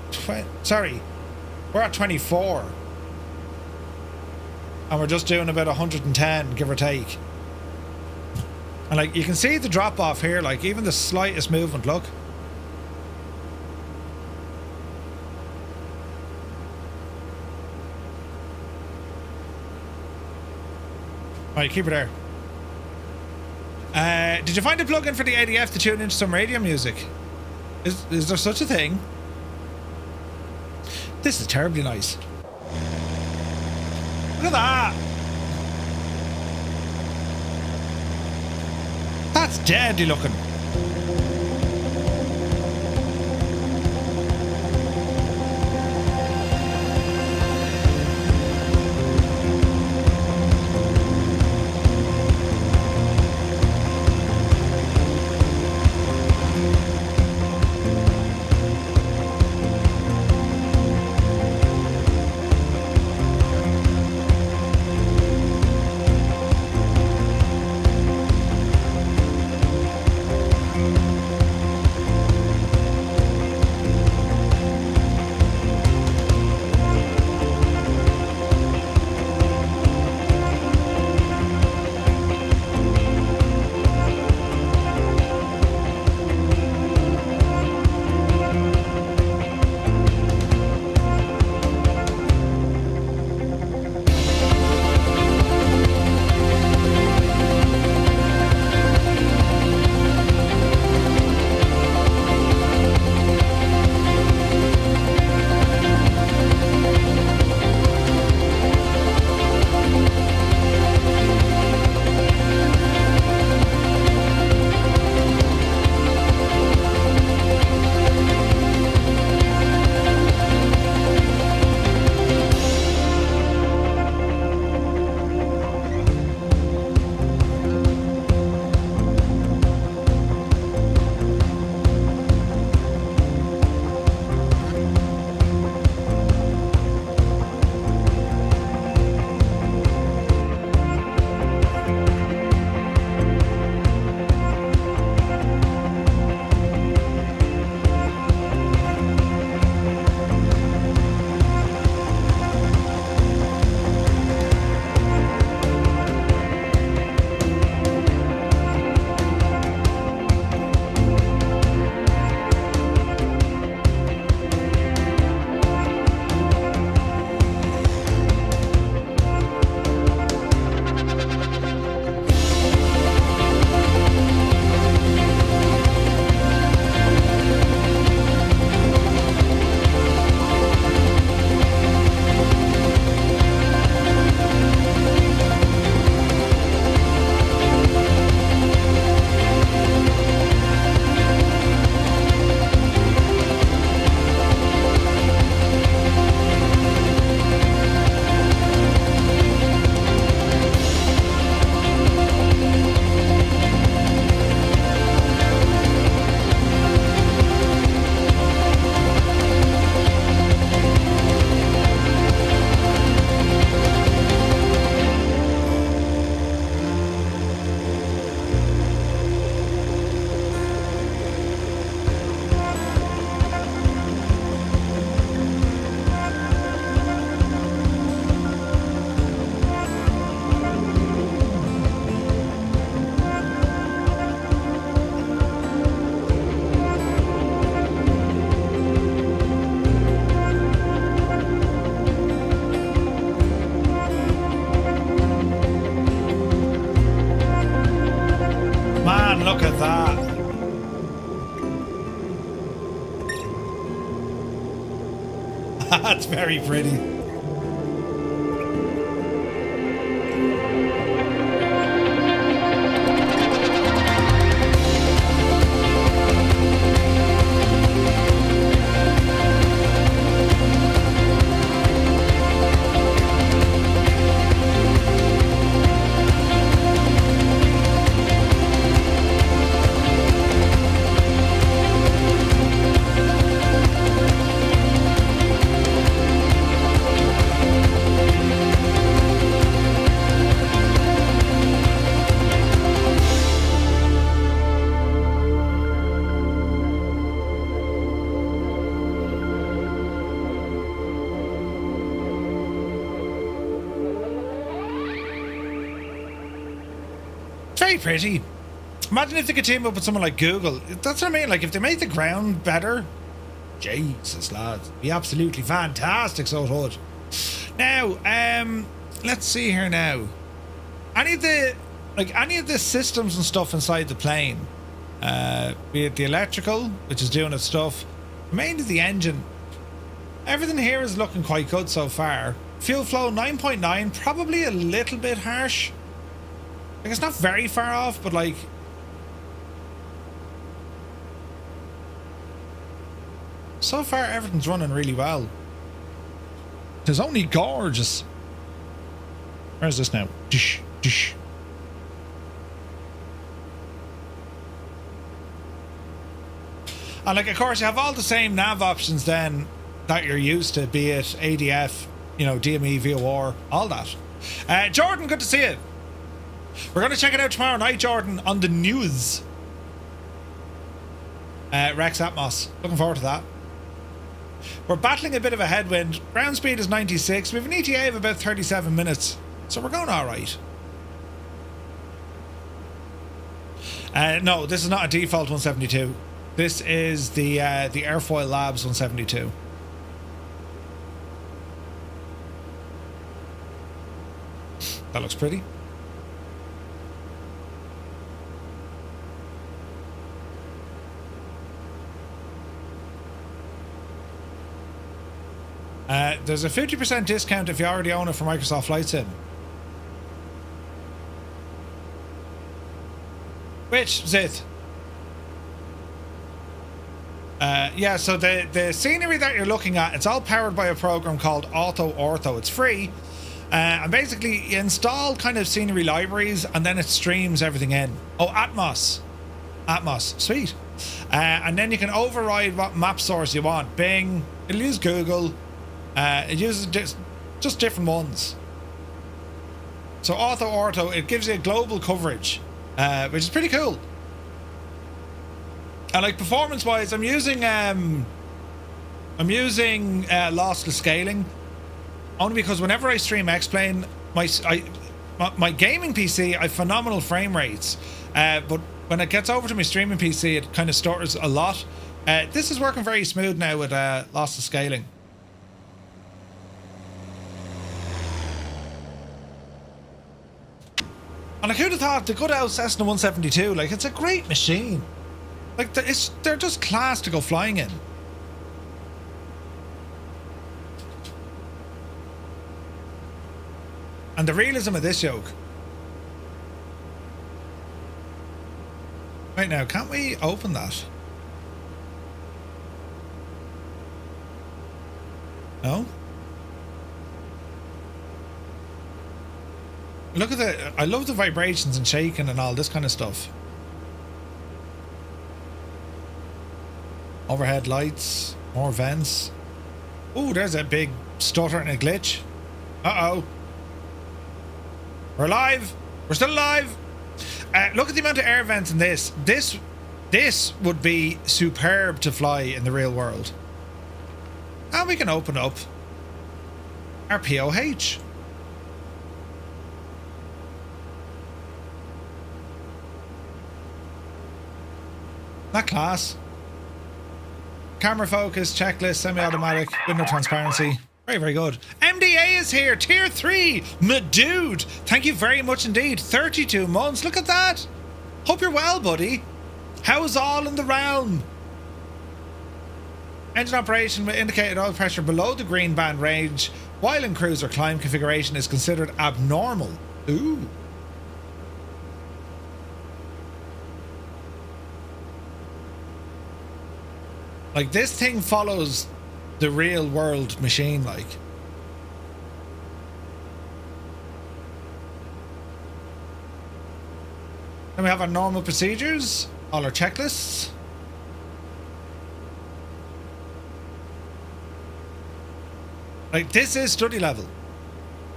24. And we're just doing about 110, give or take. And like you can see the drop off here, like even the slightest movement, look. Right, keep it there. Did you find a plug-in for the ADF to tune into some radio music? Is there such a thing? This is terribly nice. Look at that! That's deadly looking. And look at that. That's very pretty. Very pretty. Imagine if they could team up with someone like Google. That's what I mean. Like, if they make the ground better, Jesus, lads, it'd be absolutely fantastic. So it would. Now, let's see here now. Any of the systems and stuff inside the plane, be it the electrical, which is doing its stuff, mainly the engine. Everything here is looking quite good so far. Fuel flow 9.9, probably a little bit harsh. Like, it's not very far off, but like, so far everything's running really well. It's only gorgeous. Where's this now? Dish, dish. And like, of course, you have all the same nav options then that you're used to, be it ADF, you know, DME, VOR, all that. Jordan, good to see you. We're going to check it out tomorrow night, Jordan, on the news. Rex Atmos. Looking forward to that. We're battling a bit of a headwind. Ground speed is 96. We have an ETA of about 37 minutes. So we're going all right. No, this is not a default 172. This is the AirfoilLabs 172. That looks pretty. There's a 50% discount if you already own it for Microsoft Flight Sim. Which, Zith? Yeah, so the scenery that you're looking at, it's all powered by a program called Auto Ortho. It's free. And basically you install kind of scenery libraries and then it streams everything in. Oh, Atmos. Atmos. Sweet. And then you can override what map source you want. Bing. It'll use Google. It uses just different ones. So Auto Ortho, it gives you global coverage, which is pretty cool. And like, performance wise, I'm using lossless scaling only because whenever I stream X-Plane, my gaming PC, I have phenomenal frame rates, but when it gets over to my streaming PC, it kind of stutters a lot. This is working very smooth now with lossless scaling. And like, who'd have thought the good old Cessna 172, like, it's a great machine. Like, they're just class to go flying in. And the realism of this yoke. Right now, can't we open that? No? Look at the, I love the vibrations and shaking and all this kind of stuff. Overhead lights, more vents. Oh, there's a big stutter and a glitch. Uh-oh. We're alive. We're still alive. Look at the amount of air vents in this. This would be superb to fly in the real world. And we can open up our POH. That class. Camera focus, checklist, semi-automatic, window transparency. Very, very good. MDA is here, tier 3. My dude, thank you very much indeed. 32 months, look at that. Hope you're well, buddy. How's all in the realm? Engine operation with indicated oil pressure below the green band range while in cruise or climb configuration is considered abnormal. Ooh. Like, this thing follows the real world machine, like. Then we have our normal procedures, all our checklists. Like, this is study level.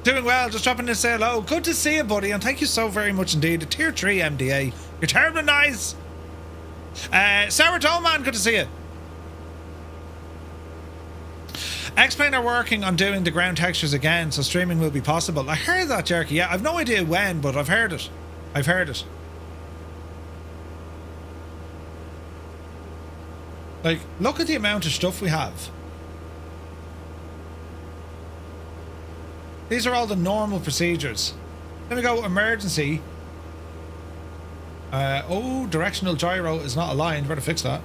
Doing well, just dropping in to say hello. Good to see you, buddy, and thank you so very much indeed. A tier 3 MDA. You're terribly nice. Sourdough Man, good to see you. X-Plane are working on doing the ground textures again, so streaming will be possible. I heard that, Jerky. Yeah, I've no idea when, but I've heard it. I've heard it. Like, look at the amount of stuff we have. These are all the normal procedures. Then we go emergency. Oh, directional gyro is not aligned. Better fix that.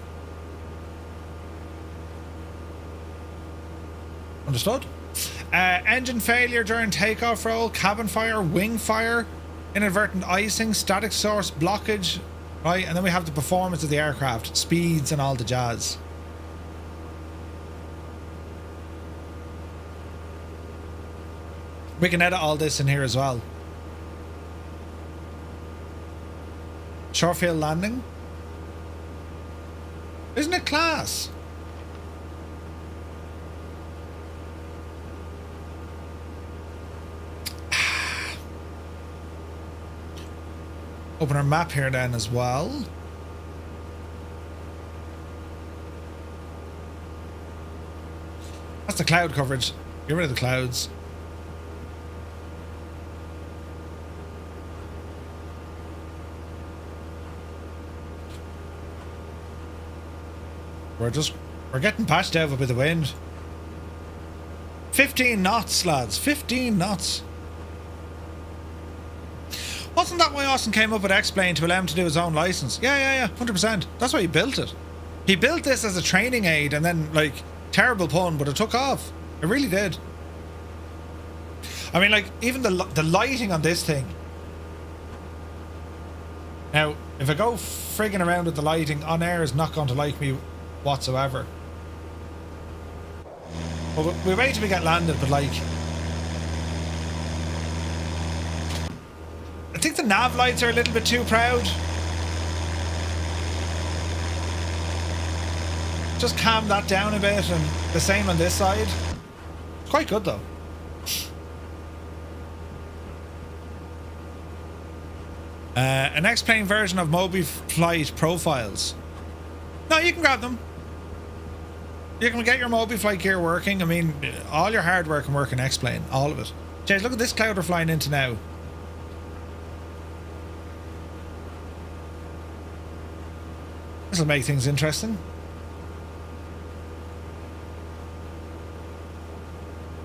Understood. Engine failure during takeoff roll, cabin fire, wing fire, inadvertent icing, static source blockage, right? And then we have the performance of the aircraft, speeds and all the jazz. We can edit all this in here as well. Shorefield landing. Isn't it class? Open our map here then as well. That's the cloud coverage. Get rid of the clouds. We're getting patched out with the wind. 15 knots, lads. 15 knots. Wasn't that why Austin came up with X-Plane to allow him to do his own license? Yeah, 100%. That's why he built it. He built this as a training aid and then, like, terrible pun, but it took off. It really did. I mean, like, even the lighting on this thing. Now, if I go frigging around with the lighting, OnAir is not going to like me whatsoever. Well, we wait till we get landed, but, like, I think the nav lights are a little bit too proud. Just calm that down a bit, and the same on this side. It's quite good though. An X-Plane version of MobiFlight profiles. No, you can grab them. You can get your MobiFlight gear working. I mean, all your hardware can work in X-Plane. All of it. Jeez, look at this cloud we're flying into now. This will make things interesting.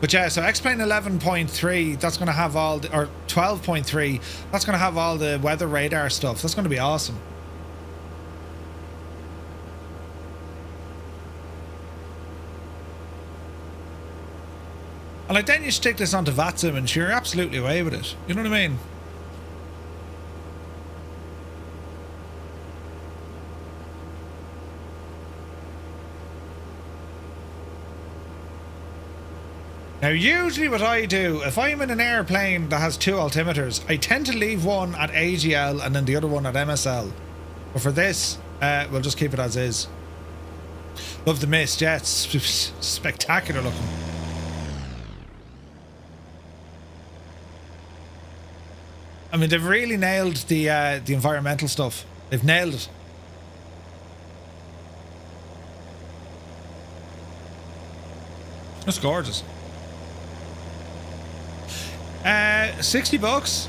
But yeah, so X-Plane 11.3, that's going to have all the, or 12.3, that's going to have all the weather radar stuff. That's going to be awesome. And like, then you stick this onto VATSIM and you're absolutely away with it. You know what I mean? Now, usually what I do, if I'm in an airplane that has two altimeters, I tend to leave one at AGL and then the other one at MSL. But for this, we'll just keep it as is. Love the mist, yeah, it's spectacular looking. I mean, they've really nailed the environmental stuff. They've nailed it. That's gorgeous. $60.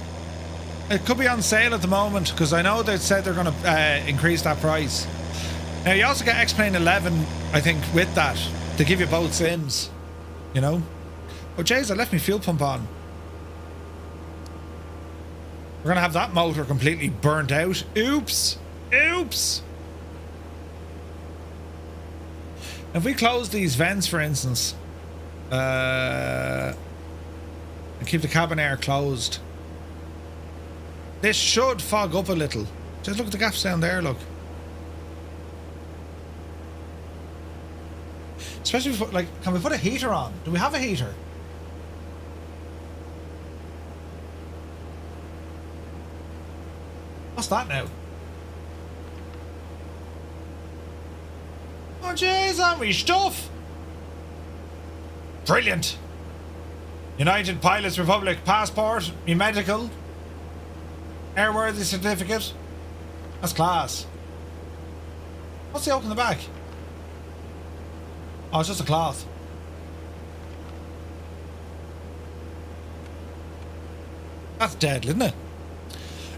It could be on sale at the moment because I know they said they're going to increase that price. Now you also get X-Plane 11, I think, with that. They give you both sims, you know. Oh jeez, I left my fuel pump on. We're going to have that motor completely burnt out. Oops. Oops. If we close these vents, for instance, and keep the cabin air closed, this should fog up a little. Just look at the gaps down there, look. Especially if, like, can we put a heater on? Do we have a heater? What's that now? Oh jeez, aren't we stuff? Brilliant. United Pilots Republic passport, me medical, airworthy certificate. That's class. What's the oak in the back? Oh, it's just a cloth. That's dead, isn't it?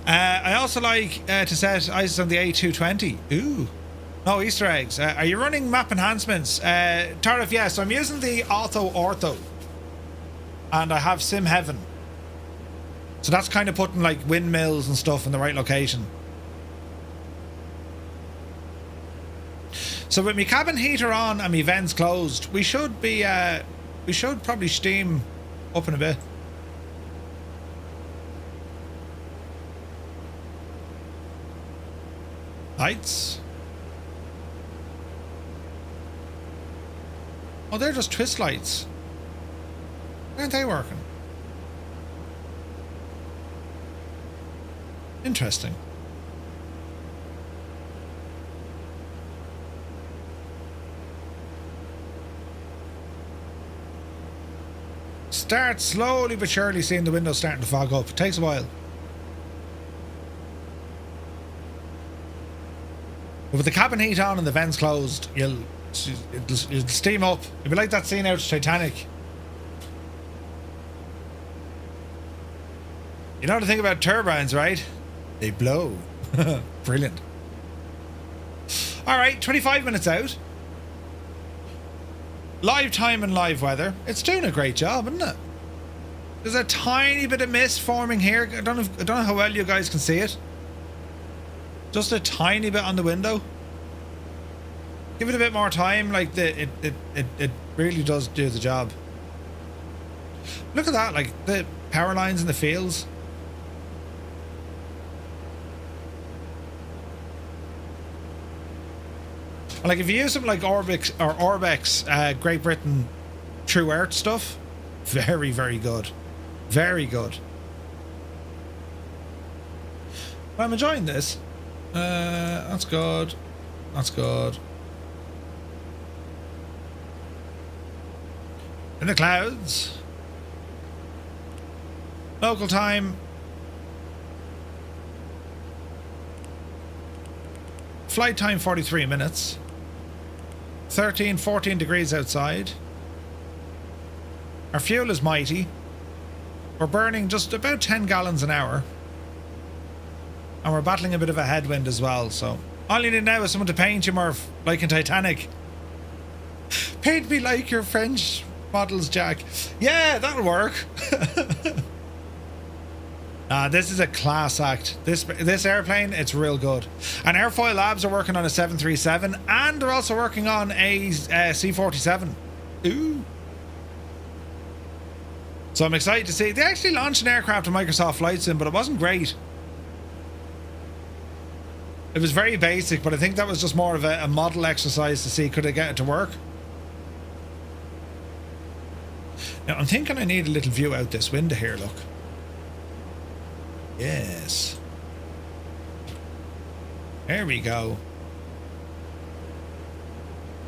I also like to set ISIS on the A220. Ooh. No Easter eggs. Are you running map enhancements? Tariff, yes. So I'm using the Auto Ortho. And I have Sim Heaven. So that's kind of putting like windmills and stuff in the right location. So with my cabin heater on and my vents closed, we should be we should probably steam up in a bit. Lights. Oh, they're just twist lights. Aren't they working? Interesting. Start slowly but surely seeing the windows starting to fog up. It takes a while. But with the cabin heat on and the vents closed, you'll steam up. It'll be like that scene out of Titanic. You know the thing about turbines, right? They blow. Brilliant. Alright, 25 minutes out. Live time and live weather. It's doing a great job, isn't it? There's a tiny bit of mist forming here. I don't know how well you guys can see it. Just a tiny bit on the window. Give it a bit more time, like it really does do the job. Look at that, like the power lines in the fields. Like if you use something like Orbex, Great Britain True Earth stuff, very, very good. Very good. But I'm enjoying this. That's good. That's good. In the clouds. Local time. Flight time 43 minutes. 14 degrees outside. Our fuel is mighty. We're burning just about 10 gallons an hour. And we're battling a bit of a headwind as well, so all you need now is someone to paint you, Murph, like in Titanic. Paint me like your French models, Jack. Yeah, that'll work. This is a class act. This airplane, it's real good. And AirfoilLabs are working on a 737, and they're also working on a C-47. Ooh. So I'm excited to see. They actually launched an aircraft on Microsoft Flight Sim, but it wasn't great. It was very basic, but I think that was just more of a model exercise to see could I get it to work. Now I'm thinking I need a little view out this window here, look. Yes. There we go.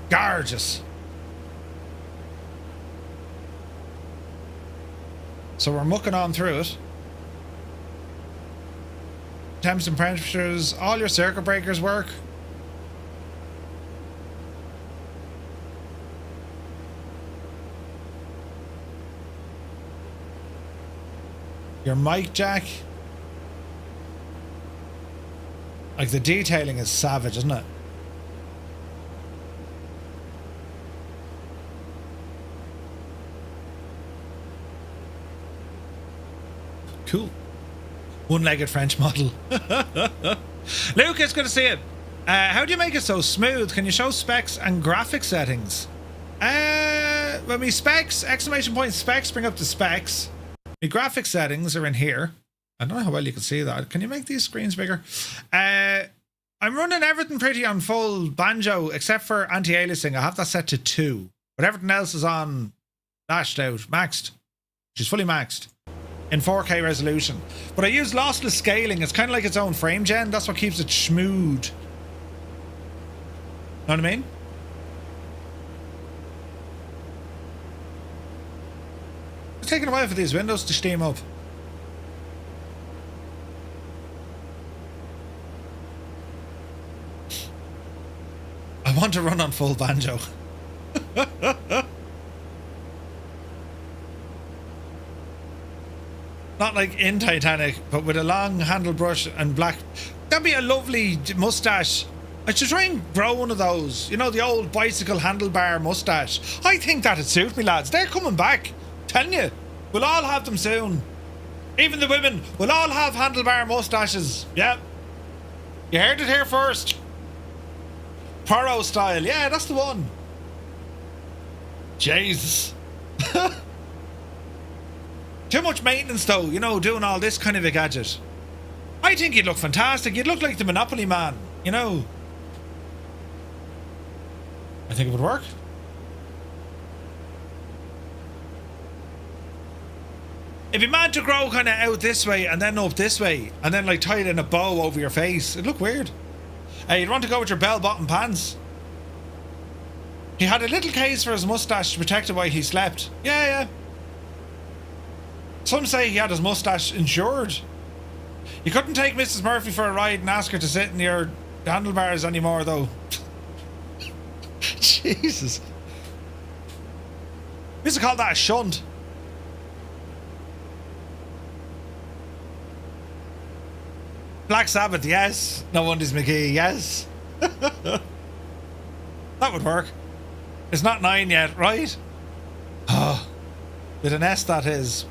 Gorgeous. So we're mucking on through it. Temps and temperatures, all your circuit breakers work. Your mic jack. Like the detailing is savage, isn't it? Cool. One-legged French model. Luke, it's good to see you. How do you make it so smooth? Can you show specs and graphic settings? When we specs, exclamation point specs, bring up the specs. The graphic settings are in here. I don't know how well you can see that. Can you make these screens bigger? I'm running everything pretty on full banjo, except for anti-aliasing. I have that set to 2. But everything else is on lashed out, maxed. She's fully maxed in 4K resolution. But I use lossless scaling. It's kind of like its own frame gen. That's what keeps it smooth. Know what I mean? It's taking a while for these windows to steam up. I want to run on full banjo. Not like in Titanic, but with a long handle brush and black. That'd be a lovely mustache. I should try and grow one of those. You know, the old bicycle handlebar mustache. I think that'd suit me, lads. They're coming back. Telling you. We'll all have them soon. Even the women. We'll all have handlebar mustaches. Yeah. You heard it here first. Paro style. Yeah, that's the one. Jesus. Too much maintenance though, you know, doing all this kind of a gadget. I think you'd look fantastic. You'd look like the Monopoly man, you know. I think it would work. It'd be mad to grow kind of out this way and then up this way and then like tie it in a bow over your face. It'd look weird. You'd want to go with your bell-bottom pants. He had a little case for his mustache to protect it while he slept. Yeah, yeah. Some say he had his mustache insured. You couldn't take Mrs. Murphy for a ride and ask her to sit in your handlebars anymore, though. Jesus. We used to call that a shunt. Black Sabbath, yes. No Wonders McGee, yes. That would work. It's not 9 yet, right? Oh, with an S, that is.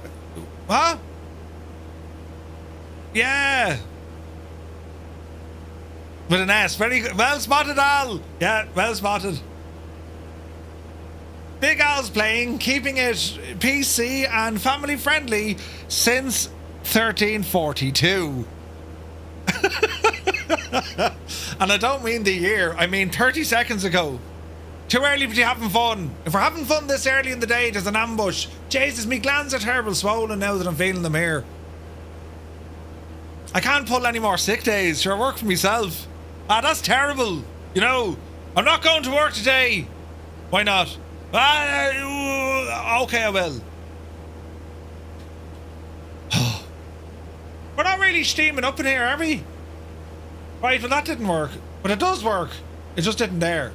What? Yeah. With an S. Very good. Well spotted, Al. Yeah, well spotted. Big Al's playing, keeping it PC and family friendly since 1342. And I don't mean the year, I mean 30 seconds ago. Too early to be having fun. If we're having fun this early in the day, there's an ambush. Jesus, me glands are terrible swollen now that I'm feeling them here. I can't pull any more sick days. Sure, I work for myself. Ah, that's terrible. You know, I'm not going to work today. Why not? Okay, I will. We're not really steaming up in here, are we? Right, well that didn't work. But it does work. It just didn't there.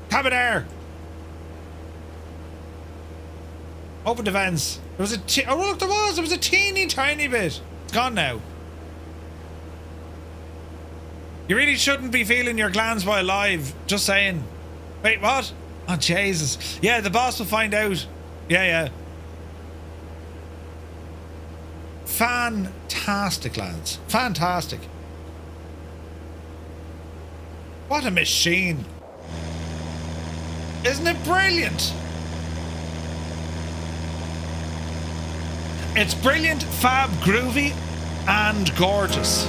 Cabin air. Open the vents. There was a oh look, there was a teeny tiny bit. It's gone now. You really shouldn't be feeling your glands while live. Just saying. Wait, what? Oh Jesus. Yeah, the boss will find out. Yeah, yeah. Fantastic, lads. Fantastic. What a machine. Isn't it brilliant? It's brilliant, fab, groovy, and gorgeous.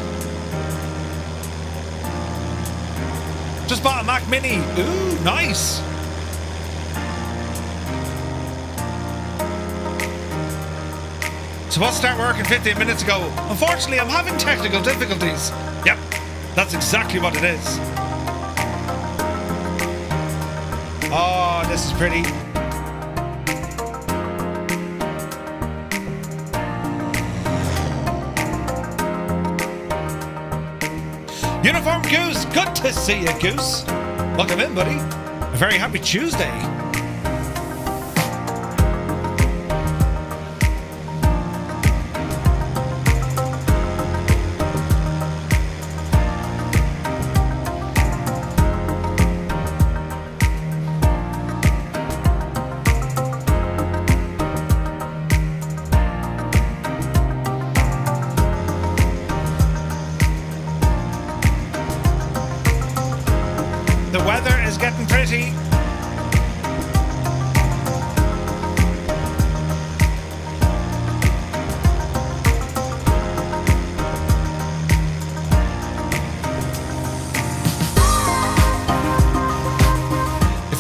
Just bought a Mac Mini. Ooh, nice. Supposed to start working 15 minutes ago. Unfortunately, I'm having technical difficulties. Yep, that's exactly what it is. Oh, this is pretty. Uniform Goose, good to see you, Goose. Welcome in, buddy. A very happy Tuesday.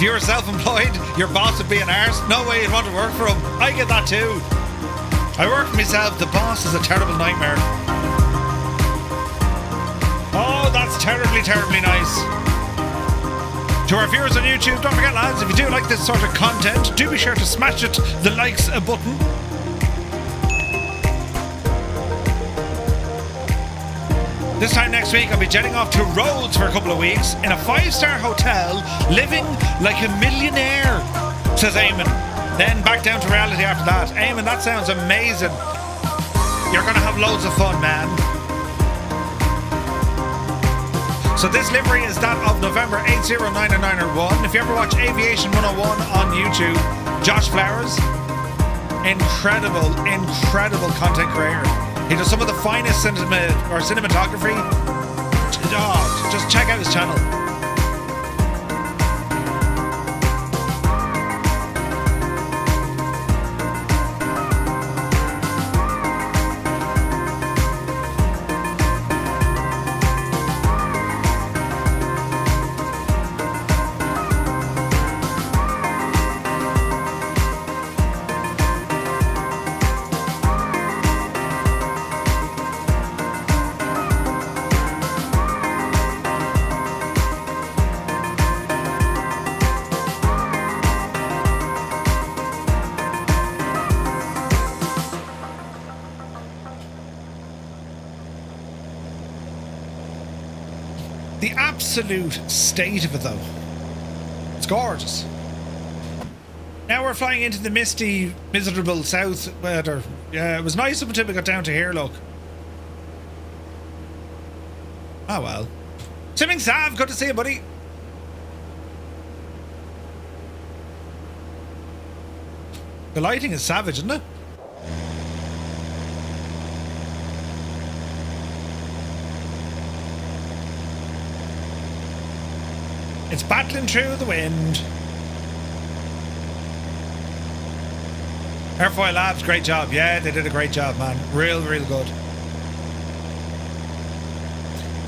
If you were self-employed, your boss would be an arse. No way you'd want to work for him. I get that too. I work for myself. The boss is a terrible nightmare. Oh, that's terribly, terribly nice. To our viewers on YouTube, don't forget, lads, if you do like this sort of content, do be sure to smash it, the likes button. This time next week, I'll be jetting off to Rhodes for a couple of weeks in a 5-star hotel, living like a millionaire, says Eamon. Then back down to reality after that. Eamon, that sounds amazing. You're going to have loads of fun, man. So this livery is that of November 80991. If you ever watch Aviation 101 on YouTube, Josh Flowers, incredible, incredible content creator. He does some of the finest cinematography. Oh, just check out his channel. The absolute state of it, though. It's gorgeous. Now we're flying into the misty, miserable south weather. Yeah, it was nice up until we got down to here, look. Oh, well. Simming Sav, good to see you, buddy. The lighting is savage, isn't it? It's battling through the wind. AirfoilLabs, great job. Yeah, they did a great job, man. Real good.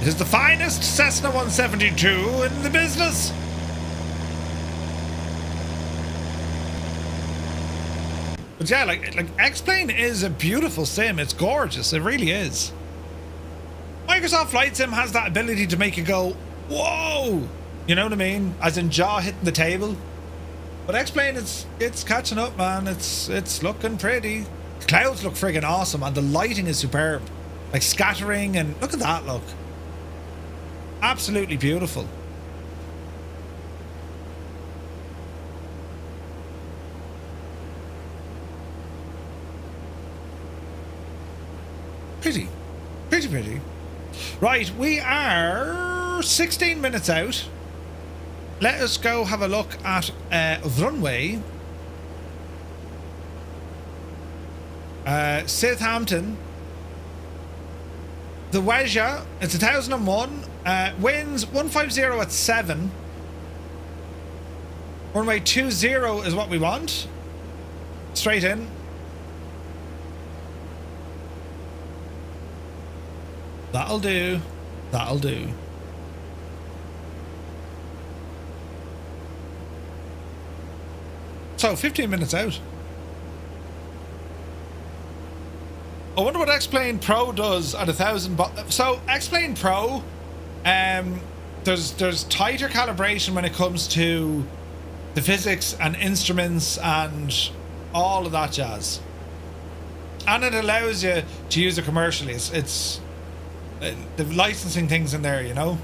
It is the finest Cessna 172 in the business. But yeah, like X-Plane is a beautiful sim. It's gorgeous. It really is. Microsoft Flight Sim has that ability to make you go, whoa! You know what I mean? As in jaw hitting the table. But X-Plane, it's catching up, man. It's looking pretty. The clouds look friggin' awesome, and the lighting is superb. Like scattering, and look at that look. Absolutely beautiful. Pretty. Right, we are 16 minutes out. Let us go have a look at runway. Southampton. The Weja, it's 1001. Winds 150 at 7. Runway 20 is what we want. Straight in. That'll do. That'll do. So 15 minutes out. I wonder what X-Plane Pro does at 1,000. So X-Plane Pro, there's tighter calibration when it comes to the physics and instruments and all of that jazz, and it allows you to use it commercially. It's the licensing things in there, you know.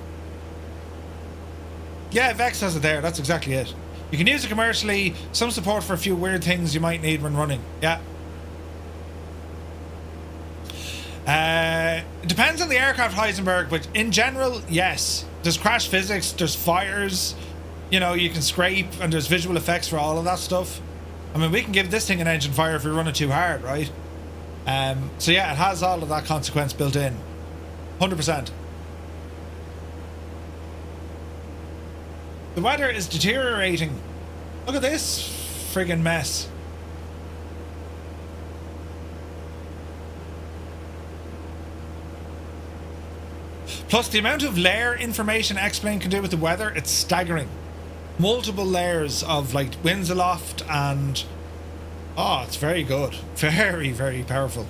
Yeah, Vex has it there. That's exactly it. You can use it commercially. Some support for a few weird things you might need when running. Yeah. It depends on the aircraft, Heisenberg, but in general, yes. There's crash physics, there's fires, you know, you can scrape, and there's visual effects for all of that stuff. I mean, we can give this thing an engine fire if we run it too hard, right? So yeah, it has all of that consequence built in. 100%. The weather is deteriorating. Look at this friggin' mess. Plus, the amount of layer information X-Plane can do with the weather, it's staggering. multiple layers of like winds aloft, and oh, it's very good. Very, very powerful.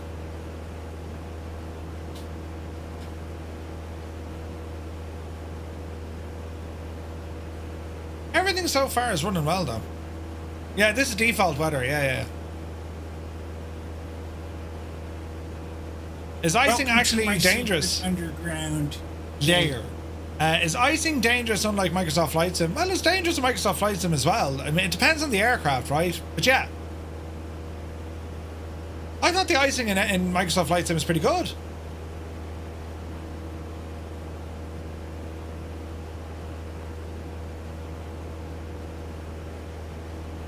Everything so far is running well though. Yeah, this is default weather. Yeah. Is icing actually dangerous? Underground layer. Is icing dangerous unlike Microsoft Flight Sim? Well, it's dangerous in Microsoft Flight Sim as well. I mean, it depends on the aircraft, right? But yeah. I thought the icing in Microsoft Flight Sim is pretty good.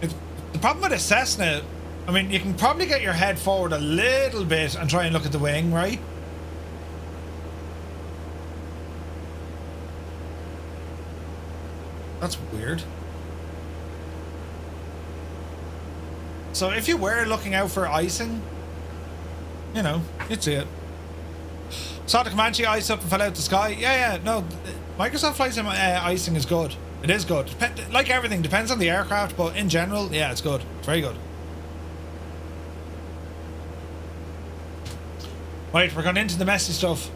The problem with a Cessna, I mean, you can probably get your head forward a little bit and try and look at the wing, right? That's weird. So if you were looking out for icing, you know, you'd see it. Saw the Comanche ice up and fell out the sky. Yeah, no, Microsoft Flight Sim icing is good. It is good. Like everything, depends on the aircraft, but in general, yeah, it's good. It's very good. Right, we're going into the messy stuff.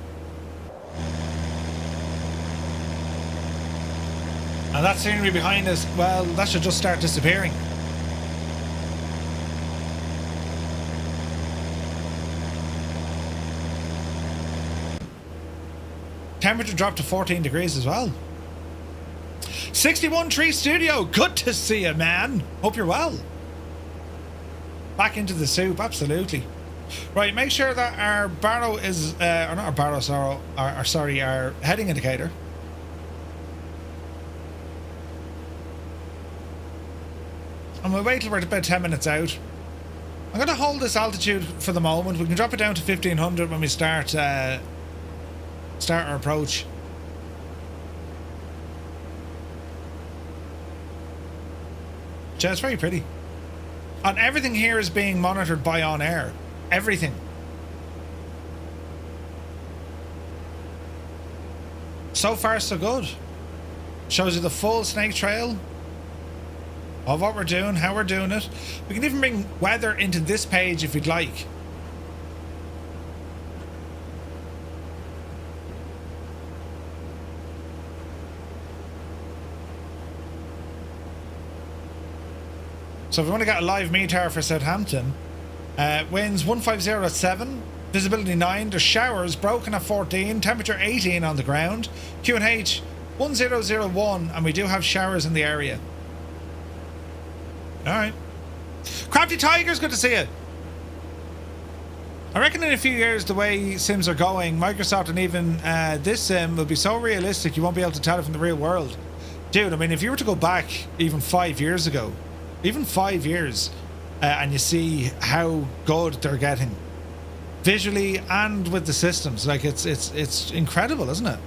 And that scenery behind us, well, that should just start disappearing. Temperature dropped to 14 degrees as well. 61 Tree Studio, good to see you, man. Hope you're well. Back into the soup, absolutely. Right, make sure that our barrow is, or not our barrow, sorry, our heading indicator. And we'll wait till we're about 10 minutes out. I'm going to hold this altitude for the moment. We can drop it down to 1500 when we start our approach. Yeah, it's very pretty. And everything here is being monitored by OnAir. Everything. So far, so good. Shows you the full snake trail of what we're doing, how we're doing it. We can even bring weather into this page if you'd like. So if we want to get a live METAR for Southampton, winds 150 at 7, visibility 9, there's showers, broken at 14, temperature 18 on the ground, QNH 1001, and we do have showers in the area. Alright. Crafty Tiger's good to see you. I reckon in a few years, the way sims are going, Microsoft and even this sim will be so realistic you won't be able to tell it from the real world. Dude, I mean, if you were to go back even 5 years ago, even 5 years, and you see how good they're getting visually and with the systems, like it's incredible, isn't it?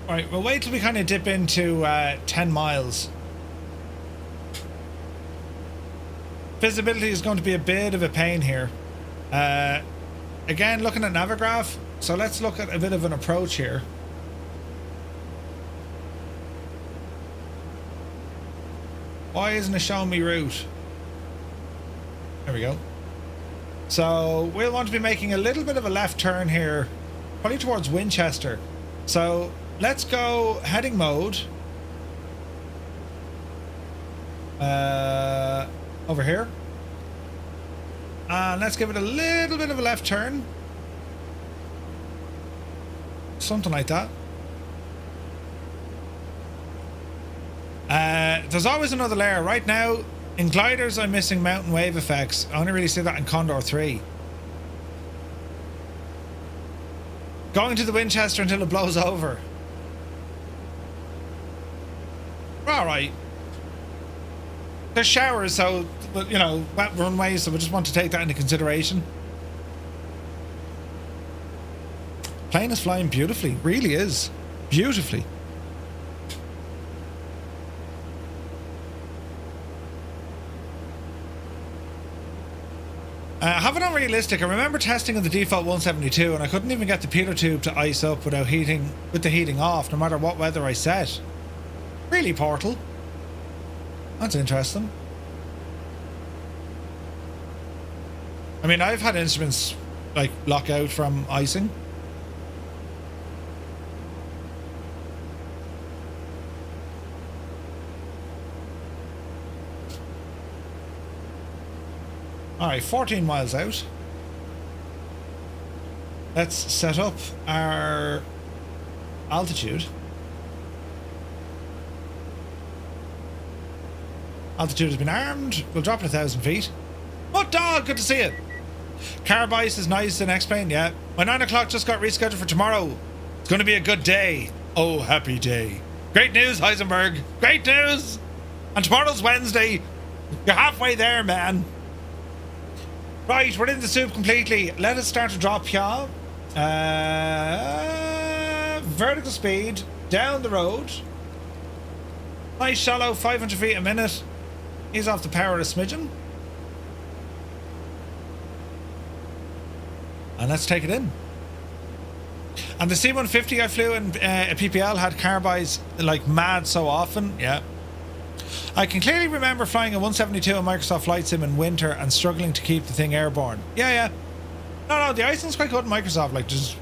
Right, we'll wait till we kind of dip into 10 miles. Visibility is going to be a bit of a pain here. Again, looking at Navigraph, so let's look at a bit of an approach here. Why isn't it showing me route? There we go. So we'll want to be making a little bit of a left turn here, probably towards Winchester. So let's go heading mode. Over here. And let's give it a little bit of a left turn. Something like that. There's always another layer. Right now, in gliders, I'm missing mountain wave effects. I only really see that in Condor 3. Going to the Winchester until it blows over. Alright. There's showers, so, you know, wet runways, so we just want to take that into consideration. Plane is flying beautifully. Really is. Beautifully. Have it on realistic. I remember testing on the default 172 and I couldn't even get the pitot tube to ice up without heating, with the heating off, no matter what weather I set. Really, Portal? That's interesting. I mean, I've had instruments like lock out from icing. Alright, 14 miles out. Let's set up our altitude. Altitude has been armed. We'll drop it 1,000 feet. What dog? Good to see it. Carb ice is nice in X-Plane, yeah. My 9 o'clock just got rescheduled for tomorrow. It's going to be a good day. Oh, happy day. Great news, Heisenberg. Great news. And tomorrow's Wednesday. You're halfway there, man. Right, we're in the soup completely. Let us start to drop, y'all. Vertical speed down the road. Nice shallow, 500 feet a minute. Ease off the power a smidgen. And let's take it in. And the C150 I flew in a PPL had carbis like mad so often. Yeah. I can clearly remember flying a 172 on Microsoft Flight Sim in winter and struggling to keep the thing airborne. Yeah. No, the icing's quite good in Microsoft. Like, just,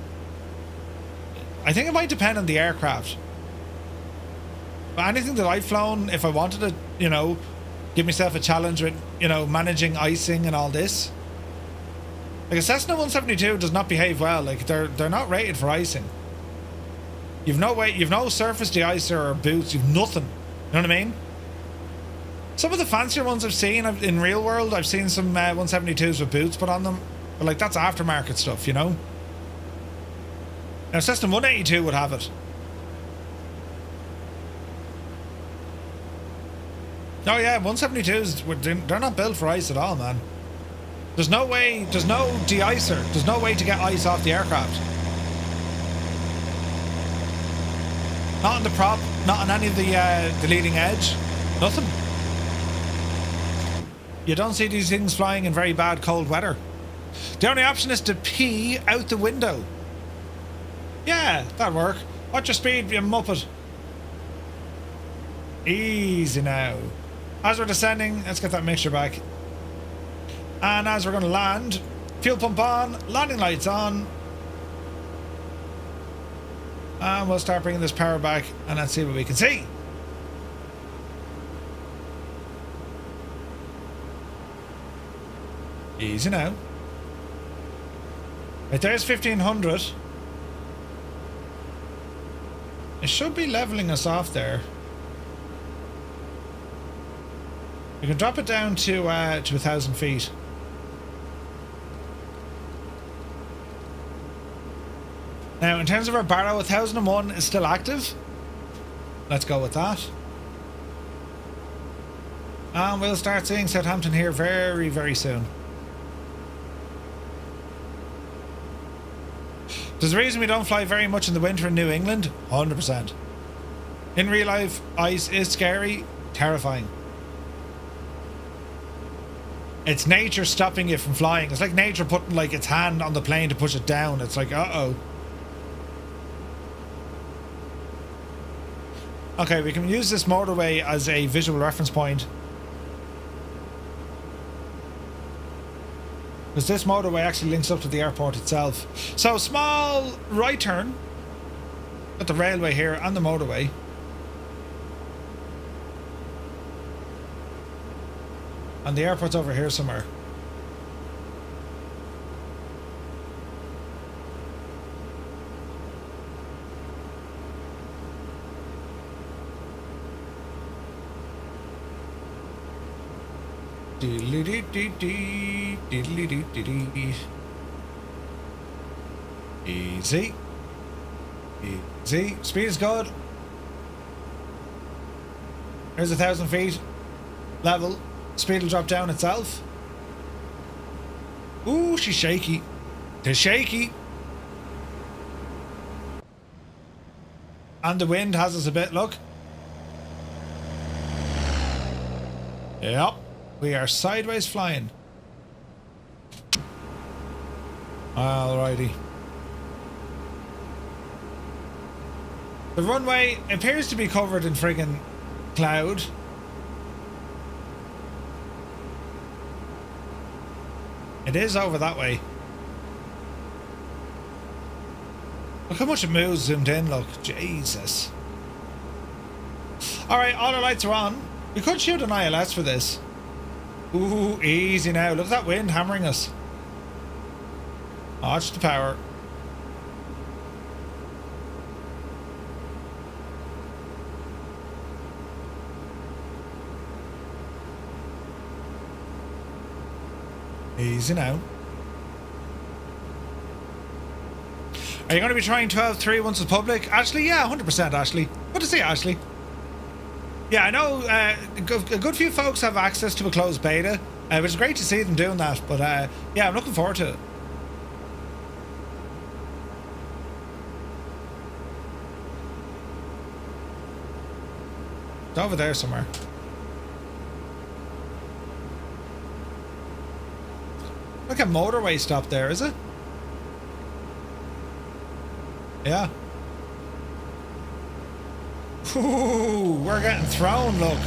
I think it might depend on the aircraft. But anything that I've flown, if I wanted to, you know, give myself a challenge with, you know, managing icing and all this. Like a Cessna 172 does not behave well. Like they're not rated for icing. You've no way, you've no surface de-icer or boots. You've nothing. You know what I mean? Some of the fancier ones I've seen in real world, I've seen some 172s with boots put on them. But like that's aftermarket stuff, you know. Now Cessna 182 would have it. Oh yeah, 172s, they're not built for ice at all, man. There's no way, there's no de-icer. There's no way to get ice off the aircraft. Not on the prop, not on any of the leading edge. Nothing. You don't see these things flying in very bad cold weather. The only option is to pee out the window. Yeah, that'd work. Watch your speed, you muppet. Easy now. As we're descending, let's get that mixture back. And as we're going to land, fuel pump on, landing lights on. And we'll start bringing this power back and let's see what we can see. Easy now. Right, there's 1500. It should be leveling us off there. We can drop it down to 1,000 feet. Now, in terms of our barrow, 1001 is still active. Let's go with that. And we'll start seeing Southampton here very, very soon. There's a reason we don't fly very much in the winter in New England. 100%. In real life, ice is scary, terrifying. It's nature stopping you from flying. It's like nature putting like its hand on the plane to push it down. It's like, uh-oh. Okay, we can use this motorway as a visual reference point. Because this motorway actually links up to the airport itself. So, small right turn at the railway here and the motorway. And the airport's over here somewhere. Easy. Easy. Speed is good. Here's 1,000 feet. Level. Speed will drop down itself. Ooh, she's shaky. They're shaky. And the wind has us a bit, look. Yep. We are sideways flying. Alrighty. The runway appears to be covered in friggin' cloud. It is over that way. Look how much it moves zoomed in, look. Jesus. Alright, all our lights are on. We could shoot an ILS for this. Ooh, easy now. Look at that wind hammering us. Watch the power. Easy now. Are you going to be trying 12.3 once it's public? Ashley? Yeah, 100% Ashley. Good to see you, Ashley. Yeah, I know a good few folks have access to a closed beta, which is great to see them doing that. But yeah, I'm looking forward to it. It's over there somewhere. Like a motorway stop there, is it? Yeah. Ooh, we're getting thrown, look.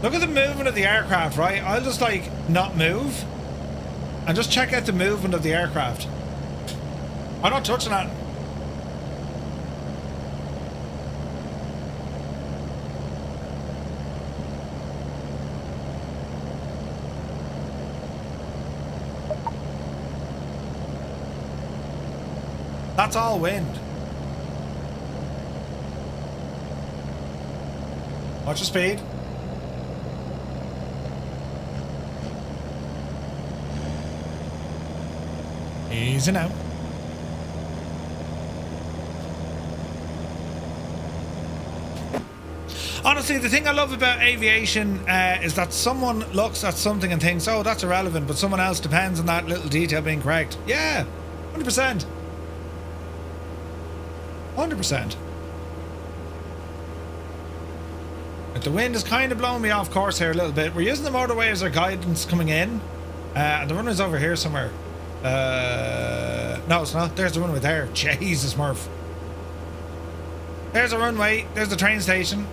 Look at the movement of the aircraft, right? I'll just like not move and just check out the movement of the aircraft. I'm not touching that. That's all wind. Watch the speed. Easy now. Honestly, the thing I love about aviation is that someone looks at something and thinks, oh, that's irrelevant, but someone else depends on that little detail being correct. Yeah, 100%. 100%. But the wind is kind of blowing me off course here a little bit. We're using the motorway as our guidance coming in. And the runway's over here somewhere. No, it's not. There's the runway there. Jesus, Murph. There's a runway. There's the train station.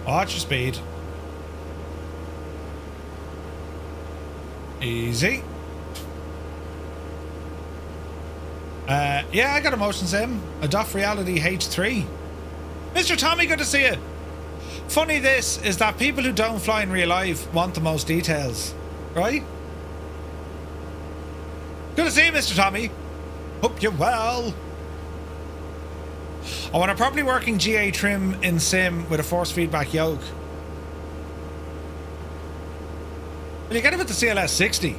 Watch your speed. Easy. Yeah, I got a motion sim. Adopt Reality H3. Mr. Tommy, good to see you. Funny this is that people who don't fly in real life want the most details, right? Good to see you, Mr. Tommy. Hope you're well. I want a properly working GA trim in sim with a force feedback yoke. Well, you get it with the CLS 60.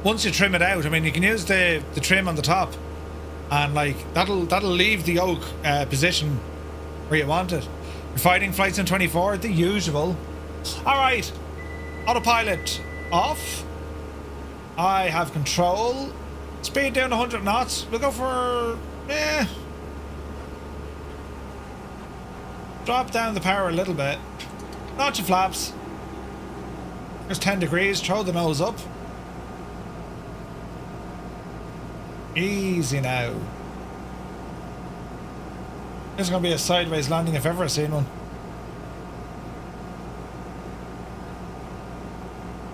Once you trim it out, I mean, you can use the trim on the top, and like that'll leave the yoke position where you want it. You're fighting flights in 24, the usual. All right, autopilot off. I have control. Speed down to 100 knots. We'll go for drop down the power a little bit. Notch your flaps. There's 10 degrees. Throw the nose up. Easy now. This is going to be a sideways landing if ever I've seen one.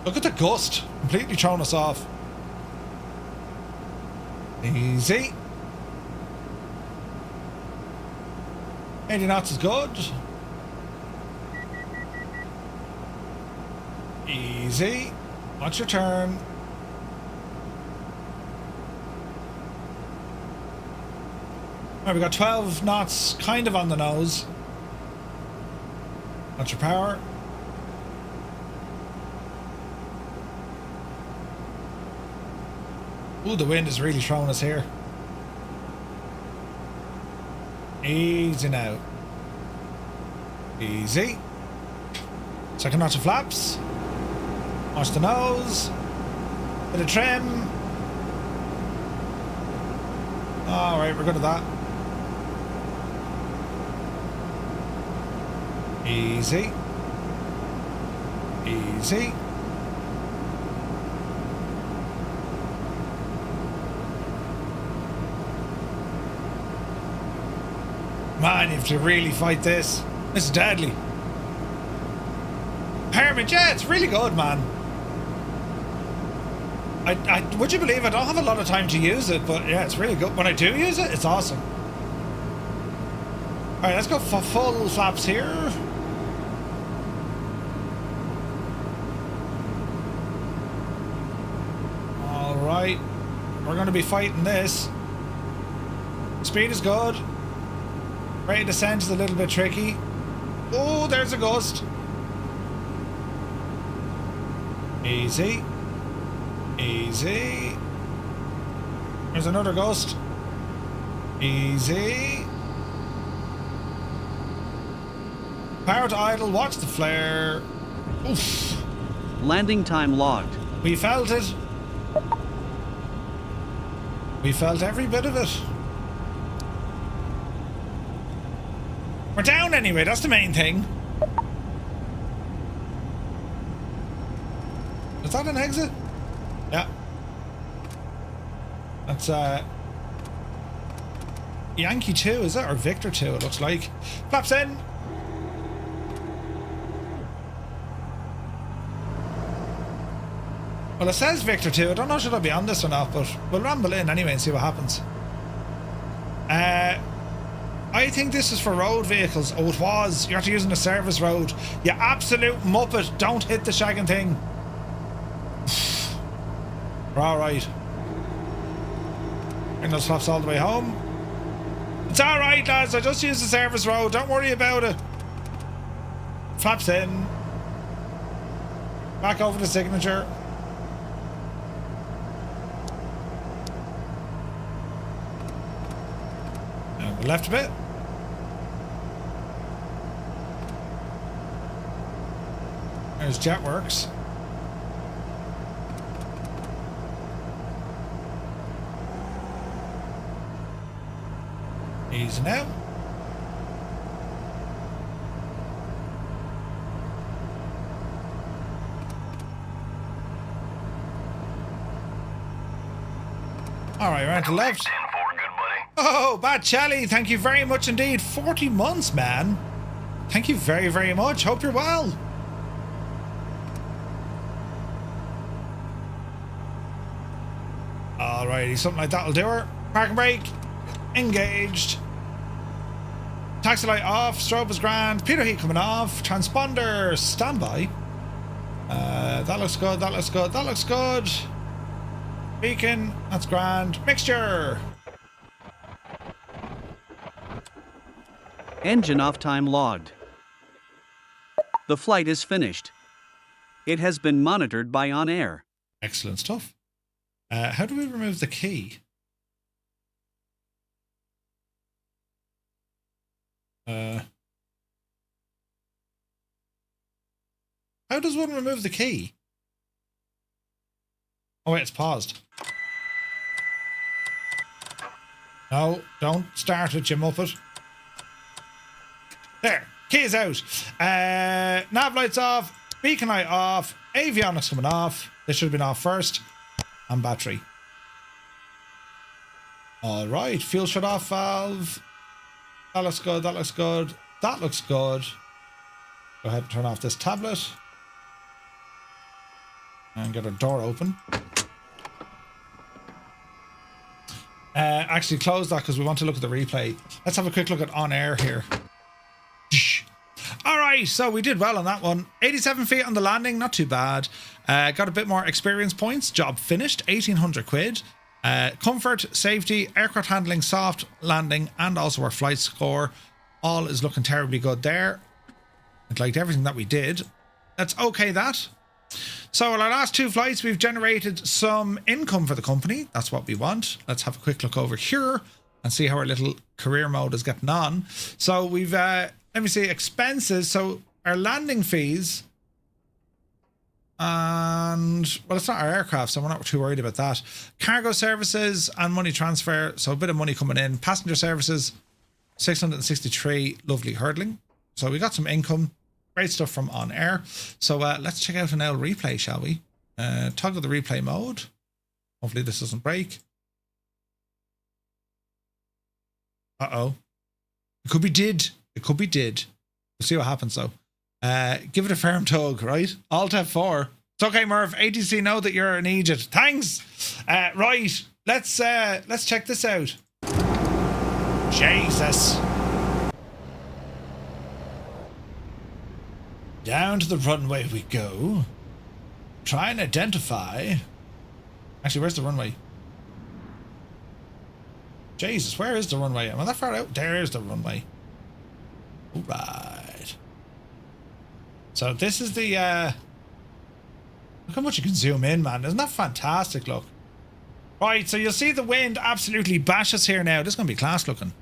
Look at the gust. Completely thrown us off. Easy. 80 knots is good. Easy. Watch your turn. Right, we got 12 knots kind of on the nose. Watch your power. Ooh, the wind is really throwing us here. Easy now. Easy. Second notch of flaps. Watch the nose. Bit of trim. Alright, we're good at that. Easy. Easy. Man, you have to really fight this. This is deadly. Pyramid, yeah, it's really good, man. Would you believe I don't have a lot of time to use it, but yeah, it's really good. When I do use it, it's awesome. Alright, let's go for full flaps here. Alright. We're going to be fighting this. Speed is good. Rate of descent is a little bit tricky. Oh, there's a gust. Easy. Easy. There's another gust. Easy. Power to idle. Watch the flare. Oof. Landing time logged. We felt it. We felt every bit of it. We're down anyway, that's the main thing. Is that an exit? Yeah. That's Yankee 2, is it? Or Victor 2, it looks like. Flaps in. Well, it says Victor 2. I don't know should I be on this or not, but we'll ramble in anyway and see what happens. I think this is for road vehicles. Oh, it was. You're using a service road. You absolute muppet. Don't hit the shagging thing. We're alright. Bring those flaps all the way home. It's alright, lads. I just used the service road. Don't worry about it. Flaps in. Back over the signature. And we left a bit. There's Jetworks. Easy now. All right, right to left. Oh, Bad Chelly, thank you very much indeed. 40 months, man. Thank you very, very much. Hope you're well. Alrighty, something like that'll do her. Park and brake. Engaged. Taxi light off. Strobe is grand. Pitot heat coming off. Transponder standby. That looks good. That looks good. That looks good. Beacon. That's grand. Mixture. Engine off time logged. The flight is finished. It has been monitored by OnAir. Excellent stuff. How do we remove the key? How does one remove the key? Oh wait, it's paused. No, don't start it, you muppet. There, key is out. Nav lights off, beacon light off, avionics coming off. This should have been off first. And battery. Alright, fuel shut off valve. That looks good, that looks good. That looks good. Go ahead and turn off this tablet. And get our door open. Actually close that because we want to look at the replay. Let's have a quick look at OnAir here. Alright, so we did well on that one. 87 feet on the landing, not too bad. Got a bit more experience points. Job finished, 1800 quid. Comfort, safety, aircraft handling, soft landing, and also our flight score. All is looking terribly good there. It liked everything that we did. Let's okay that. So in our last two flights, we've generated some income for the company. That's what we want. Let's have a quick look over here and see how our little career mode is getting on. So we've, let me see, expenses. So our landing fees, and well, it's not our aircraft, so we're not too worried about that. Cargo services and money transfer, so a bit of money coming in. Passenger services, 663, lovely hurdling. So we got some income. Great stuff from OnAir. So let's check out an L replay, shall we? Toggle the replay mode. Hopefully this doesn't break. Uh-oh. It could be did. It could be did. We'll see what happens though. Give it a firm tug, right? Alt F4. It's okay, Merv. ATC know that you're an Egypt. Thanks. Right. Let's check this out. Jesus. Down to the runway we go. Try and identify. Actually, where's the runway? Jesus, where is the runway? Am I that far out? There's the runway. All right. So this is the look how much you can zoom in, man. Isn't that fantastic? Look. Right, so you'll see the wind absolutely bash us here now. This is going to be class looking.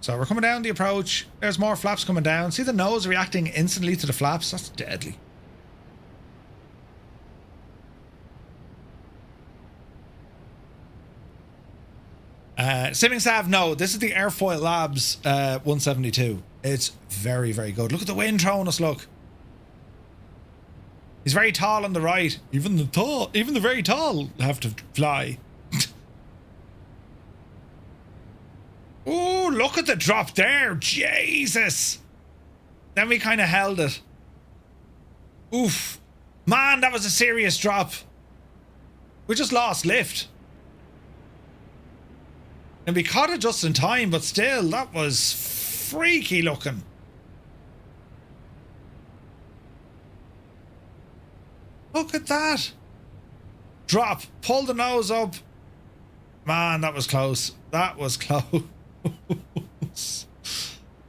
So we're coming down the approach. There's more flaps coming down. See the nose reacting instantly to the flaps? That's deadly. Simming Sav, no, this is the AirfoilLabs 172. It's very, very good. Look at the wind throwing us, look. He's very tall on the right. Even the very tall have to fly. Oh, look at the drop there. Jesus. Then we kind of held it. Oof. Man, that was a serious drop. We just lost lift. And we caught it just in time, but still, that was freaky looking. Look at that. Drop. Pull the nose up. Man, that was close. That was close.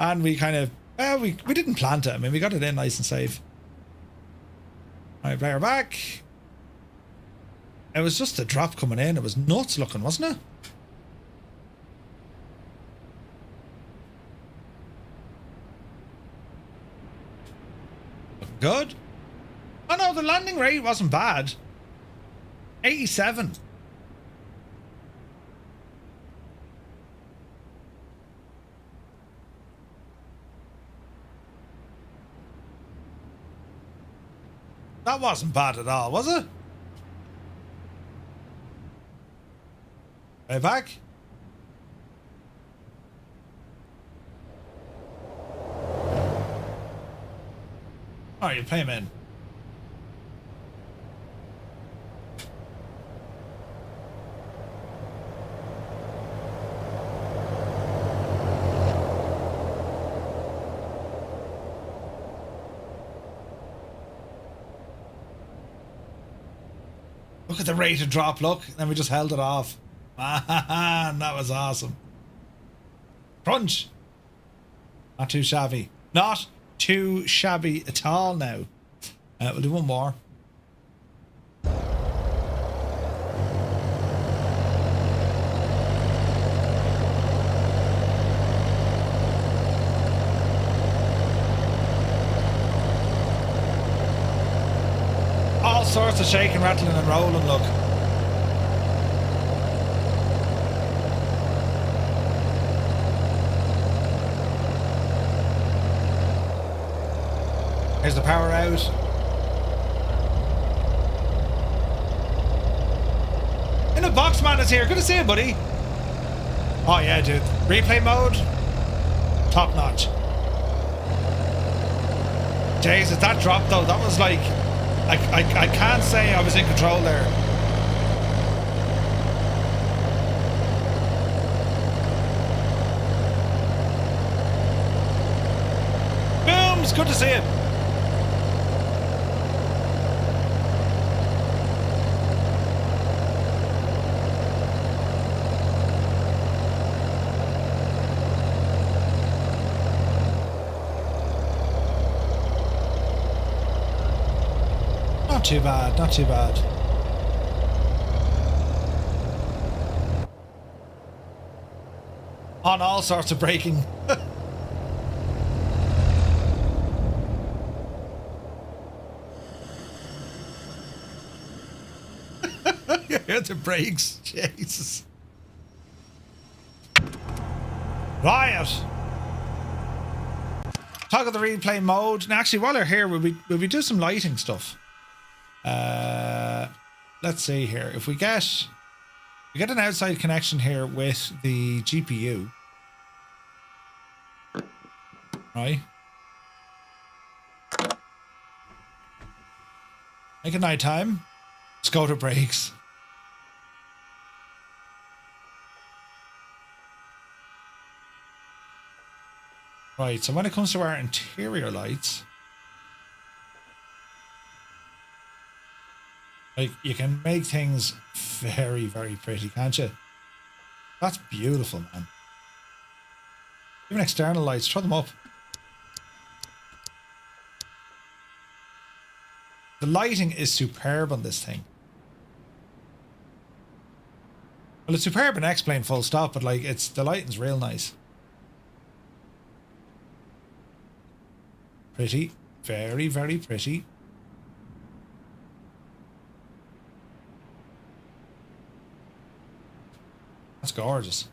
And we kind of... we didn't plant it. I mean, we got it in nice and safe. Alright, play her back. It was just a drop coming in. It was nuts looking, wasn't it? Looking good. Oh no, the landing rate wasn't bad. 87. That wasn't bad at all, was it? Right back. Alright, you play him in. Look at the rate of drop, look. Then we just held it off. Man, that was awesome. Crunch. Not too shabby. Not too shabby at all now. We'll do one more. All sorts of shaking, rattling and rolling, look. Here's the power out. In a box man is here. Good to see you, buddy. Oh yeah, dude. Replay mode. Top notch. Jesus, that drop though, that was like... I can't say I was in control there. Boom! It's good to see it. Not too bad, not too bad. On all sorts of braking. You hear the brakes? Jesus. Riot. Toggle the replay mode. And actually, while we're here, will we do some lighting stuff? Let's see here. If we get an outside connection here with the GPU, right? Make it nighttime. Let's go to brakes. Right, so when it comes to our interior lights, like, you can make things very, very pretty, can't you? That's beautiful, man. Even external lights, throw them up. The lighting is superb on this thing. Well, it's superb in X-Plane full stop, but like, the lighting's real nice. Pretty. Very, very pretty. That's gorgeous.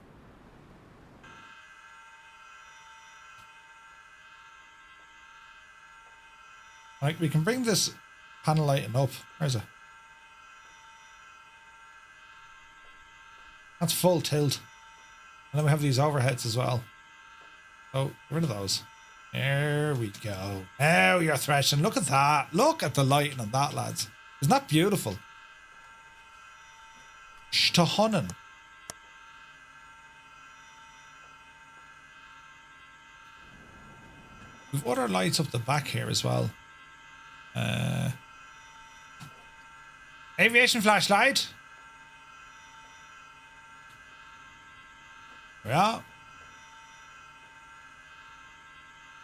Right, we can bring this panel lighting up. Where is it? That's full tilt. And then we have these overheads as well. So, get rid of those. There we go. Now you're threshing. Look at that. Look at the lighting on that, lads. Isn't that beautiful? Shtahonnen. We've other lights up the back here as well. Aviation flashlight. Yeah.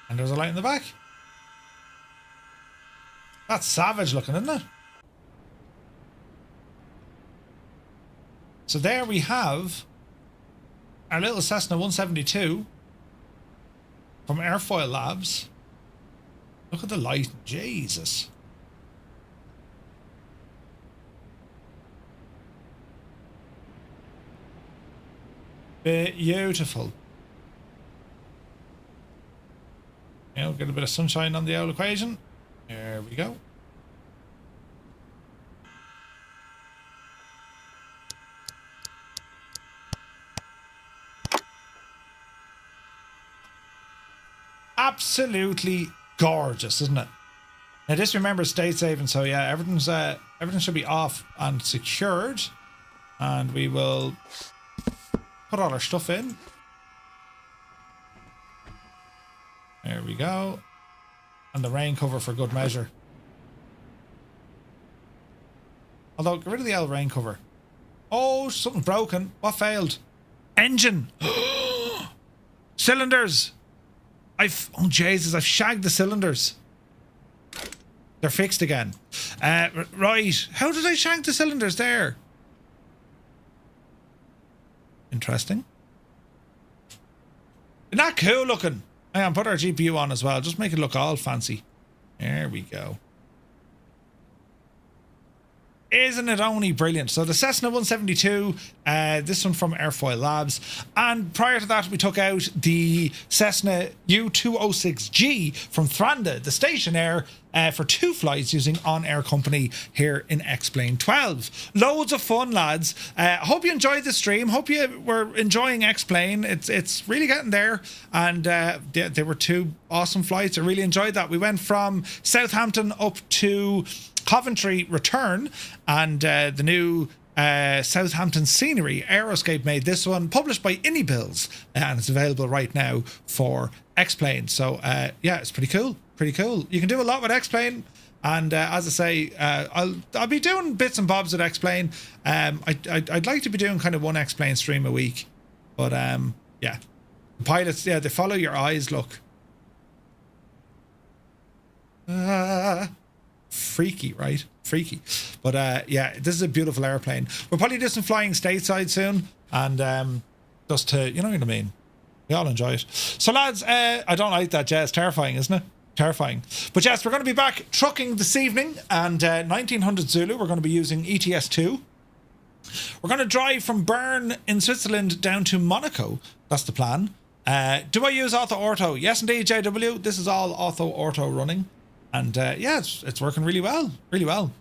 And there's a light in the back. That's savage looking, isn't it? So there we have our little Cessna 172 from AirfoilLabs. Look at the light. Jesus. Beautiful. Now get a bit of sunshine on the old equation. There we go. Absolutely gorgeous, isn't it? Now this, remember, state saving, so yeah, everything should be off and secured, and we will put all our stuff in. There we go. And the rain cover for good measure. Although, get rid of the L rain cover. Oh, something's broken. What failed? Engine. Cylinders. Oh Jesus, I've shagged the cylinders. They're fixed again. Right. How did I shank the cylinders there? Interesting. Isn't that cool looking? Hang on, put our GPU on as well. Just make it look all fancy. There we go. Isn't it only brilliant? So the Cessna 172, this one from AirfoilLabs, and prior to that we took out the Cessna U206G from Thranda, the Stationair, for 2 flights using OnAir company here in X-Plane 12. Loads of fun, lads. Hope you enjoyed the stream. Hope you were enjoying X-Plane. It's really getting there, and they were 2 awesome flights. I really enjoyed that. We went from Southampton up to Coventry return, and the new Southampton scenery. Aeroscape made this one, published by iniBuilds, and it's available right now for X-Plane. So yeah, it's pretty cool. Pretty cool. You can do a lot with X-Plane, and as I say, I'll be doing bits and bobs with X-Plane. I'd like to be doing kind of one X-Plane stream a week, but yeah, pilots, yeah, they follow your eyes. Look. Freaky, right? Freaky. But yeah, this is a beautiful airplane. We'll probably do some flying stateside soon, and just to, you know what I mean, we all enjoy it. So lads, I don't like that, Jess. Terrifying, isn't it? Terrifying. But yes, we're going to be back trucking this evening, and 1900 Zulu, we're going to be using ETS2. We're going to drive from Bern in Switzerland down to Monaco. That's the plan. Do I use Auto Ortho? Yes, indeed, JW. This is all Auto Ortho running. And yeah, it's working really well. Really well.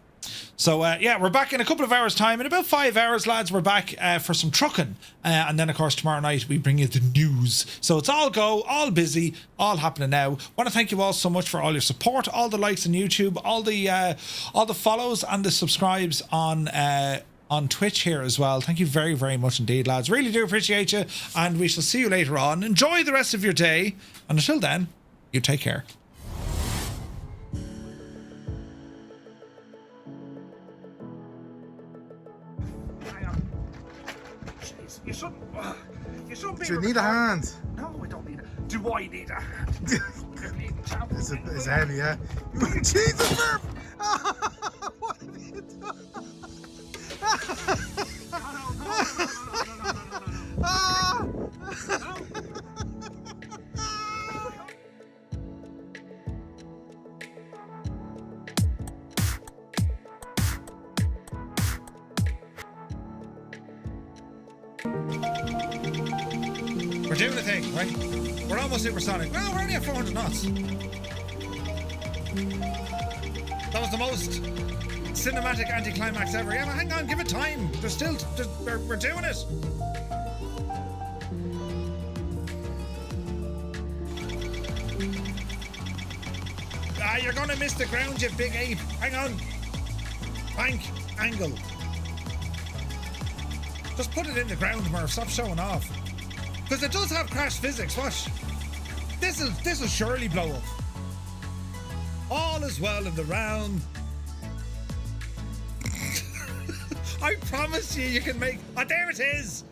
So yeah, we're back in a couple of hours' time. In about 5 hours, lads, we're back for some trucking. And then, of course, tomorrow night we bring you the news. So it's all go, all busy, all happening now. Want to thank you all so much for all your support, all the likes on YouTube, all the follows and the subscribes on Twitch here as well. Thank you very, very much indeed, lads. Really do appreciate you. And we shall see you later on. Enjoy the rest of your day. And until then, you take care. You shouldn't be. Do you need a hand? No, I don't need it. Do I need a hand? It's heavy, yeah. Jesus, Murph! What have you done? We're doing the thing, right? We're almost supersonic. Well, we're only at 400 knots. That was the most cinematic anticlimax ever. Yeah, but hang on, give it time. We're doing it. Ah, you're gonna miss the ground, you big ape. Hang on. Bank angle. Just put it in the ground, Murph. Stop showing off. Because it does have crash physics. Watch. This'll surely blow up. All is well in the round. I promise you can make. Oh, there it is.